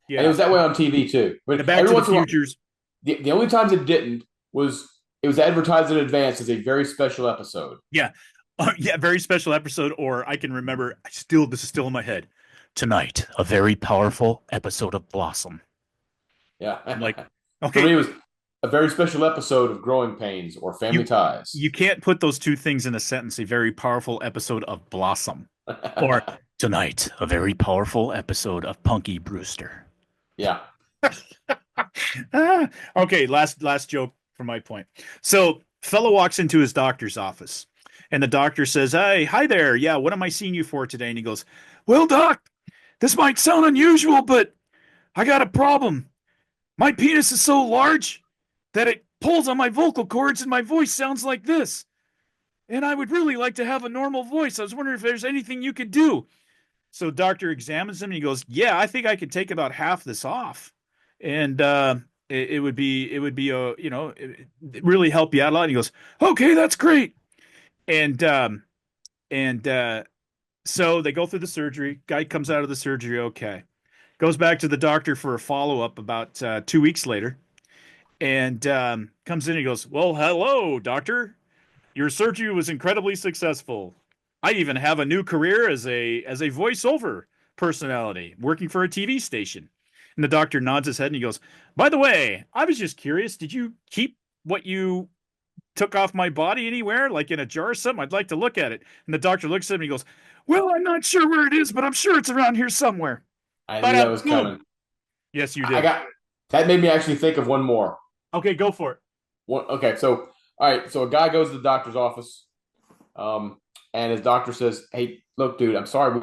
Yeah. And it was that way on TV too. But the Back to the Futures. The only times it didn't was it was advertised in advance as a very special episode. Yeah. Yeah. Very special episode. Or I can remember this is still in my head. Tonight, a very powerful episode of Blossom. Yeah. I'm like, okay. For me, it was a very special episode of Growing Pains or Family Ties. You can't put those two things in a sentence. A very powerful episode of Blossom. Or tonight, a very powerful episode of Punky Brewster. Yeah. Okay, last joke from my point. So, fellow walks into his doctor's office, and the doctor says, "Hey, hi there. Yeah, what am I seeing you for today?" And he goes, "Well, doc, this might sound unusual, but I got a problem. My penis is so large that it pulls on my vocal cords and my voice sounds like this. And I would really like to have a normal voice. I was wondering if there's anything you could do." So doctor examines him and he goes, "Yeah, I think I could take about half this off. And it would be really help you out a lot." And he goes, "Okay, that's great." And so they go through the surgery. Guy comes out of the surgery okay. Goes back to the doctor for a follow-up about 2 weeks later and comes in and he goes, "Well, hello, doctor. Your surgery was incredibly successful. I even have a new career as a voiceover personality working for a TV station." And the doctor nods his head and he goes, "By the way, I was just curious. Did you keep what you took off my body anywhere, like in a jar or something? I'd like to look at it." And the doctor looks at him and he goes, "Well, I'm not sure where it is, but I'm sure it's around here somewhere." I knew that was coming. Yes, you did. That made me actually think of one more. Okay, go for it. Okay, so all right, so a guy goes to the doctor's office, and his doctor says, "Hey, look, dude, I'm sorry,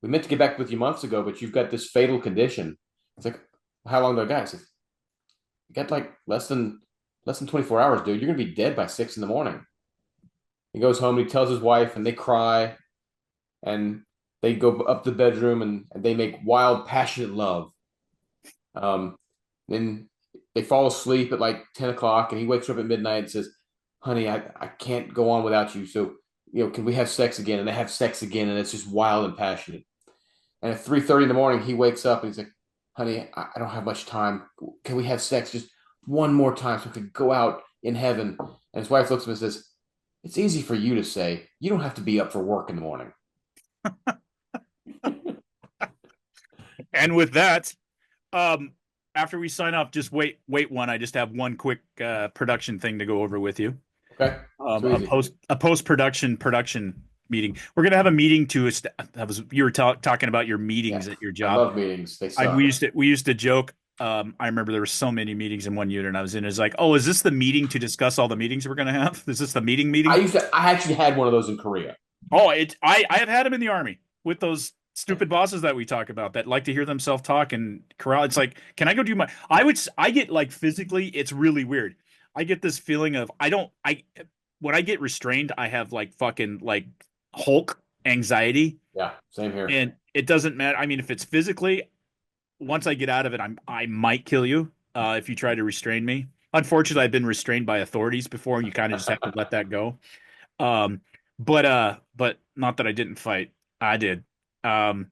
we meant to get back with you months ago, but you've got this fatal condition." It's like, "How long do I got?" He says, "You got like less than 24 hours, dude. You're gonna be dead by 6 a.m. He goes home and he tells his wife, and they cry, and they go up to the bedroom and they make wild, passionate love. Then they fall asleep at like 10 o'clock, and he wakes up at midnight and says, "Honey, I can't go on without you. So, can we have sex again?" And they have sex again, and it's just wild and passionate. And at 3:30 in the morning, he wakes up and he's like, "Honey, I don't have much time. Can we have sex just one more time so we can go out in heaven?" And his wife looks at him and says, "It's easy for you to say. You don't have to be up for work in the morning." And with that, after we sign off, just wait one. I just have one quick production thing to go over with you. Okay. A post production meeting. We're gonna have a meeting to you were talking about your meetings at your job. I love meetings. They suck. We used to joke. I remember there were so many meetings in one unit and I was in. It's like, oh, is this the meeting to discuss all the meetings we're gonna have? Is this the meeting? I actually had one of those in Korea. Oh, I have had them in the Army with those stupid bosses that we talk about that like to hear themselves talk and corral. It's like, can I go do my? I get like physically, it's really weird. I get this feeling of when I get restrained, I have like fucking like Hulk anxiety. Yeah, same here. And it doesn't matter. I mean, if it's physically, once I get out of it, I might kill you if you try to restrain me. Unfortunately, I've been restrained by authorities before, and you kind of just have to let that go. But not that I didn't fight. I did. That's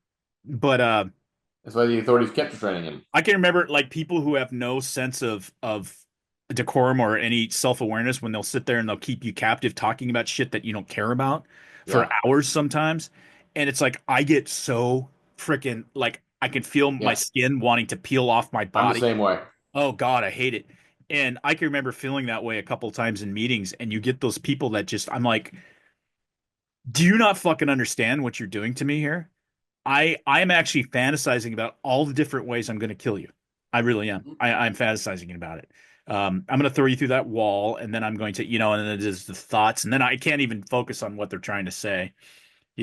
why the authorities kept restraining him. I can remember like people who have no sense of decorum or any self-awareness when they'll sit there and they'll keep you captive talking about shit that you don't care about for hours sometimes. And it's like I get so freaking like I can feel my skin wanting to peel off my body. I'm the same way. Oh God, I hate it. And I can remember feeling that way a couple times in meetings, and you get those people that just I'm like, do you not fucking understand what you're doing to me here? I'm actually fantasizing about all the different ways I'm going to kill you. I really am. I'm fantasizing about it. I'm going to throw you through that wall, and then I'm going to, and then there's the thoughts, and then I can't even focus on what they're trying to say,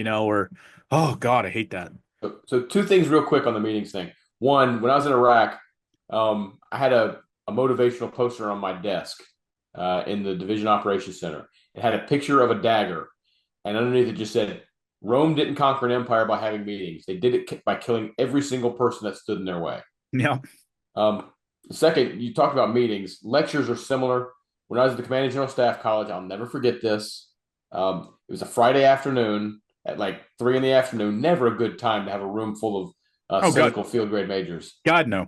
or, oh God, I hate that. So two things real quick on the meetings thing. One, when I was in Iraq, I had a motivational poster on my desk in the Division Operations Center. It had a picture of a dagger, and underneath it just said, Rome didn't conquer an empire by having meetings. They did it by killing every single person that stood in their way. Yeah. Second, you talked about meetings. Lectures are similar. When I was at the Commanding General Staff College, I'll never forget this. It was a Friday afternoon at like 3 p.m. Never a good time to have a room full of cynical field grade majors. God, no.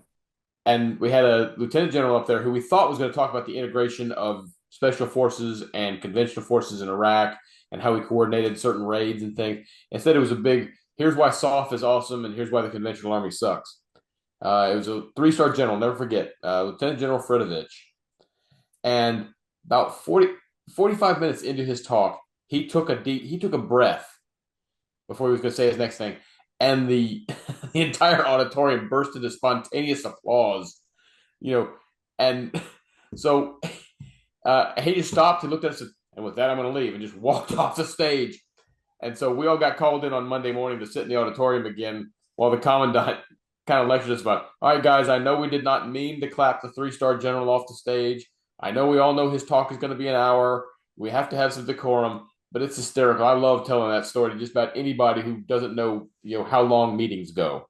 And we had a lieutenant general up there who we thought was going to talk about the integration of special forces and conventional forces in Iraq and how we coordinated certain raids and things. Instead, it was a big, here's why SOF is awesome and here's why the conventional army sucks. It was a 3-star general, never forget, Lieutenant General Fredovich. And about 45 minutes into his talk, he took a breath before he was going to say his next thing. And the entire auditorium burst into spontaneous applause, and so he just stopped and looked at us and with that, I'm going to leave, and just walked off the stage. And so we all got called in on Monday morning to sit in the auditorium again while the commandant kind of lectured us about, all right, guys, I know we did not mean to clap the 3-star general off the stage. I know we all know his talk is going to be an hour. We have to have some decorum, but it's hysterical. I love telling that story to just about anybody who doesn't know, how long meetings go.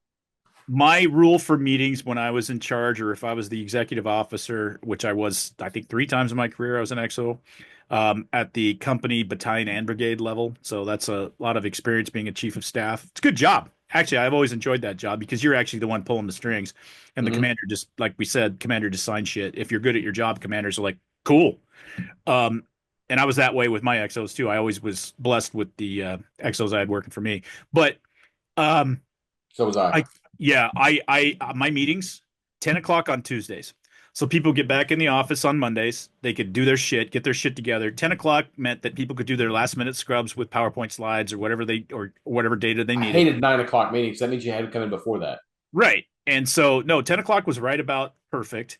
My rule for meetings when I was in charge, or if I was the executive officer, which I was, I think 3 times in my career, I was an XO at the company, battalion, and brigade level. So that's a lot of experience being a chief of staff. It's a good job. Actually, I've always enjoyed that job because you're actually the one pulling the strings. And the commander just, like we said, commander just signs shit. If you're good at your job, commanders are like, cool. And I was that way with my XOs too. I always was blessed with the XOs I had working for me. But so was I. My meetings, 10 o'clock on Tuesdays. So people get back in the office on Mondays. They could do their shit, get their shit together. 10 o'clock meant that people could do their last minute scrubs with PowerPoint slides or whatever whatever data they needed. I hated 9 o'clock meetings. That means you had to come in before that. Right. And so, no, 10 o'clock was right about perfect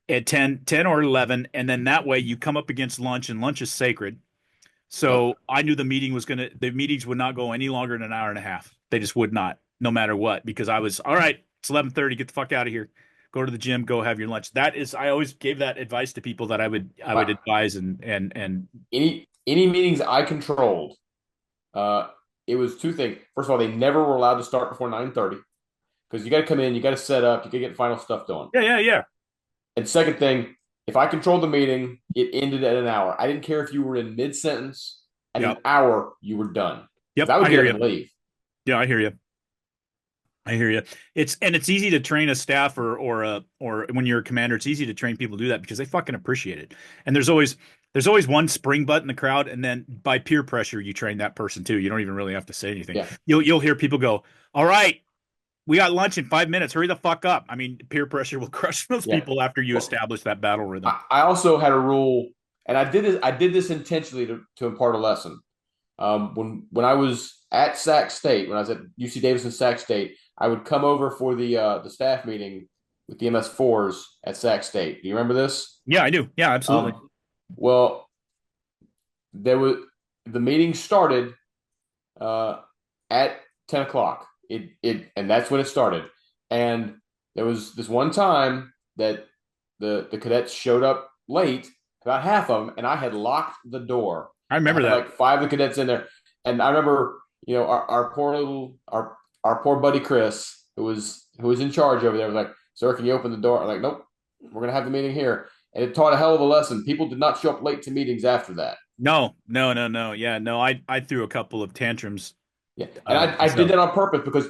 at 10 or 11. And then that way you come up against lunch, and lunch is sacred. So I knew the meetings would not go any longer than an hour and a half. They just would not, no matter what, because I was, all right, it's 11:30, get the fuck out of here. Go to the gym, go have your lunch. That is, I always gave that advice to people that I would advise and any meetings I controlled, it was 2 things. First of all, they never were allowed to start before 9:30 because you got to come in, you got to set up, you got to get final stuff done. Yeah. And second thing, if I controlled the meeting, it ended at an hour. I didn't care if you were in mid-sentence. At an hour, you were done. Yep, I would get and leave. Yeah, I hear you. It's easy to train a staff or when you're a commander, it's easy to train people to do that because they fucking appreciate it. And there's always one spring butt in the crowd, and then by peer pressure, you train that person too. You don't even really have to say anything. Yeah. You'll hear people go, "All right, we got lunch in 5 minutes. Hurry the fuck up." I mean, peer pressure will crush those people after you establish that battle rhythm. I also had a rule and I did this intentionally to impart a lesson. When I was at Sac State, when I was at UC Davis and Sac State, I would come over for the staff meeting with the MS4s at Sac State. Do you remember this? Yeah, I do. Yeah, absolutely. Well, the meeting started at 10 o'clock. And that's when it started. And there was this one time that the cadets showed up late, about half of them, and I had locked the door. I remember that. Like 5 of the cadets in there. And I remember, our poor buddy Chris, who was in charge over there, was like, "Sir, can you open the door?" I'm like, "Nope, we're gonna have the meeting here." And it taught a hell of a lesson. People did not show up late to meetings after that. No. Yeah, no, I threw a couple of tantrums. Yeah, and I did that on purpose because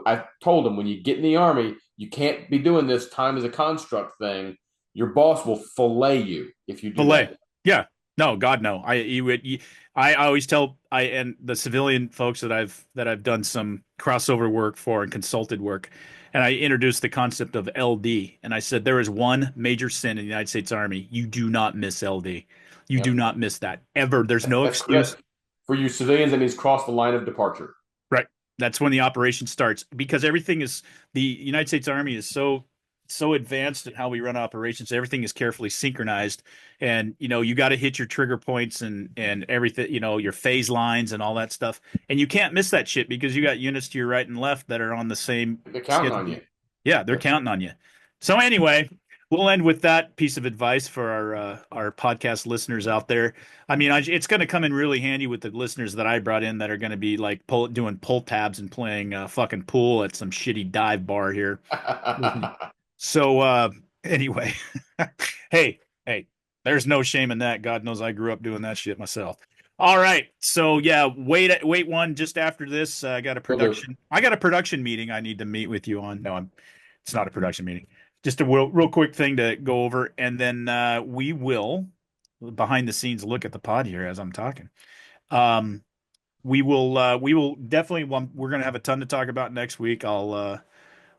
I told them, when you get in the Army, you can't be doing this time as a construct thing. Your boss will fillet you if you do that. Yeah. No, God, no. I always tell and the civilian folks that I've done some crossover work for and consulted work, and I introduced the concept of LD, and I said there is one major sin in the United States Army: you do not miss LD. You do not miss that ever. There's no excuse. For you civilians, that means cross the line of departure. Right. That's when the operation starts, because the United States Army is so advanced in how we run operations. Everything is carefully synchronized, and you got to hit your trigger points and everything, your phase lines and all that stuff. And you can't miss that shit because you got units to your right and left that are on the same. They're counting on you. Yeah, they're counting on you. So anyway, we'll end with that piece of advice for our podcast listeners out there. I mean, it's going to come in really handy with the listeners that I brought in that are going to be like doing pull tabs and playing fucking pool at some shitty dive bar here. So anyway, hey, there's no shame in that. God knows I grew up doing that shit myself. All right. So yeah, wait one just after this. I got a production meeting I need to meet with you on. No, it's not a production meeting. Just a real quick thing to go over, and then we will behind the scenes look at the pod here as I'm talking. We will definitely. We're going to have a ton to talk about next week.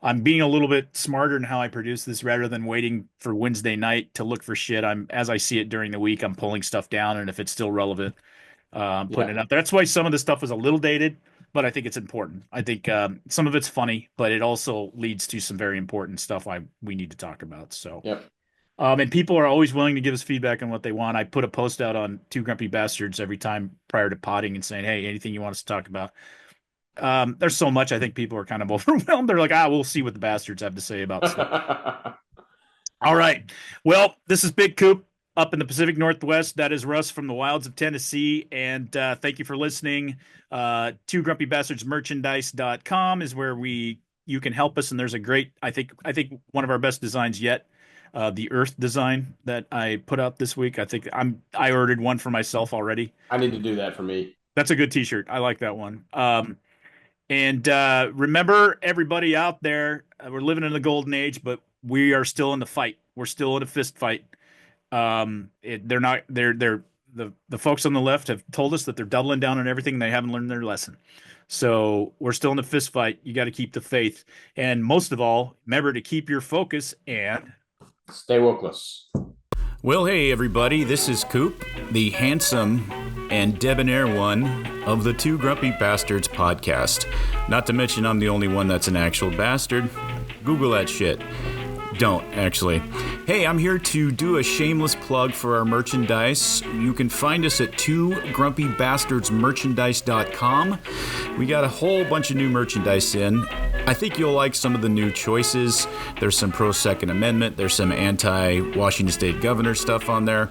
I'm being a little bit smarter in how I produce this rather than waiting for Wednesday night to look for shit. As I see it during the week, I'm pulling stuff down, and if it's still relevant, I'm putting it up. That's why some of the stuff is a little dated, but I think it's important. I think some of it's funny, but it also leads to some very important stuff we need to talk about. So, and people are always willing to give us feedback on what they want. I put a post out on Two Grumpy Bastards every time prior to potting and saying, "Hey, anything you want us to talk about?" There's so much. I think people are kind of overwhelmed. They're like, we'll see what the bastards have to say about stuff. All right. Well, this is Big Coop up in the Pacific Northwest. That is Russ from the wilds of Tennessee. And thank you for listening. Two Grumpy Bastards merchandise.com is where you can help us. And there's a great, I think one of our best designs yet. The Earth design that I put out this week. I ordered one for myself already. I need to do that for me. That's a good t-shirt. I like that one. And remember, everybody out there, we're living in the golden age, but we are still in the fight. We're still in a fist fight. The folks on the left have told us that they're doubling down on everything. They haven't learned their lesson. So we're still in a fist fight. You got to keep the faith. And most of all, remember to keep your focus and stay wokeless. Well, hey, everybody, this is Coop, the handsome and debonair one of the Two Grumpy Bastards podcast. Not to mention I'm the only one that's an actual bastard. Google that shit. Don't, actually. Hey, I'm here to do a shameless plug for our merchandise. You can find us at twogrumpybastardsmerchandise.com. We got a whole bunch of new merchandise in. I think you'll like some of the new choices. There's some pro-Second Amendment. There's some anti-Washington State Governor stuff on there.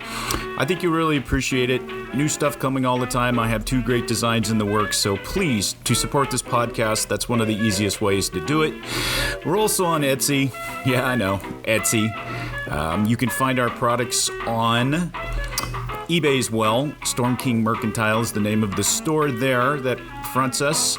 I think you'll really appreciate it. New stuff coming all the time. I have 2 great designs in the works, so please, to support this podcast, that's one of the easiest ways to do it. We're also on Etsy. Yeah, I know, Etsy. You can find our products on eBay as well. Storm King Mercantile is the name of the store there that fronts us.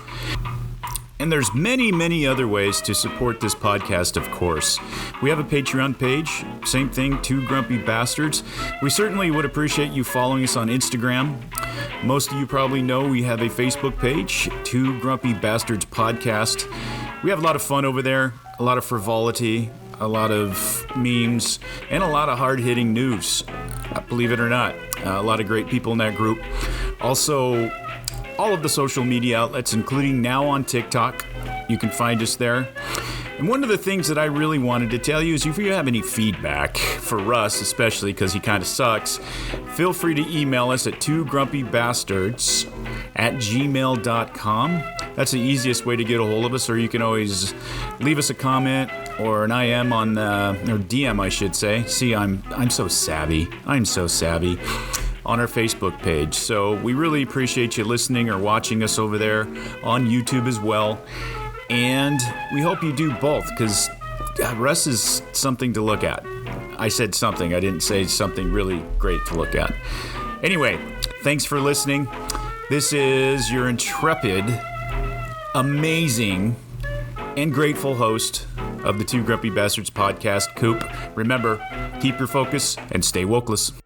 And there's many, many other ways to support this podcast, of course. We have a Patreon page, same thing, Two Grumpy Bastards. We certainly would appreciate you following us on Instagram. Most of you probably know we have a Facebook page, Two Grumpy Bastards Podcast. We have a lot of fun over there, a lot of frivolity, a lot of memes, and a lot of hard-hitting news. believe it or not. A lot of great people in that group. Also, all of the social media outlets, including now on TikTok. You can find us there. And one of the things that I really wanted to tell you is if you have any feedback for Russ, especially because he kind of sucks, feel free to email us at twogrumpybastards@gmail.com. That's the easiest way to get a hold of us, or you can always leave us a comment or an IM on, or DM, I should say. See, I'm so savvy. I'm so savvy. On our Facebook page. So we really appreciate you listening or watching us over there on YouTube as well. And we hope you do both, because Russ is something to look at. I said something. I didn't say something really great to look at. Anyway, thanks for listening. This is your intrepid, amazing, and grateful host of the Two Grumpy Bastards podcast, Coop. Remember, keep your focus and stay wokeless.